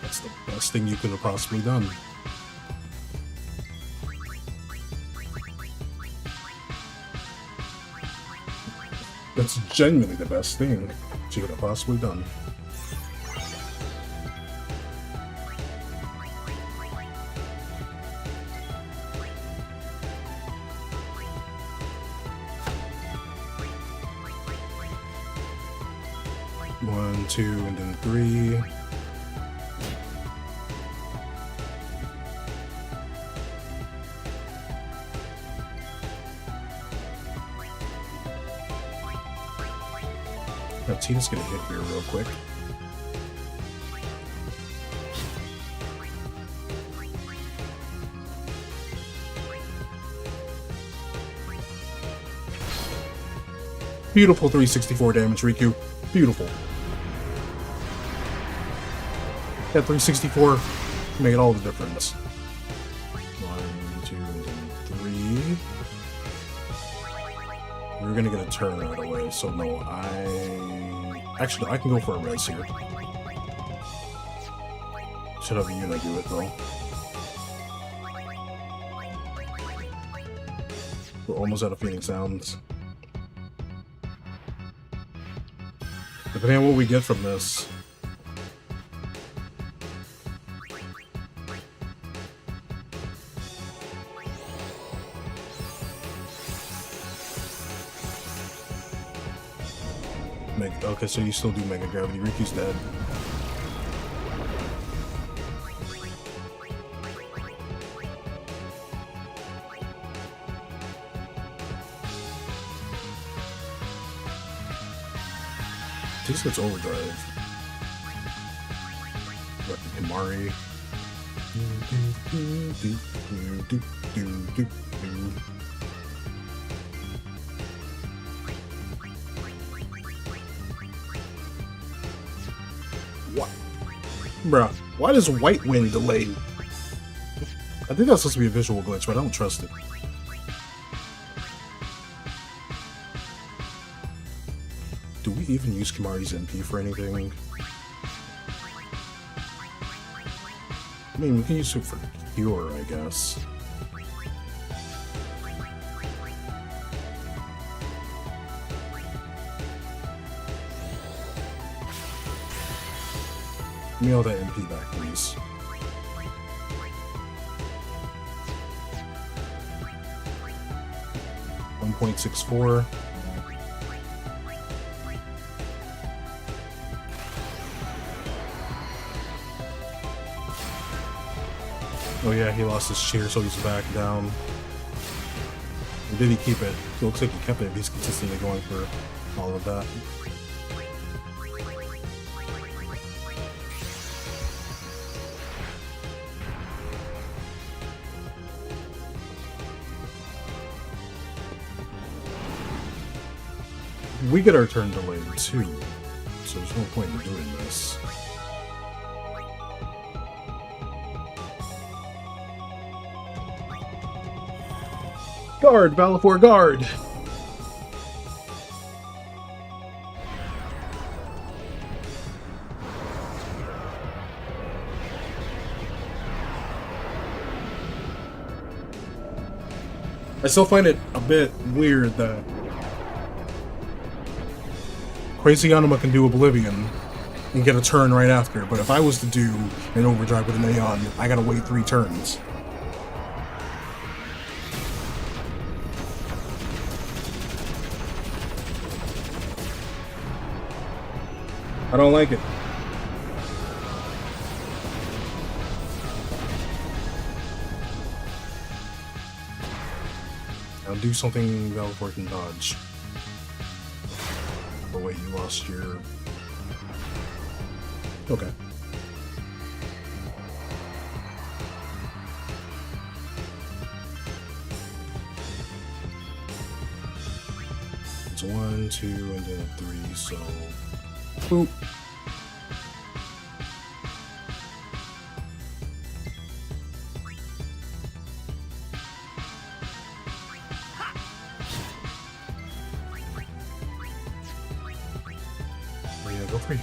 That's the best thing you could have possibly done. That's genuinely the best thing she could have possibly done. One, 2, and then 3. Now Tina's gonna hit here real quick. Beautiful 364 damage, Riku. Beautiful. That 364 made all the difference. 1, 2, and 3. We're gonna get a turn right away, so no, Actually, I can go for a res here. Should have a Yuna do it, though. We're almost out of Phoenix Sounds. Depending on what we get from this. Okay, so you still do Mega Gravity. Ricky's dead. This gets Overdrive. Himari. What? Bruh, why does White Wind delay? I think that's supposed to be a visual glitch, but I don't trust it. Do we even use Kimari's NP for anything? I mean, we can use it for Cure, I guess. Give me all that MP back, please. .64. Oh yeah, he lost his cheer, so he's back down. Or did he keep it? It looks like he kept it. He's consistently going for all of that. We get our turn delayed too, so there's no point in doing this. Guard, Valifor, guard! I still find it a bit weird that Crazy Anima can do Oblivion and get a turn right after, but if I was to do an Overdrive with an Aeon, I gotta wait 3 turns. I don't like it. Now do something Valifor can dodge. Oh wait, you lost your... Okay. It's 1, 2, and then 3, so... Boop. Go for you,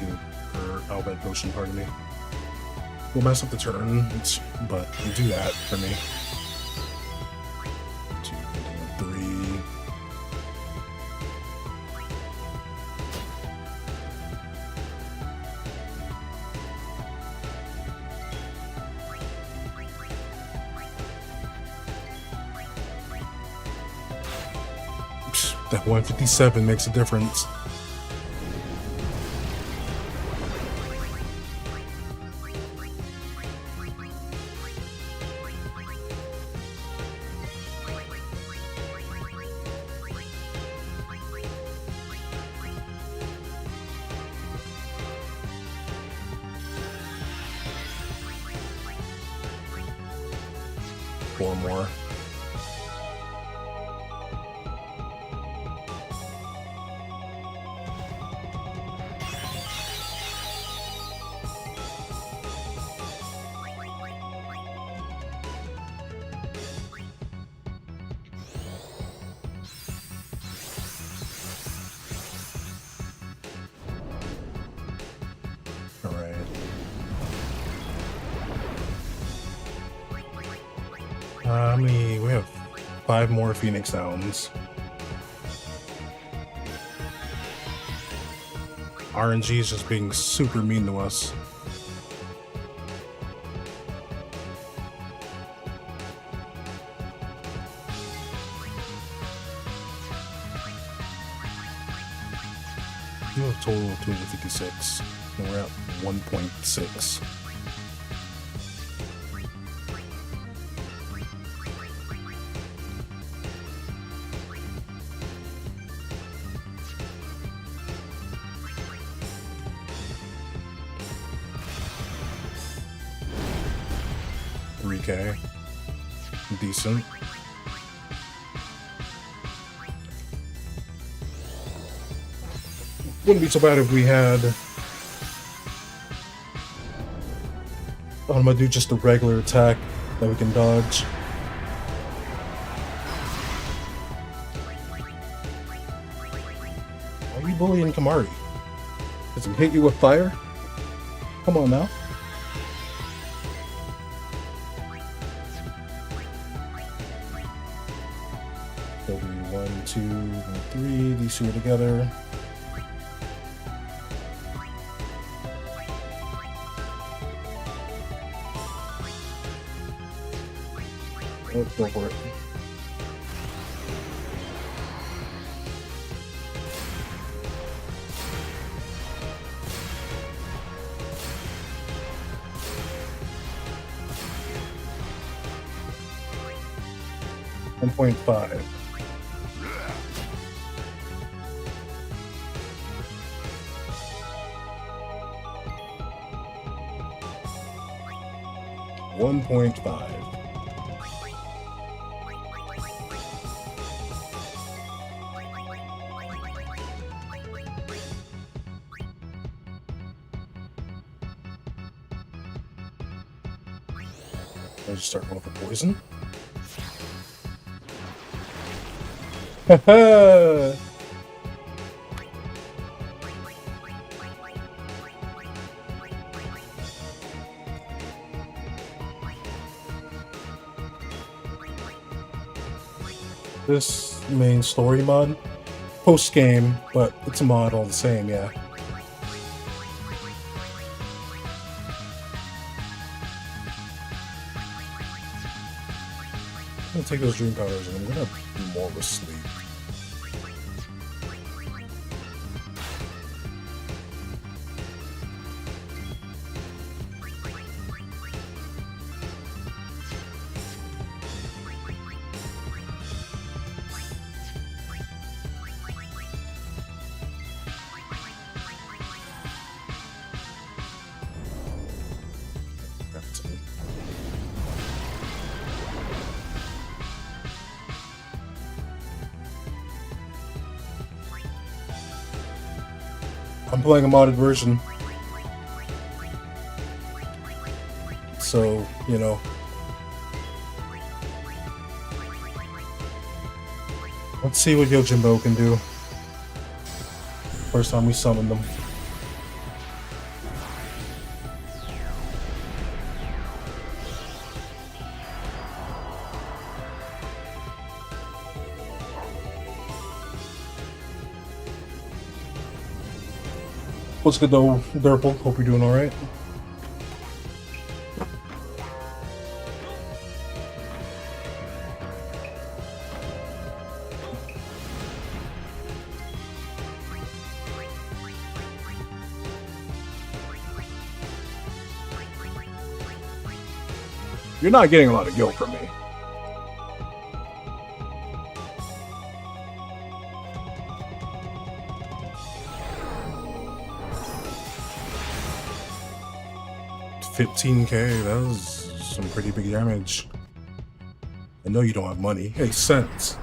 or Albed Potion, pardon me. We'll mess up the turn, but you do that for me. 2, 3. That 157 makes a difference. Four more. All right. How many? We have 5 more Phoenix Downs. RNG is just being super mean to us. You have a total of 256, and we're at 1.6. $3K. Decent. Wouldn't be so bad if we had... I'm gonna do just a regular attack that we can dodge. Why are you bullying Kamari? Does he hit you with fire? Come on now. There'll be 1, 2, and 3. These two are together. Let's go for it. $1.5. $1.5. Let's just start going for poison. Haha! This main story mod, post game, but it's a mod all the same, yeah. I'm gonna take those dream powders and I'm gonna be more of a sleep. I'm playing a modded version, so, you know, let's see what Yojimbo can do. First time we summoned them. What's good though, Durple? Hope you're doing alright. You're not getting a lot of gil from me. $15K, that was some pretty big damage. I know you don't have money. Hey, cents.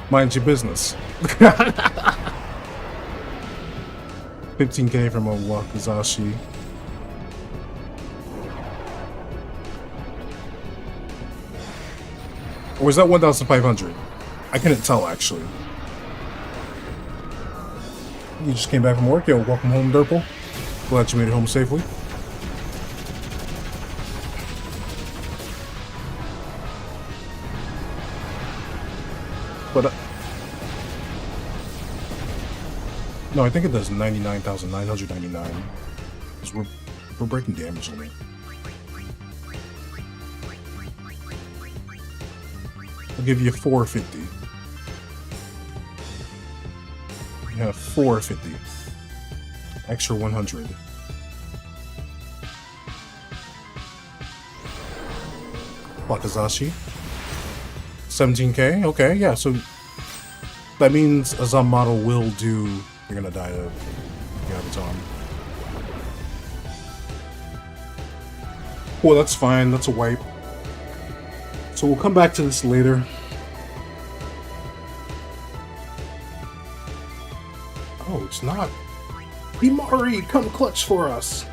Mind your business. 15K from a Wakizashi. Or was that 1,500? I couldn't tell, actually. You just came back from work? Yo, welcome home, Durple. Glad you made it home safely. But, no, I think it does 99,999. Because we're breaking damage on it. I'll give you 450. You have 450. Extra 100. Wakazashi. 17k? Okay, yeah, so that means a Zom model will do You're Gonna Die to Gabaton. Well, that's fine, that's a wipe. So we'll come back to this later. Oh, it's not. Imari, come clutch for us.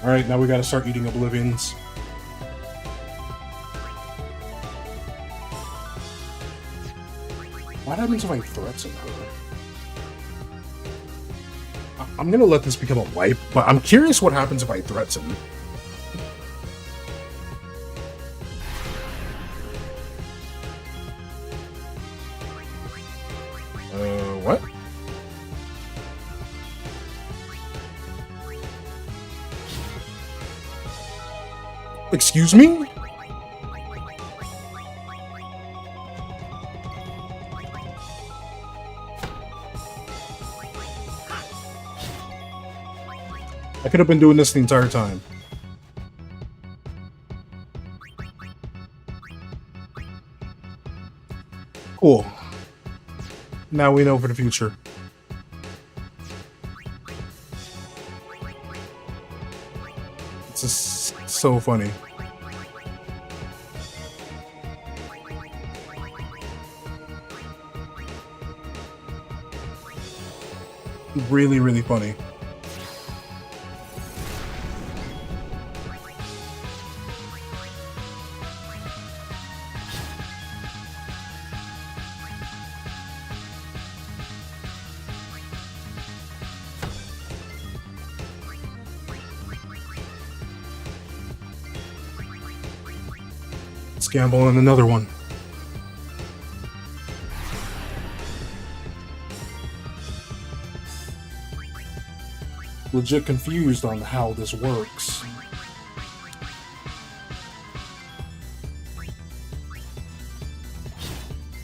Alright, now we gotta start eating Oblivions. What happens if I threaten her? I'm gonna let this become a wipe, but I'm curious what happens if I threaten. What? Excuse me? I could have been doing this the entire time. Cool. Now we know for the future. It's just so funny. Really, really funny. Let's gamble on another one. Legit confused on how this works.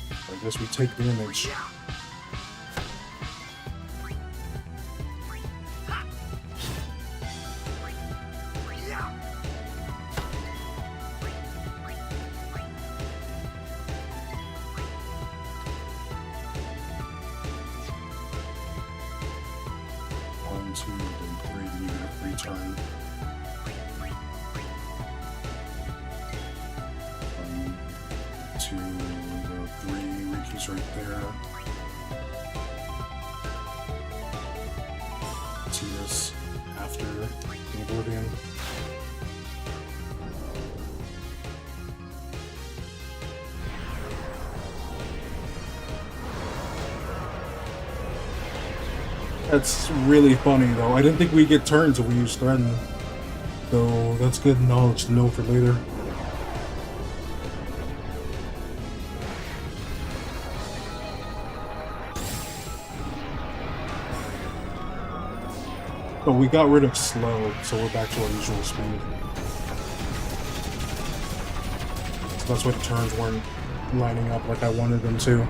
I guess we take the image. Return. 1, 2, the 3, Ricky's right there. Tina's after the Oblivion. That's really funny, though. I didn't think we'd get turned till we used Threaten. So that's good knowledge to know for later. But we got rid of slow, so we're back to our usual speed. So that's why the turns weren't lining up like I wanted them to.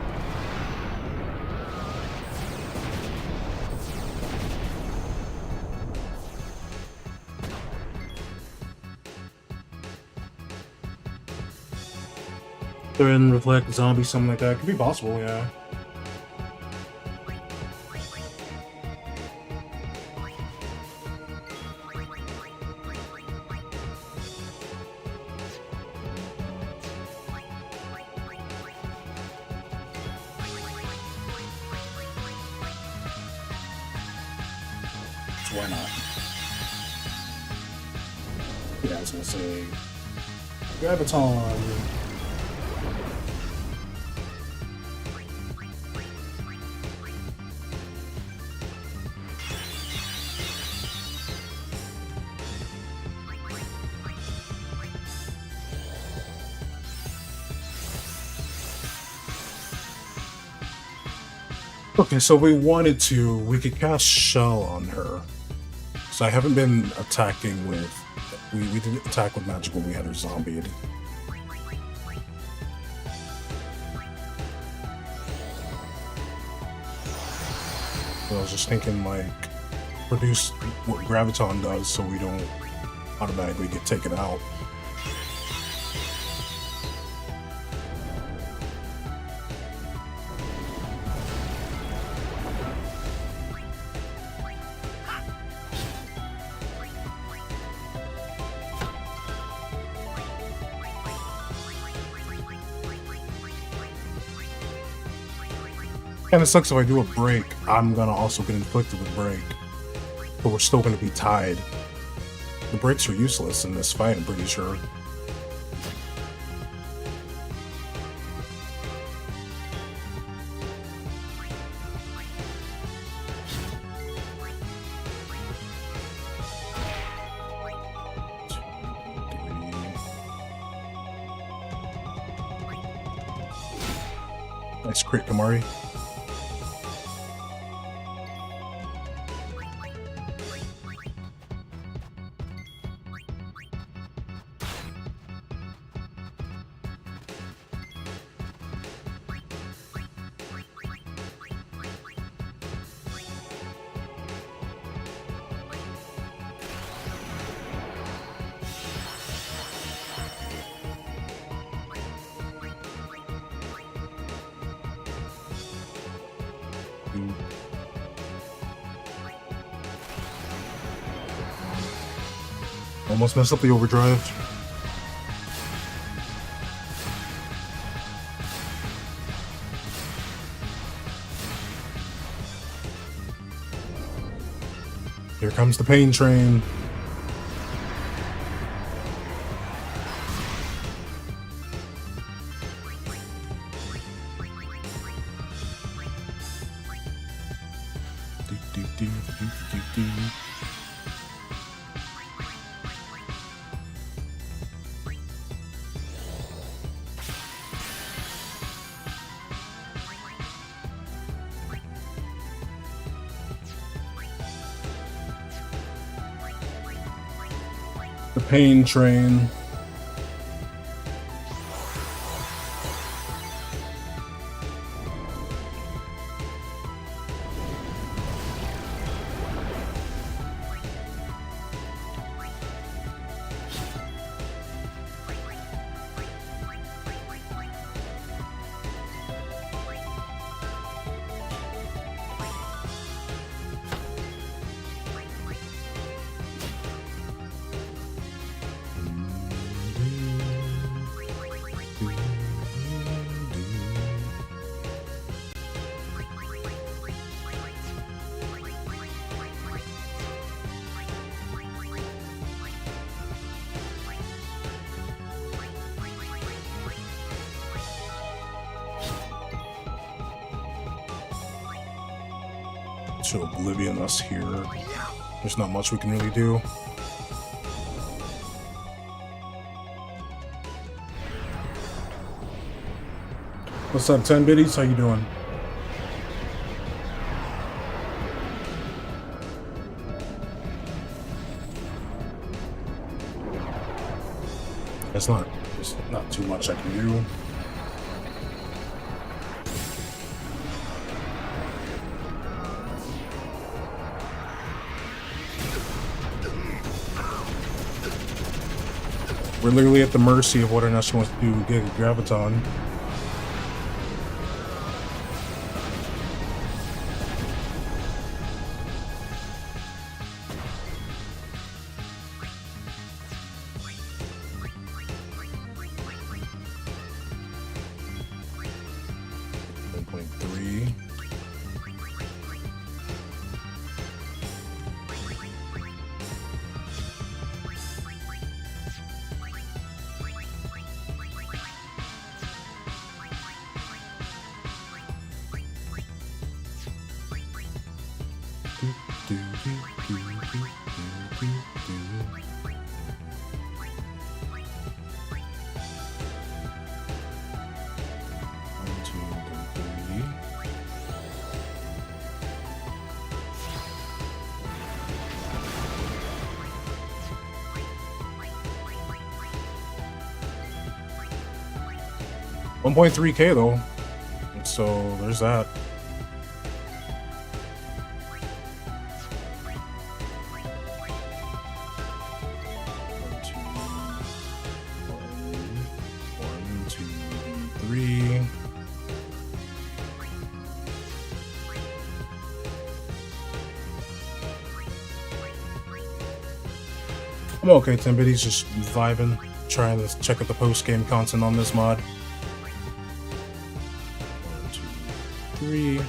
And reflect zombie, something like that. Could be possible, yeah. So why not? Yeah, I was gonna say Graviton. Okay, so if we wanted to, we could cast Shell on her. So I haven't been attacking with... We didn't attack with magic when we had her zombied. I was just thinking, like, produce what Graviton does so we don't automatically get taken out. And it sucks if I do a break, I'm gonna also get inflicted with break. But we're still gonna be tied. The breaks are useless in this fight, I'm pretty sure. Nice crit, Kamari. Almost messed up the overdrive. Here comes the pain train. The pain train. To oblivion us here. There's not much we can really do. What's up, 10 biddies? How you doing? There's not too much I can do. We're literally at the mercy of whether or not she wants to do Giga Graviton. $1.3K though, so there's that. I'm okay, Timbitty's just vibing, trying to check out the post-game content on this mod. 1, 2, 3.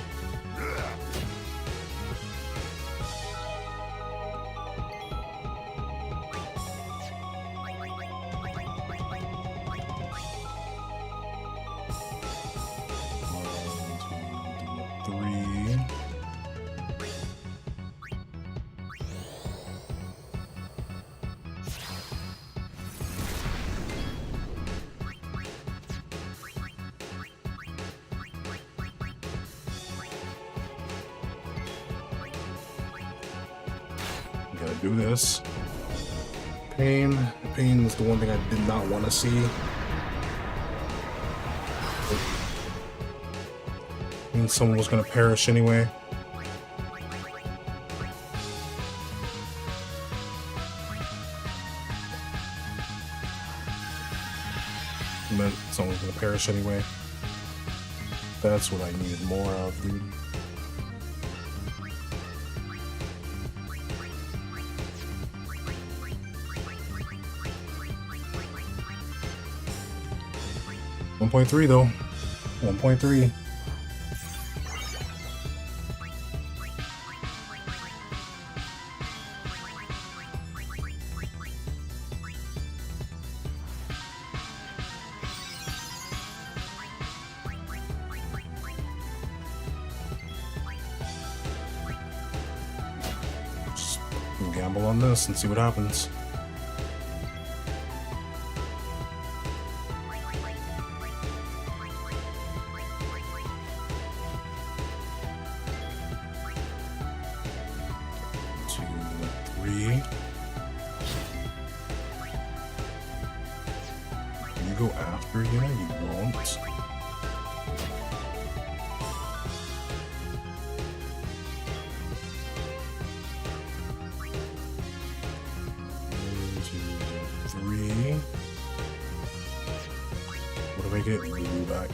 Gotta do this. Pain. Pain is the one thing I did not want to see. Means someone was gonna perish anyway. Meant someone's gonna perish anyway. That's what I needed more of, dude. .3 though. 1.3. Just gamble on this and see what happens. You go after, you won't. What do I get? Review back.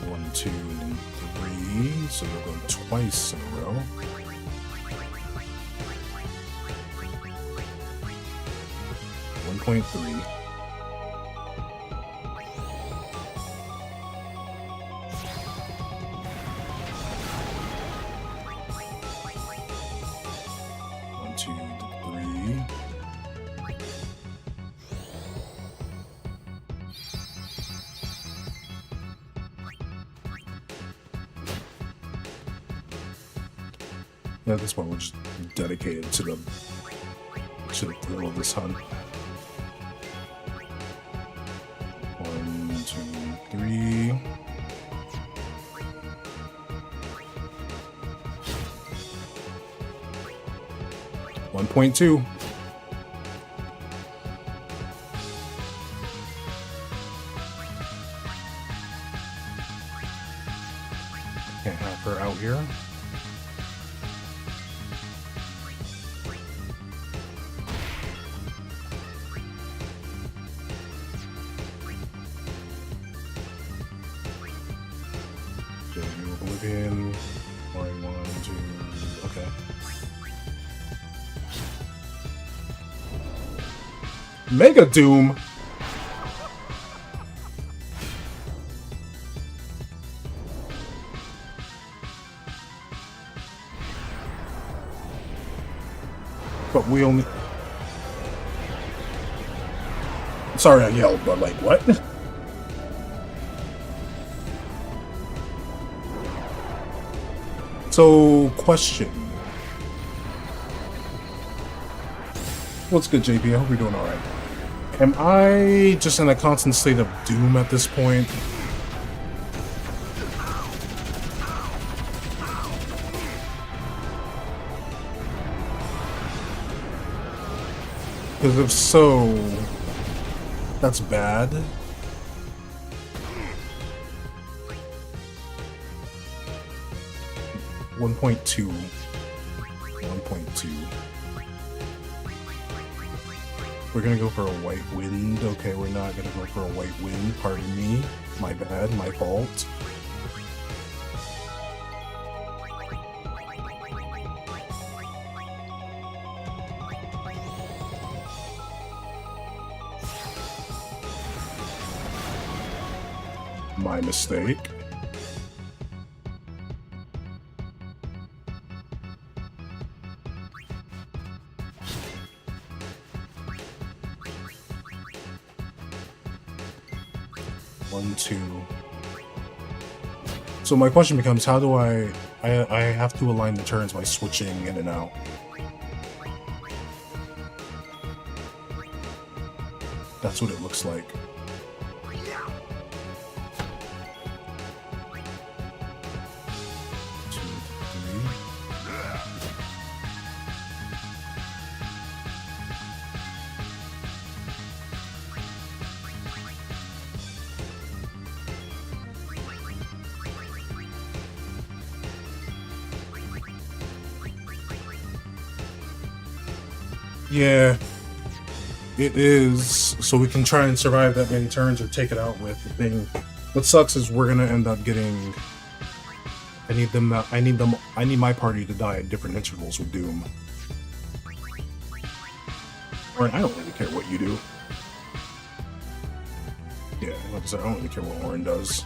1, 2, and 3. So you'll go twice in a row. .3. One, two, 3. Yeah, at this point we're just dedicated to the thrill of this hunt. 1, 2, 3. .2. Can't have her out here. Oblivion. 1, 2. Okay. Mega Doom. But we only. Sorry I yelled, but like, what? So, question. What's good, JP? I hope you're doing alright. Am I just in a constant state of doom at this point? Because if so, that's bad. .2. 1.2. We're gonna go for a white wind. Okay, we're not gonna go for a white wind. Pardon me. My bad. My fault. My mistake. One, two. So my question becomes, how do I have to align the turns by switching in and out. That's what it looks like. Two, three. Yeah, it is. So we can try and survive that many turns or take it out with the thing. What sucks is we're gonna end up getting. I need my party to die at different intervals with Doom. Orin, I don't really care what you do. Yeah, like I said, I don't really care what Orin does.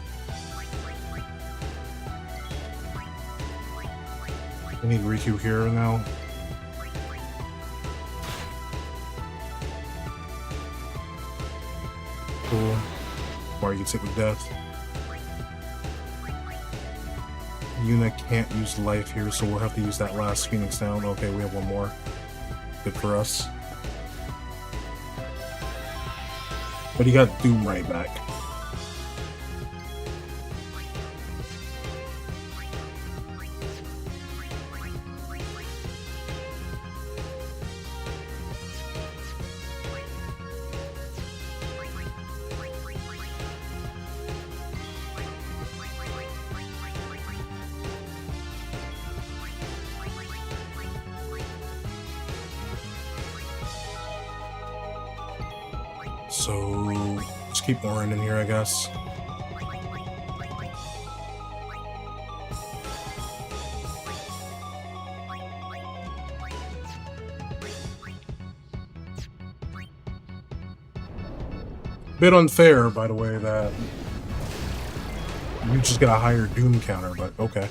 I need Riku here now. Cool. Or you can sit with death. Yuna can't use life here, so we'll have to use that last Phoenix down. Okay, we have one more. Good for us. But he got Doom right back. So, just keep Orin in here, I guess. Bit unfair, by the way, that you just get a higher Doom counter, but okay.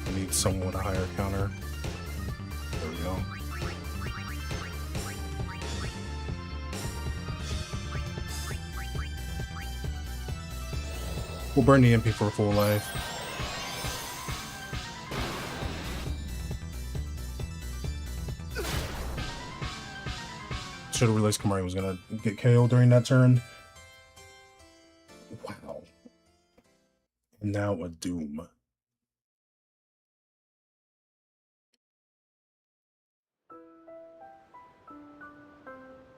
I need somewhat a higher counter. There we go. We'll burn the MP for a full life. Should have realized Kamari was gonna get KO during that turn. Wow. And now a Doom.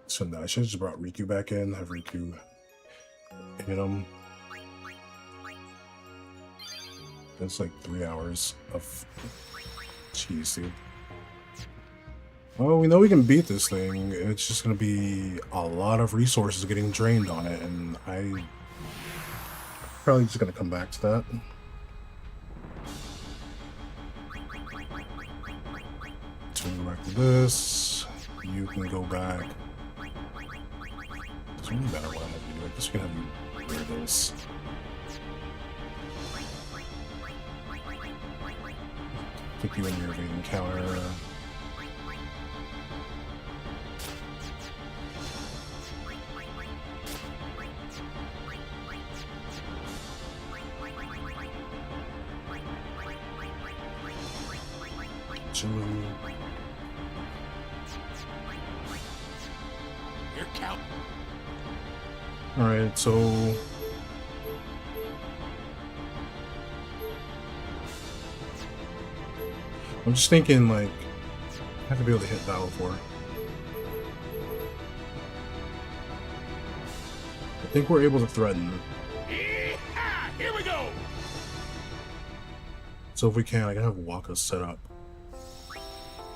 So now I should have just brought Riku back in, have Riku hit him. That's like 3 hours of cheese, dude. Well, we know we can beat this thing. It's just gonna be a lot of resources getting drained on it, and I'm probably just gonna come back to that. So we go back to this. You can go back. Doesn't really matter what I have you do. I guess we can have you wear this. Put you in your evading counter. Your count. Alright, so I'm just thinking, like, I have to be able to hit Battle for. think we're able to threaten. Yee-haw! Here we go. So if we can, I can have Waka set up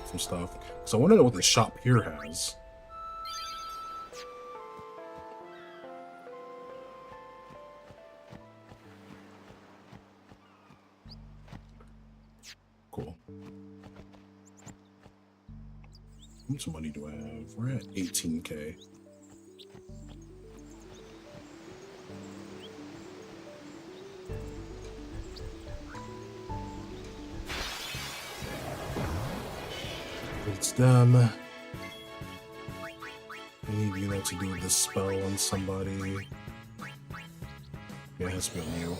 some stuff. So I want to know what the shop here has. Cool. How much money do I have? We're at 18K. It's them. I need you know to do this spell on somebody. Yeah, it has to be on you.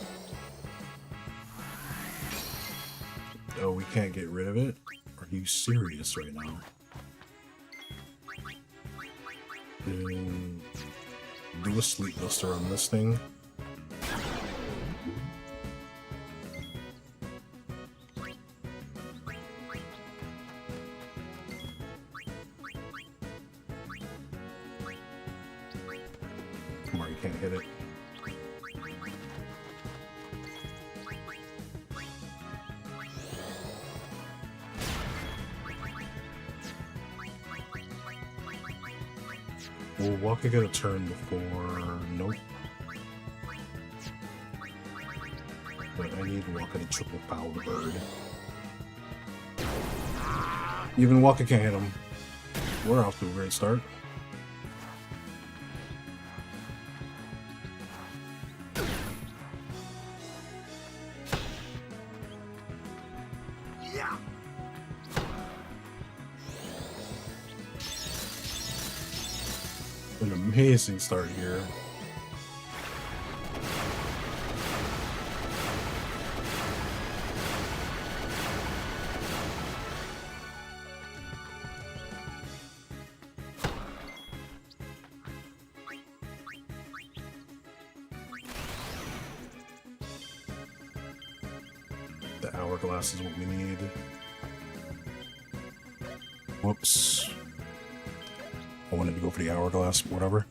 Oh, we can't get rid of it? Are you serious right now? Do a sleep buster on this thing. Come on, you can't hit it. Will Waka get a turn before? Nope. But I need Waka to triple foul the bird. Even Waka can't hit him. We're off to a great start. An amazing start here. The hourglass is what we need. Whoops. I wanted to go for the hourglass, whatever.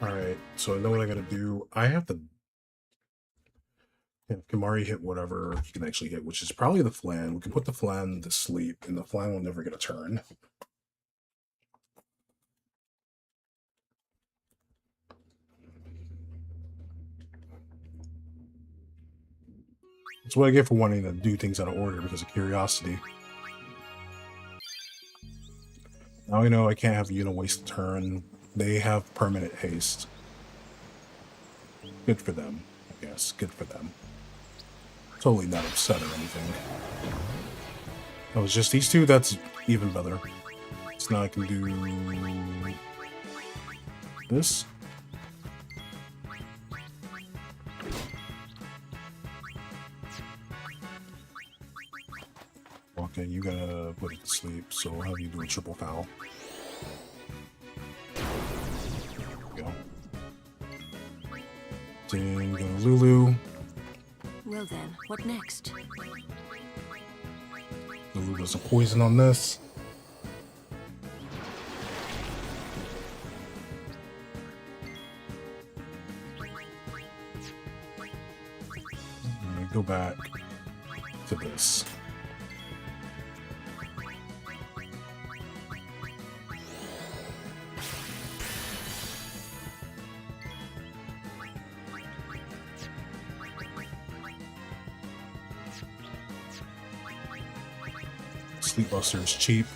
Alright, so I know what I gotta do. I have to... If Kimari hit whatever he can actually hit, which is probably the flan. We can put the flan to sleep, and the flan will never get a turn. That's what I get for wanting to do things out of order because of curiosity. Now I know I can't have Yuna waste a turn. They have permanent haste. Good for them. Yes, good for them. Totally not upset or anything. Oh, it's just these two? That's even better. So now I can do... this. Okay, you gotta put it to sleep, so I'll have you do a triple foul. There we go. Then go to Lulu. Well then, what next? Lulu does a poison on this. And go back to this. Sleepbuster is cheap.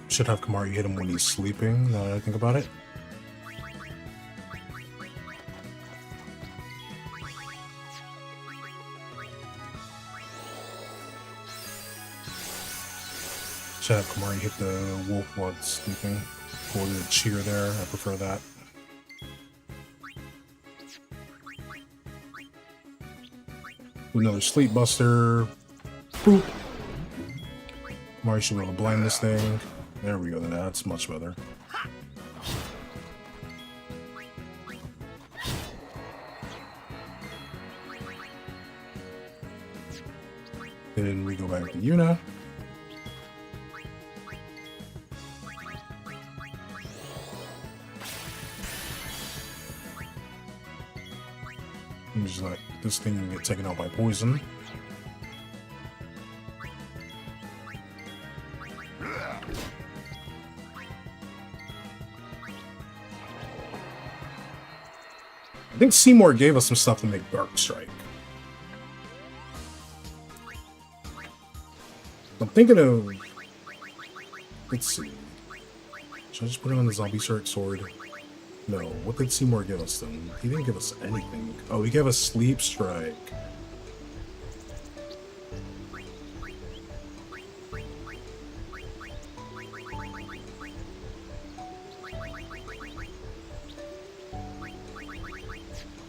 Should have Kimari hit him when he's sleeping, now that I think about it. Should have Kimari hit the wolf while it's sleeping. Or the cheer there, I prefer that. Another sleep buster. Boop. Kimari should be able to blind this thing. There we go, that's much better. Then we go back to Yuna. And just let this thing get taken out by poison. I think Seymour gave us some stuff to make Dark Strike. I'm thinking of... Let's see. Should I just put it on the Zombie Shark Sword? No. What did Seymour give us then? He didn't give us anything. Oh, he gave us Sleep Strike.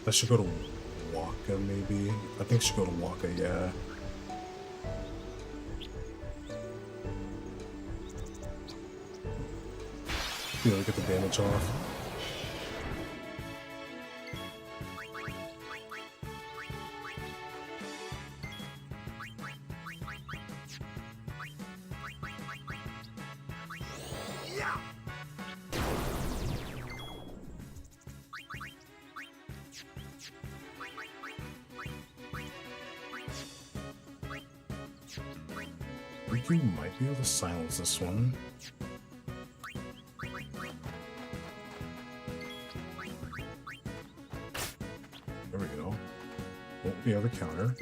I should go to Waka, maybe. I think I should go to Waka, yeah. Be able to get the damage off. You might be able to silence this one. There we go. Won't be able to counter.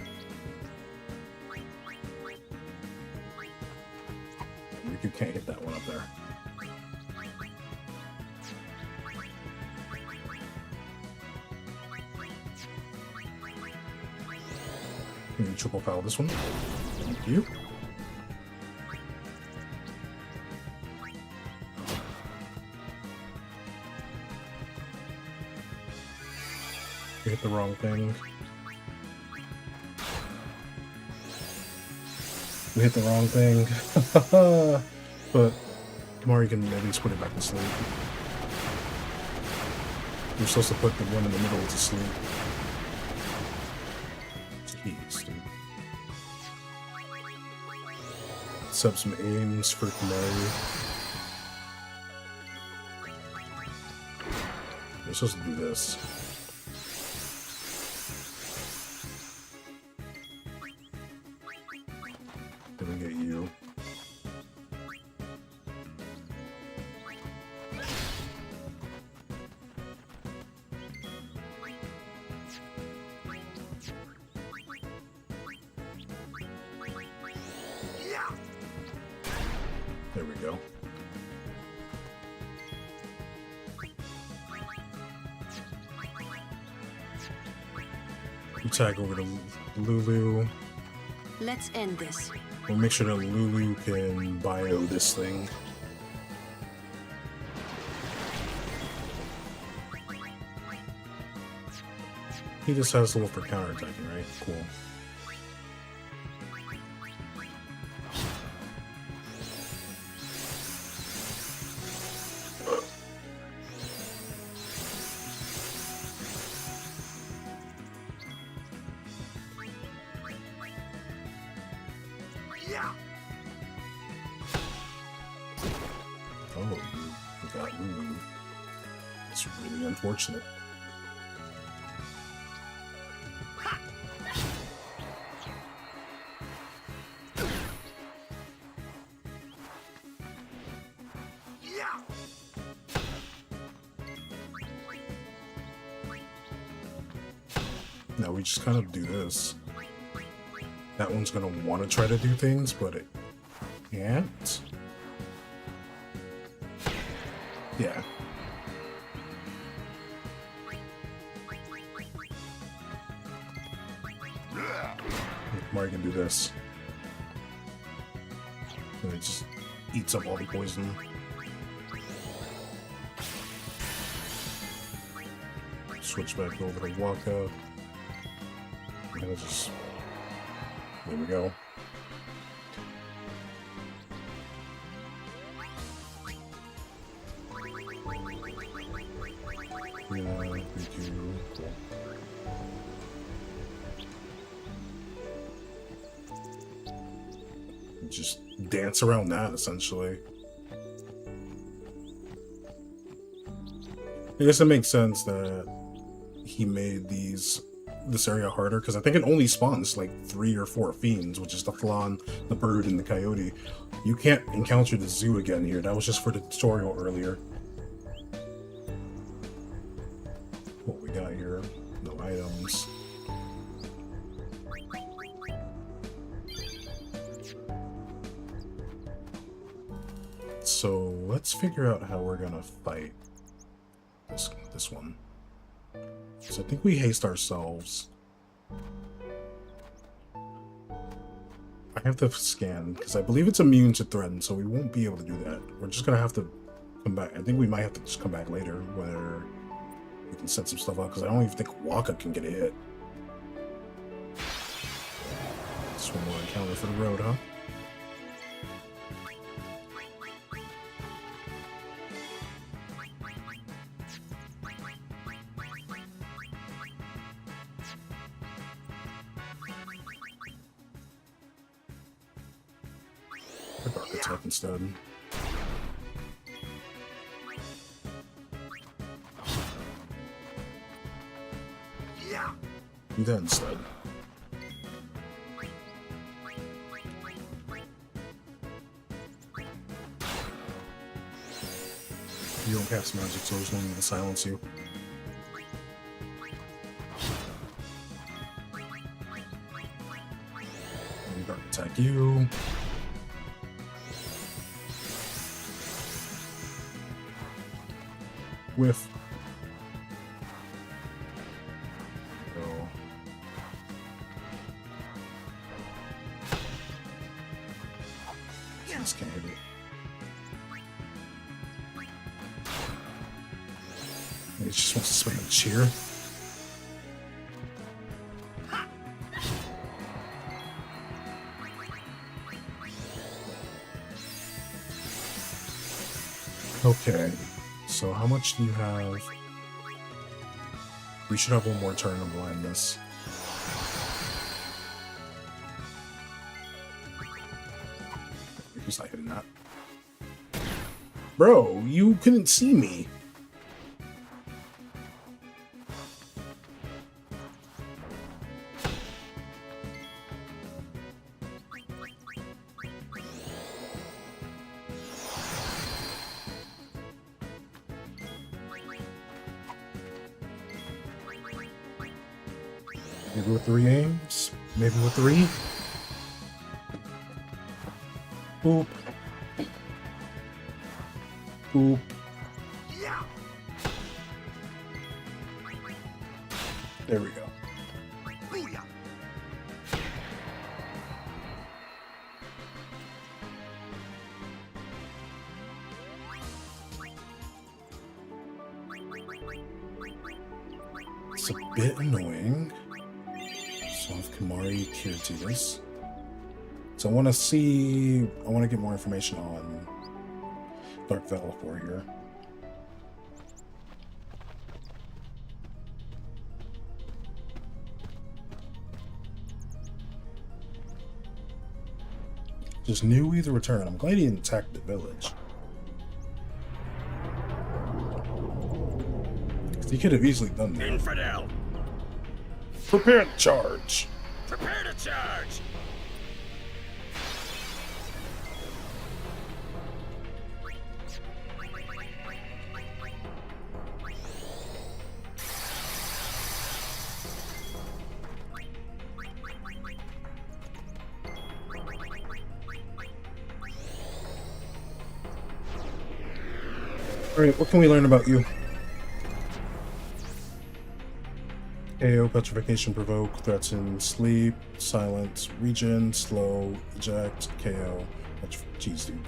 Riku can't hit that one up there. Can you triple foul this one? Thank you. We hit the wrong thing. We hit the wrong thing. But Kamari can at least put it back to sleep. You're supposed to put the one in the middle to sleep. Jeez, dude. Let's have some aims for Kamari. You're supposed to do this. Then we get you. There we go. We tag over to Lulu. Let's end this. We'll make sure that Lulu can bio this thing. He just has the one for counterattacking, right? Cool. Oh, we got Lulu. It's really unfortunate. Now we just kind of do this. That one's gonna want to try to do things, but it can't. Yeah. Mario can do this. And it just eats up all the poison. Switch back over to Waka. And it just... There we go. Yeah, thank you. Cool. just dance around that, essentially. I guess it makes sense that he made this area harder, because I think it only spawns like 3 or 4 fiends, which is the Flan, the Bird, and the Coyote. You can't encounter the zoo again here. That was just for the tutorial earlier. What we got here? No items. So let's figure out how we're gonna fight this one. So I think we haste ourselves. I have to scan because I believe it's immune to threaten, so we won't be able to do that. We're just gonna have to come back. I think we might have to just come back later where we can set some stuff up, because I don't even think Waka can get a hit. Just one more encounter for the road, huh? Dark attack instead. Do that instead. You don't cast magic, so there's no need to silence you. Dark attack you. Whiff. Go. Just can't hit it. He just wants to spam cheer. Okay. So how much do you have? We should have one more turn of blindness. He's not hitting that. Bro, you couldn't see me. Maybe with 3 aims? Maybe with 3? Boop. Boop. There we go. It's a bit annoying. So if Kamari Kirtius. So I want to get more information on Dark Valor Warrior. Just knew either return. I'm glad he didn't attack the village. He could have easily done that. Infidel! Prepare to charge. Prepare to charge! Alright, what can we learn about you? KO, petrification, provoke, threaten, sleep, silence, regen, slow, eject, KO. Jeez, dude.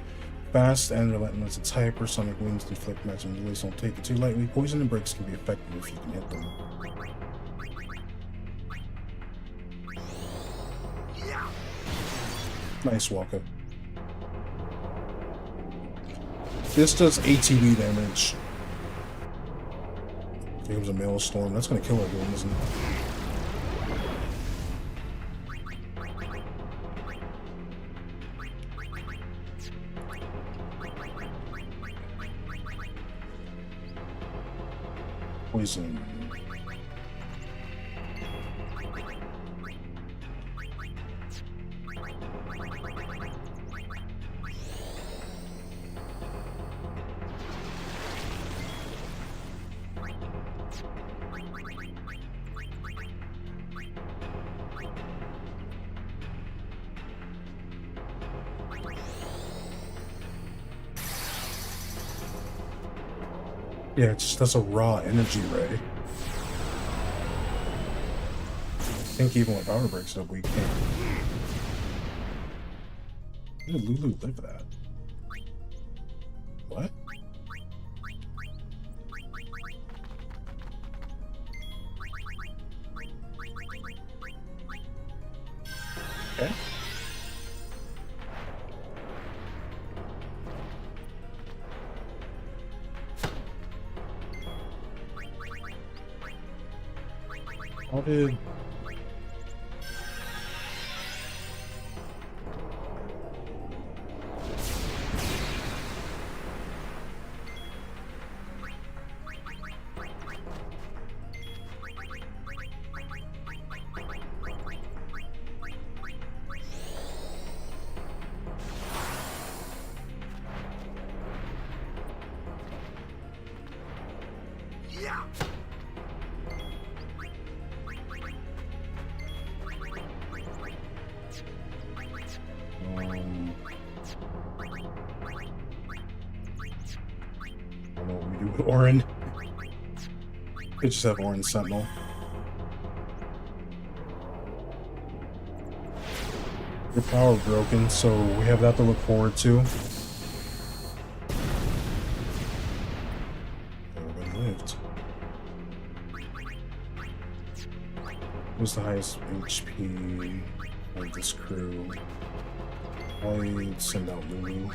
Fast and relentless, it's hyper, sonic wings, deflect, matching delays, don't take it too lightly. Poison and breaks can be effective if you can hit them. Nice, Waka. This does ATB damage. Here comes a maelstrom. That's gonna kill everyone, isn't it? poison. Yeah, it just does a raw energy ray. I think even when power breaks up, we can't. Where did Lulu live at? What? Okay. How did... I don't know what we do with Orin. Could just have Orin Sentinel. Your power broken, so we have that to look forward to. Everybody lived. Who's the highest HP of this crew? I'll send out Lulu.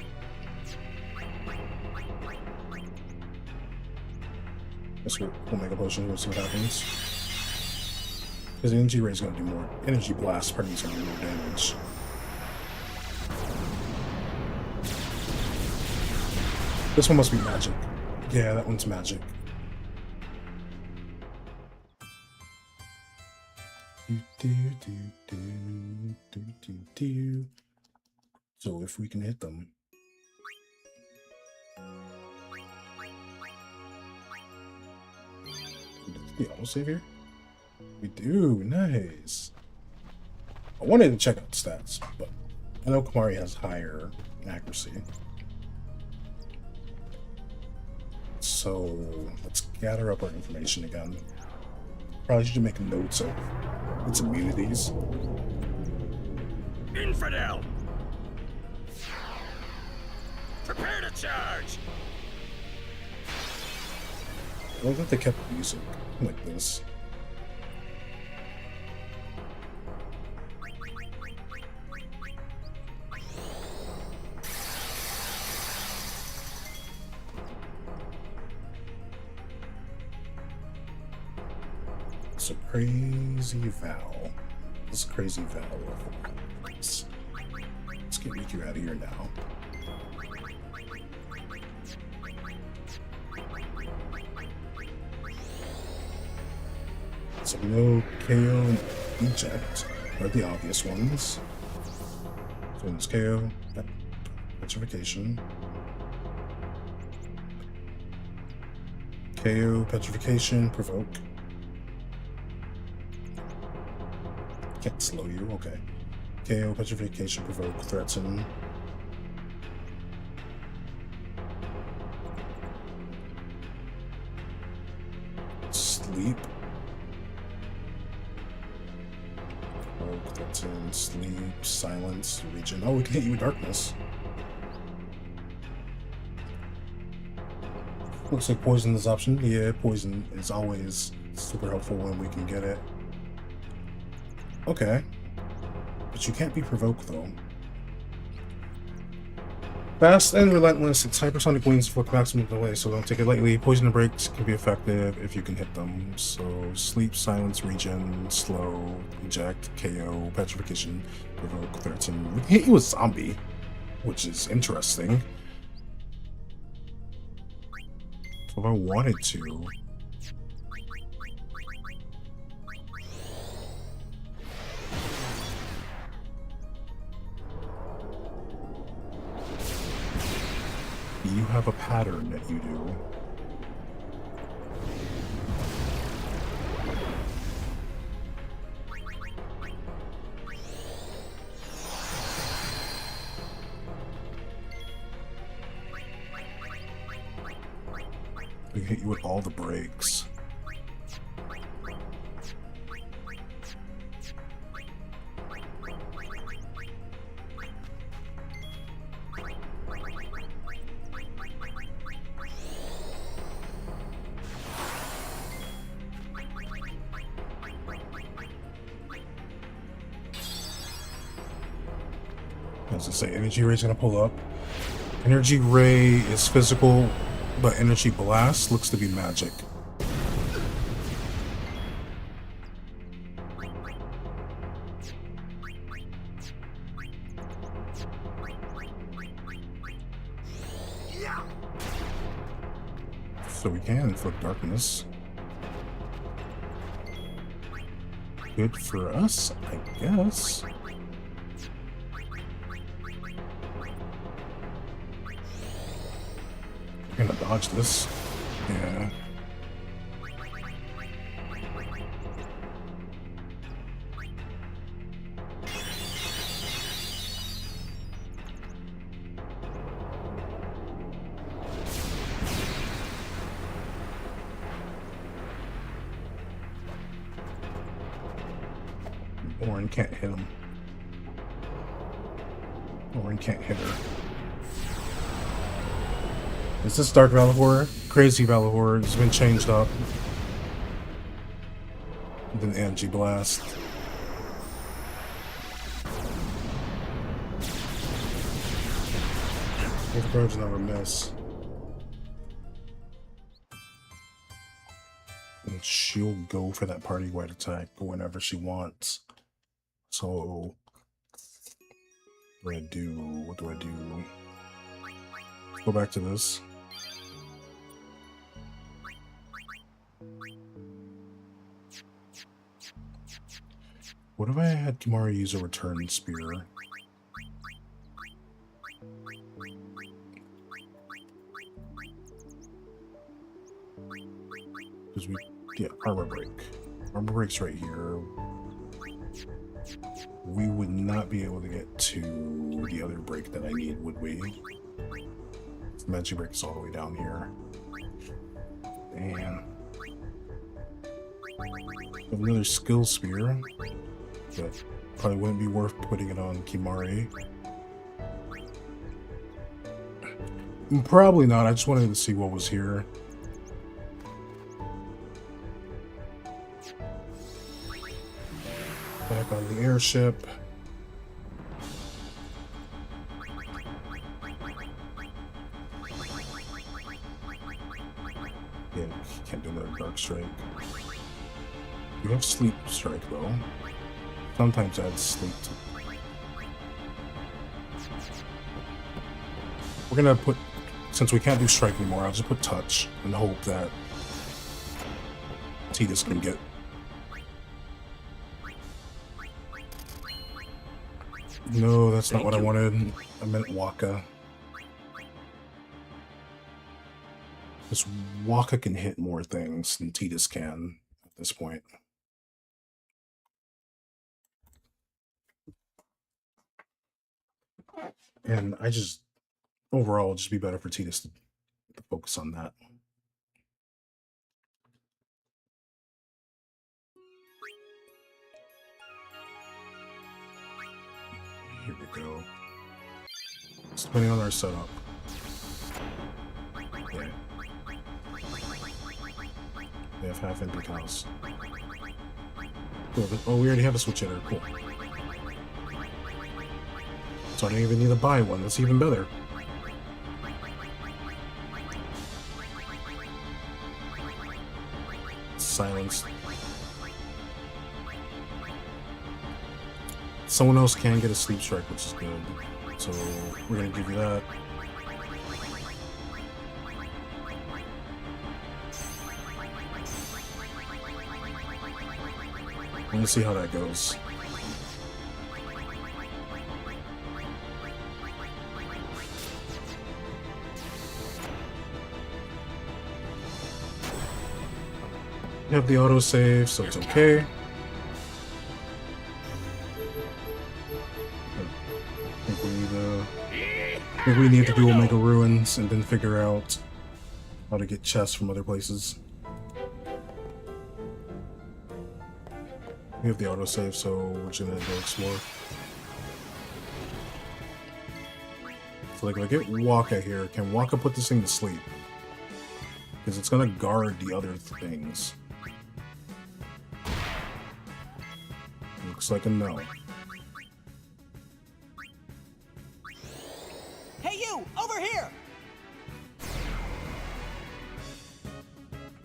Guess we'll make a potion, we'll see what happens. Because the energy ray is going to do more. Energy blast, pardon me, is going to do more damage. This one must be magic. Yeah, that one's magic. So if we can hit them. We autosave here? We do, nice. I wanted to check out stats, but I know Kamari has higher accuracy. So let's gather up our information again. Probably should make notes of its immunities. Infidel! Prepare to charge! I love that they kept music like this. It's a crazy Val. This crazy Val. Let's get Riku out of here now. So no KO and eject are the obvious ones. So it's KO, petrification. KO, petrification, provoke. Can't slow you, okay. KO, petrification, provoke, threaten. Sleep. Provoke, threaten, sleep, silence, region. Oh, we can hit you with darkness. Looks like poison is option. Yeah, poison is always super helpful when we can get it. Okay. But you can't be provoked, though. Fast and relentless, its hypersonic wings inflict maximum delay, so don't take it lightly. Poison and breaks can be effective if you can hit them. So, sleep, silence, regen, slow, eject, KO, petrification, provoke, threaten. We can hit you with zombie, which is interesting. So if I wanted to, have a pattern that you do. We hit you with all the breaks. As I say, Energy Ray's gonna pull up. Energy Ray is physical, but Energy Blast looks to be magic. So we can inflict darkness. Good for us, I guess. I'm gonna dodge this. Yeah. Orin can't hit him. Orin can't hit her. Is this Dark Valahor? Crazy Valahor has been changed up. Then Energy Blast. Both birds never miss. And she'll go for that party-wide attack whenever she wants. So, what do I do? What do I do? Let's go back to this. What if I had Kimari use a return spear? Because armor break. Armor break's right here. We would not be able to get to the other break that I need, would we? Magic break is all the way down here. Damn. Another skill spear. But probably wouldn't be worth putting it on Kimari. Probably not. I just wanted to see what was here. Back on the airship. Yeah, can't do another Dark Strike. You have Sleep Strike though. Sometimes add sleep to... We're gonna put, since we can't do strike anymore, I'll just put touch and hope that Tidus can get. No, that's not what I wanted. I meant Waka. Because Waka can hit more things than Tidus can at this point. And I just, overall, it'll just be better for Tidus to focus on that. Here we go. It's depending on our setup. Yeah. We have half empty cows. Cool. Oh, we already have a switch hitter. Cool. So I don't even need to buy one. That's even better. Silence. Someone else can get a sleep strike, which is good. So we're gonna give you that. Let's see how that goes. You have the autosave, so it's okay. I think we need to do Omega Ruins and then figure out how to get chests from other places. We have the autosave, so we're just gonna go explore. So like if I get Waka here, can Waka put this thing to sleep? Because it's gonna guard the other things. Looks like a no. Hey you, over here!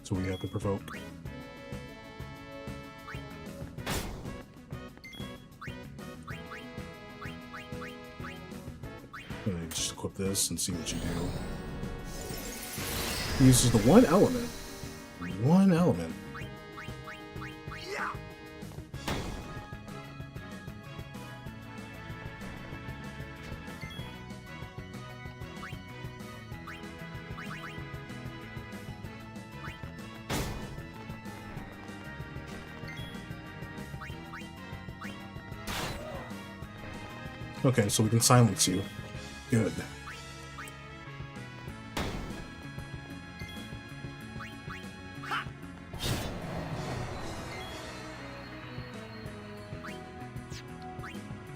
So we have to provoke. Just equip this and see what you do. He uses the one element. One element. Okay, so we can silence you. Good.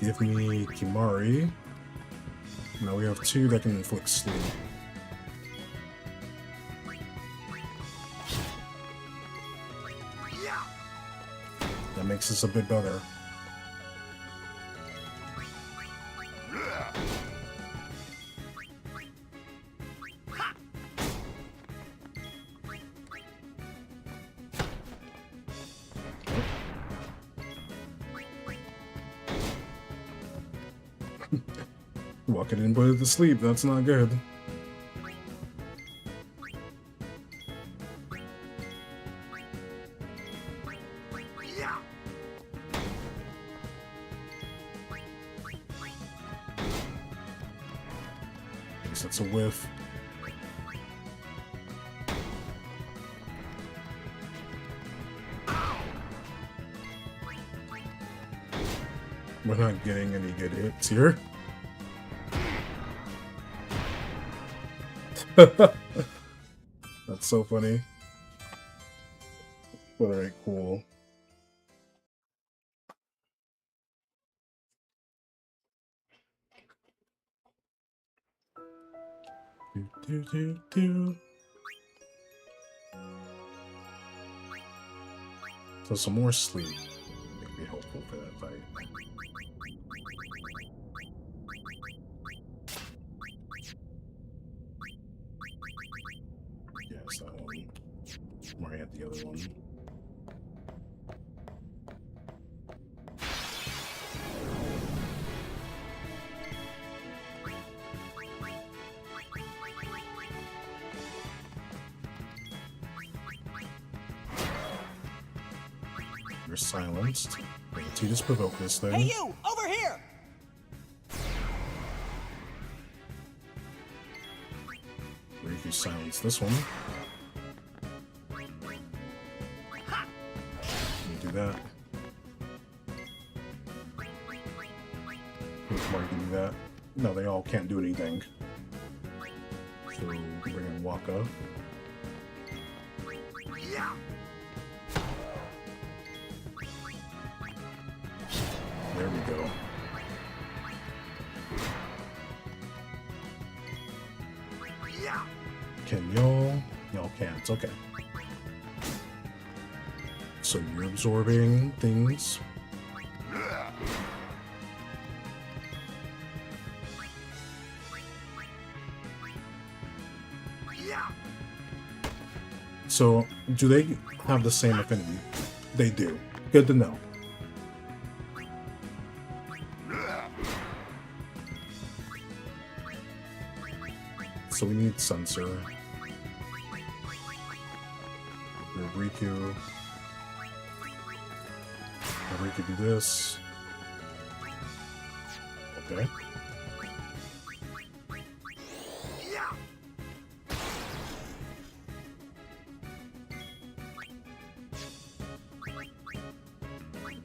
Give me Kimari. Now we have two that can inflict sleep. That makes us a bit better. Walking in, put it to sleep. That's not good. I guess that's a whiff. We're not getting any good hits here. That's so funny. Alright, cool. So some more sleep would be helpful for that fight. Yes, that one. Where I had the other one. You're silenced. Wait, to just provoke this thing. Hey you, over here! Or if you silence this one. You do that. Why you can do that? No, they all can't do anything. So we can bring in Waka. There we go. Can y'all? Y'all can't. Okay. So you're absorbing things. So, do they have the same affinity? They do. Good to know. So we need Sensor. Riku. Riku do this. Okay.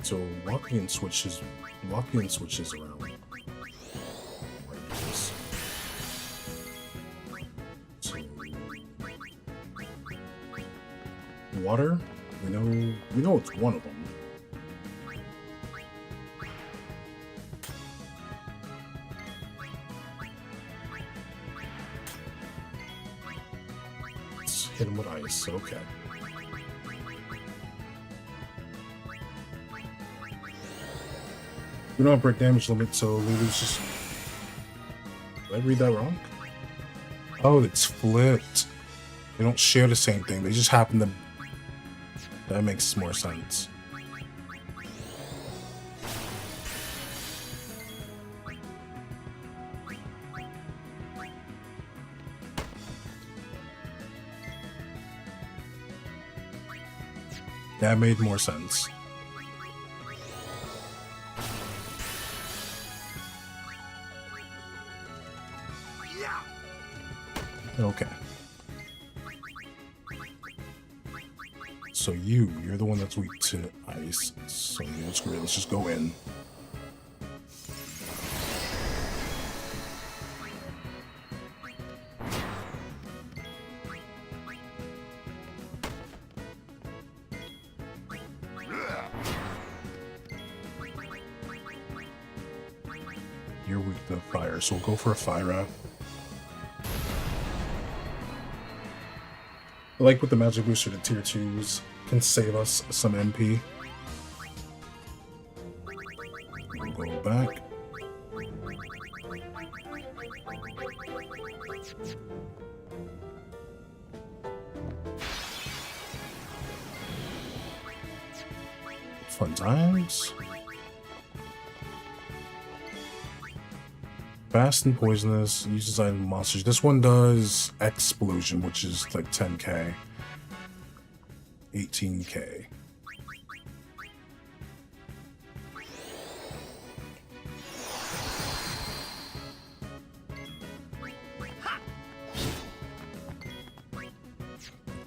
So walking switches around. Like this. So water, we know it's one of them. Let's hit him with ice, okay. We don't have break damage limit, so Lulu's just... Did I read that wrong? Oh, it's flipped. They don't share the same thing. They just happen to... That makes more sense. That made more sense. Okay. So you're the one that's weak to ice. So let's just go in. You're weak to fire, so we'll go for a fire. Like with the magic booster, the tier 2s can save us some MP. We'll go back. Fun times. Fast and poisonous, uses item monsters. This one does explosion, which is like 10k. 18k.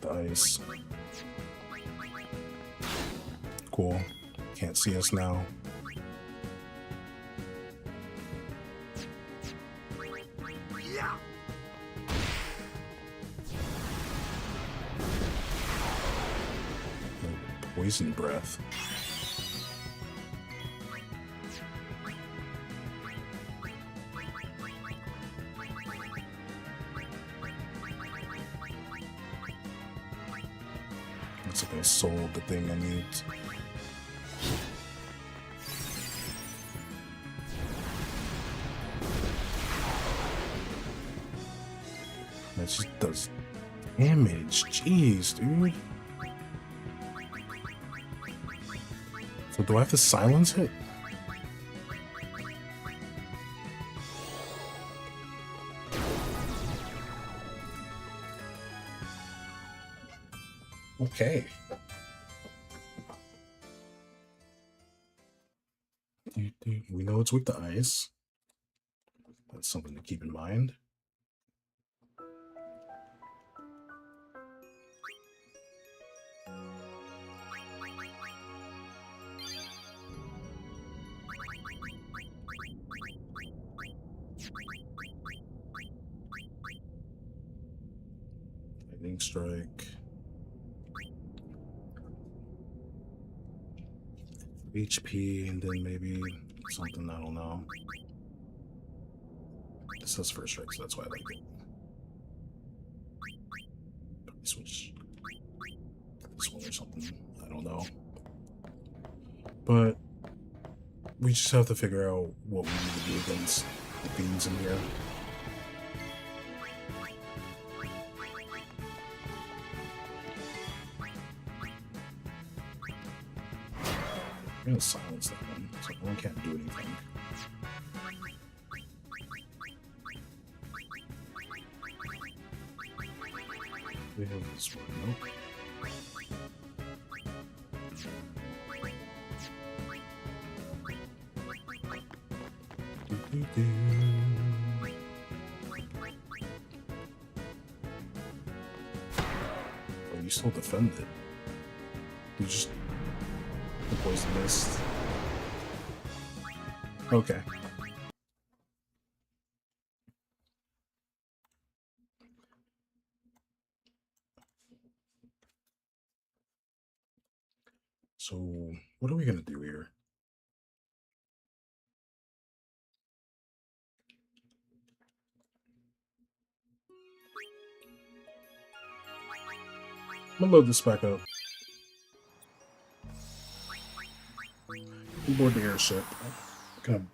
The ice. Cool. Can't see us now. Poison breath. Looks like I sold the thing I need. That just does damage. Jeez, dude. So do I have to silence it? Okay. We know it's with the ice. That's something to keep in mind. Lightning strike. HP, and then maybe something, I don't know. This says first strike, so that's why I like it. Switch this one or something, I don't know. But we just have to figure out what we need to do against the beans in here. I'm gonna silence that one, so one can't do anything. We have this one, nope. Oh, you still defend it. You just... poison mist. Okay. So, what are we gonna do here? I'm gonna load this back up. Board the airship. Kind of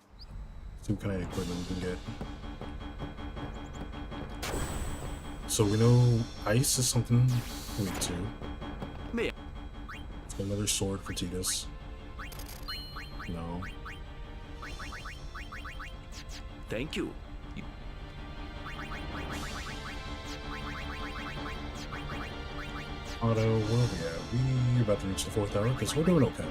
see what kind of equipment we can get. So we know ice is something weak to. Me. Let's get another sword for Titus. No. Thank you. Auto, where are we at? We're about to reach the 4th hour because we're doing okay.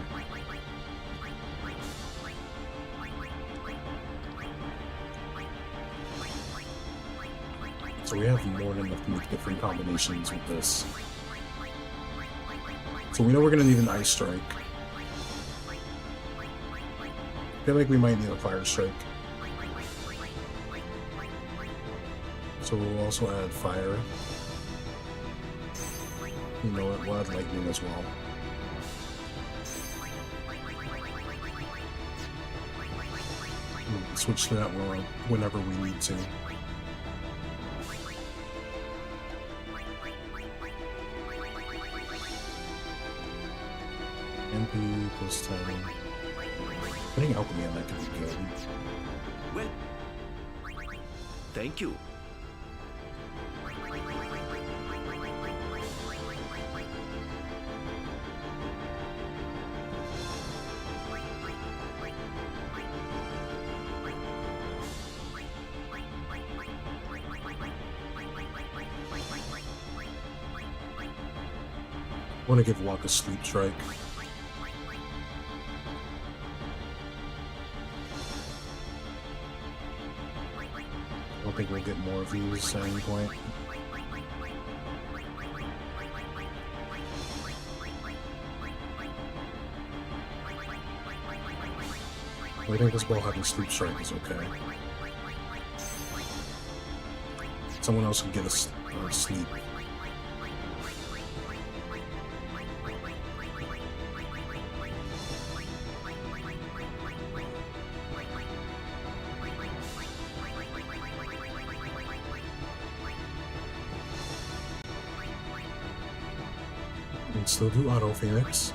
So we have more than enough to make different combinations with this. So we know we're gonna need an ice strike. I feel like we might need a fire strike. So we'll also add fire. You know what, we'll add lightning as well. We'll switch to that whenever we need to. MP plus 10. Putting alchemy on that could be good. Well, thank you. I want to give Walk a sleep strike. I don't think we'll get more of these at any point. I think this ball having sleep strike is okay. Someone else can get us sleep. And still do auto Phoenix.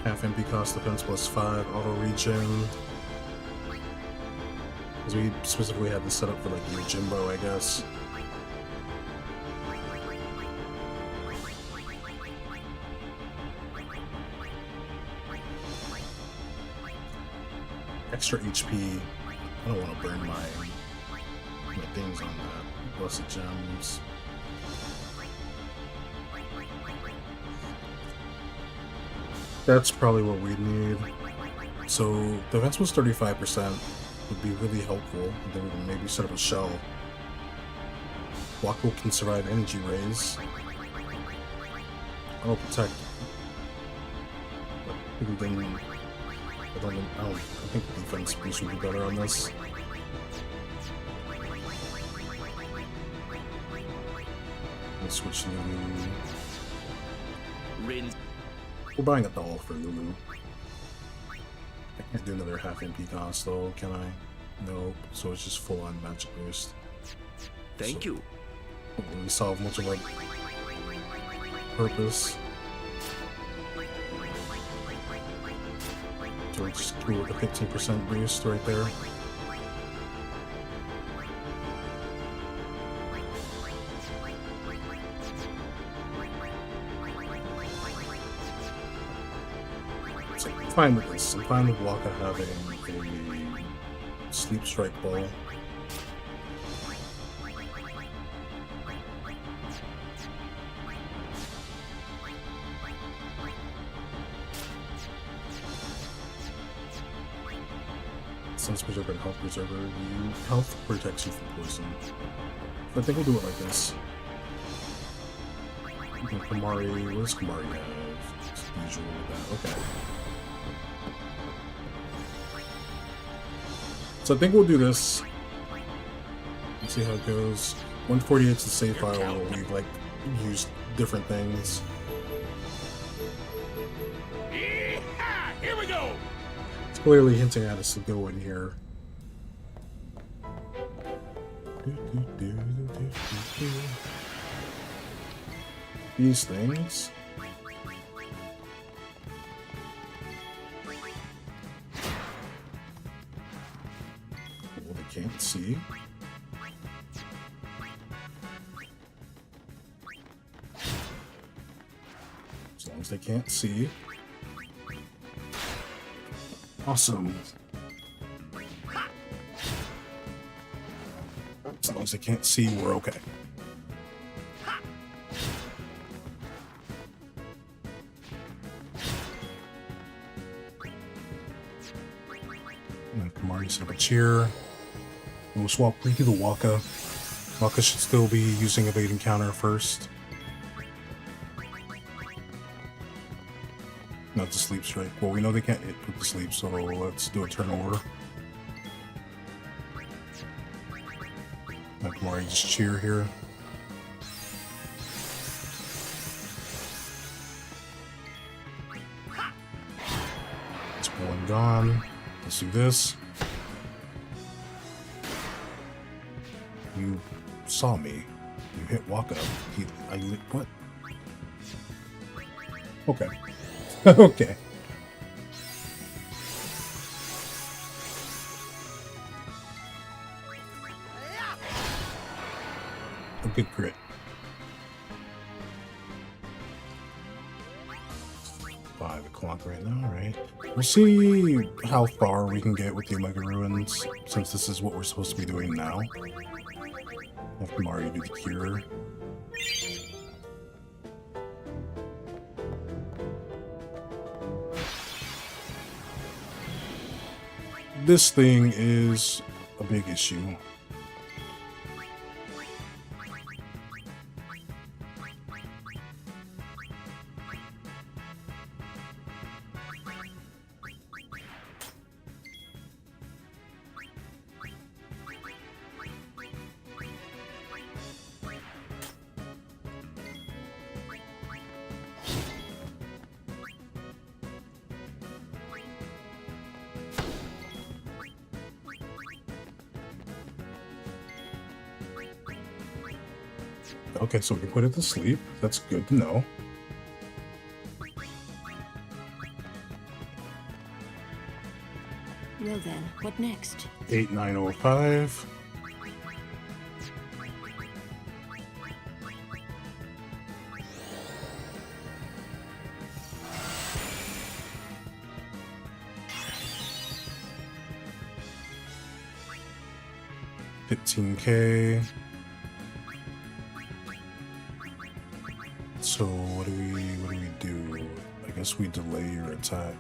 Half MP cost defense plus 5, auto regen. Because we specifically had this set up for like your Jimbo, I guess. Extra HP. I don't want to burn my things on that. Blessed gems. That's probably what we need. So defense was 35% would be really helpful. And then we can maybe set up a shell. Wako can survive energy rays. I'll protect. I think the defense boost would be better on this. Let's switch to Lulu. Rinse. We're buying a doll for Lulu. I can't do another half MP cost though, can I? Nope. So it's just full on magic boost. Thank you. We solve much of our purpose. So we just do a 15% boost right there. So I'm fine with this. I'm fine with Waka having a sleep strike ball. Some special for health preserver. Health protects you from poison. I think we'll do it like this. Kamari, what does Kamari have? It's usual with that. Okay. So I think we'll do this. Let's see how it goes. 148 is the save file where we like use different things. Here we go. It's clearly hinting at us to go in here. These things. Well, they can't see. As long as they can't see. Awesome. As long as they can't see, we're okay. Kamari set up a cheer. We'll swap to the Waka. Waka should still be using evade and counter first. Not the sleep strike. Well, we know they can't hit with the sleep, so let's do a turn order. Let Kamari just cheer here. It's one gone. Let's do this. You saw me. You hit Waka. What? Okay. Okay. A good crit. 5 o'clock right now, right? We'll see how far we can get with the Omega Ruins, since this is what we're supposed to be doing now. Have Kamari do the cure. This thing is a big issue. Okay, so we can put it to sleep. That's good to know. Well then, what next? 8905. $15K. So what do we do? I guess we delay your attack.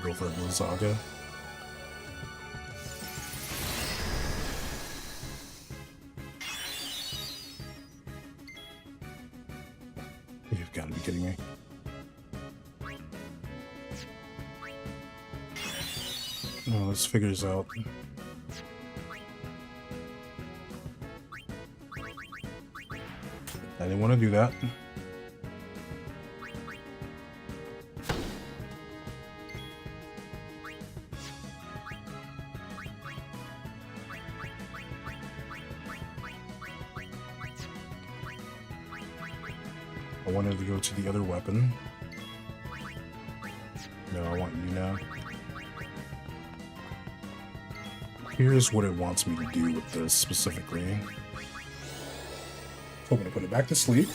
Go for Gonzaga. You've got to be kidding me. No, let's figure this out. I didn't want to do that. I wanted to go to the other weapon. No, I want you now. Here's what it wants me to do with this specifically. So I'm going to put it back to sleep.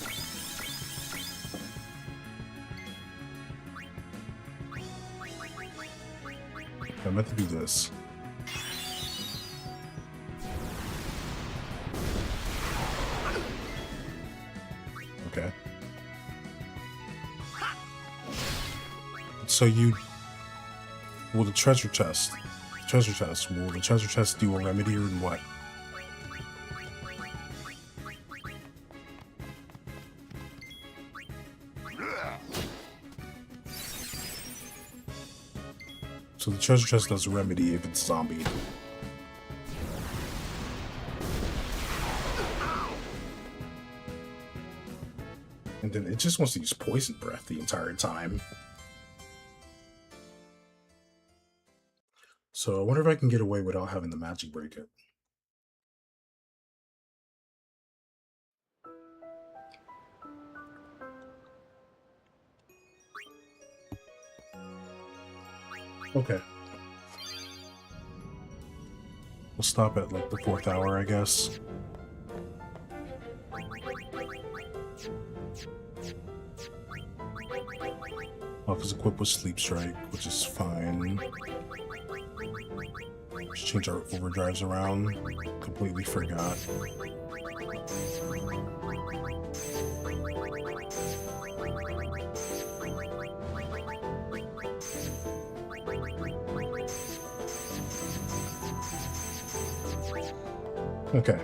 I meant to do this. So you... Will the treasure chest... Treasure chest. Will the treasure chest do a remedy or what? So the treasure chest does a remedy if it's zombie. And then it just wants to use poison breath the entire time. So I wonder if I can get away without having the magic break it. Okay. We'll stop at like the 4th hour, I guess. Oh, because equipped with Sleep Strike, which is fine. Just change our overdrives around. Completely forgot. Okay.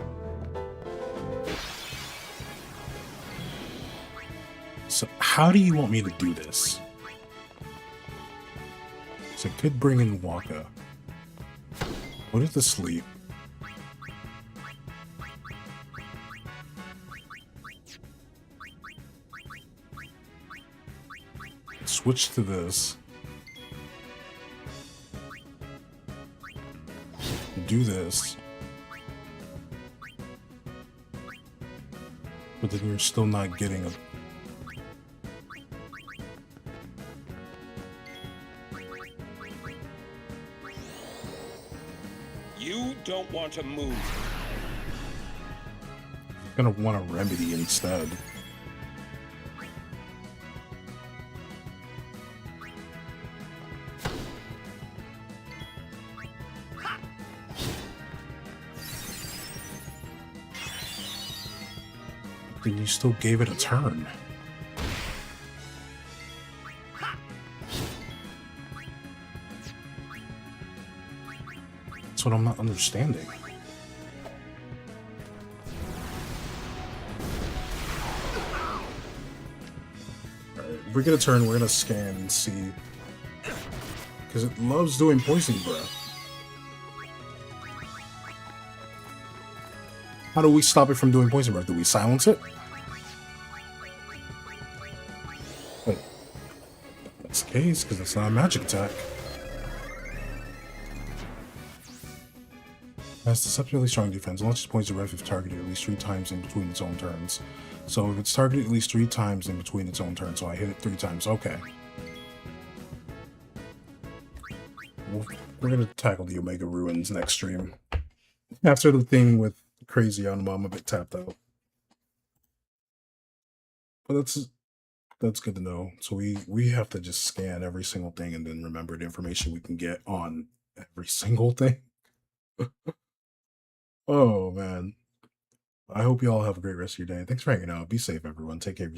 So how do you want me to do this? So I could bring in Waka. What is the sleep? Switch to this. Do this. But then you're still not getting a... You don't want to move. You're gonna want a remedy instead. Then you still gave it a turn. That's what I'm not understanding. Alright, if we get a turn, we're gonna scan and see. Because it loves doing poison breath. How do we stop it from doing poison breath? Do we silence it? Wait. That's the case, because it's not a magic attack. It has deceptively strong defense. Launches poison breath if targeted at least 3 times in between its own turns. So if it's targeted at least 3 times in between its own turns, so I hit it 3 times. Okay. We're gonna tackle the Omega Ruins next stream. After the thing with Crazy Anima, I'm a bit tapped out. But that's good to know. So we have to just scan every single thing and then remember the information we can get on every single thing. Oh man. I hope you all have a great rest of your day. Thanks for hanging out. Be safe, everyone. Take care of yourself.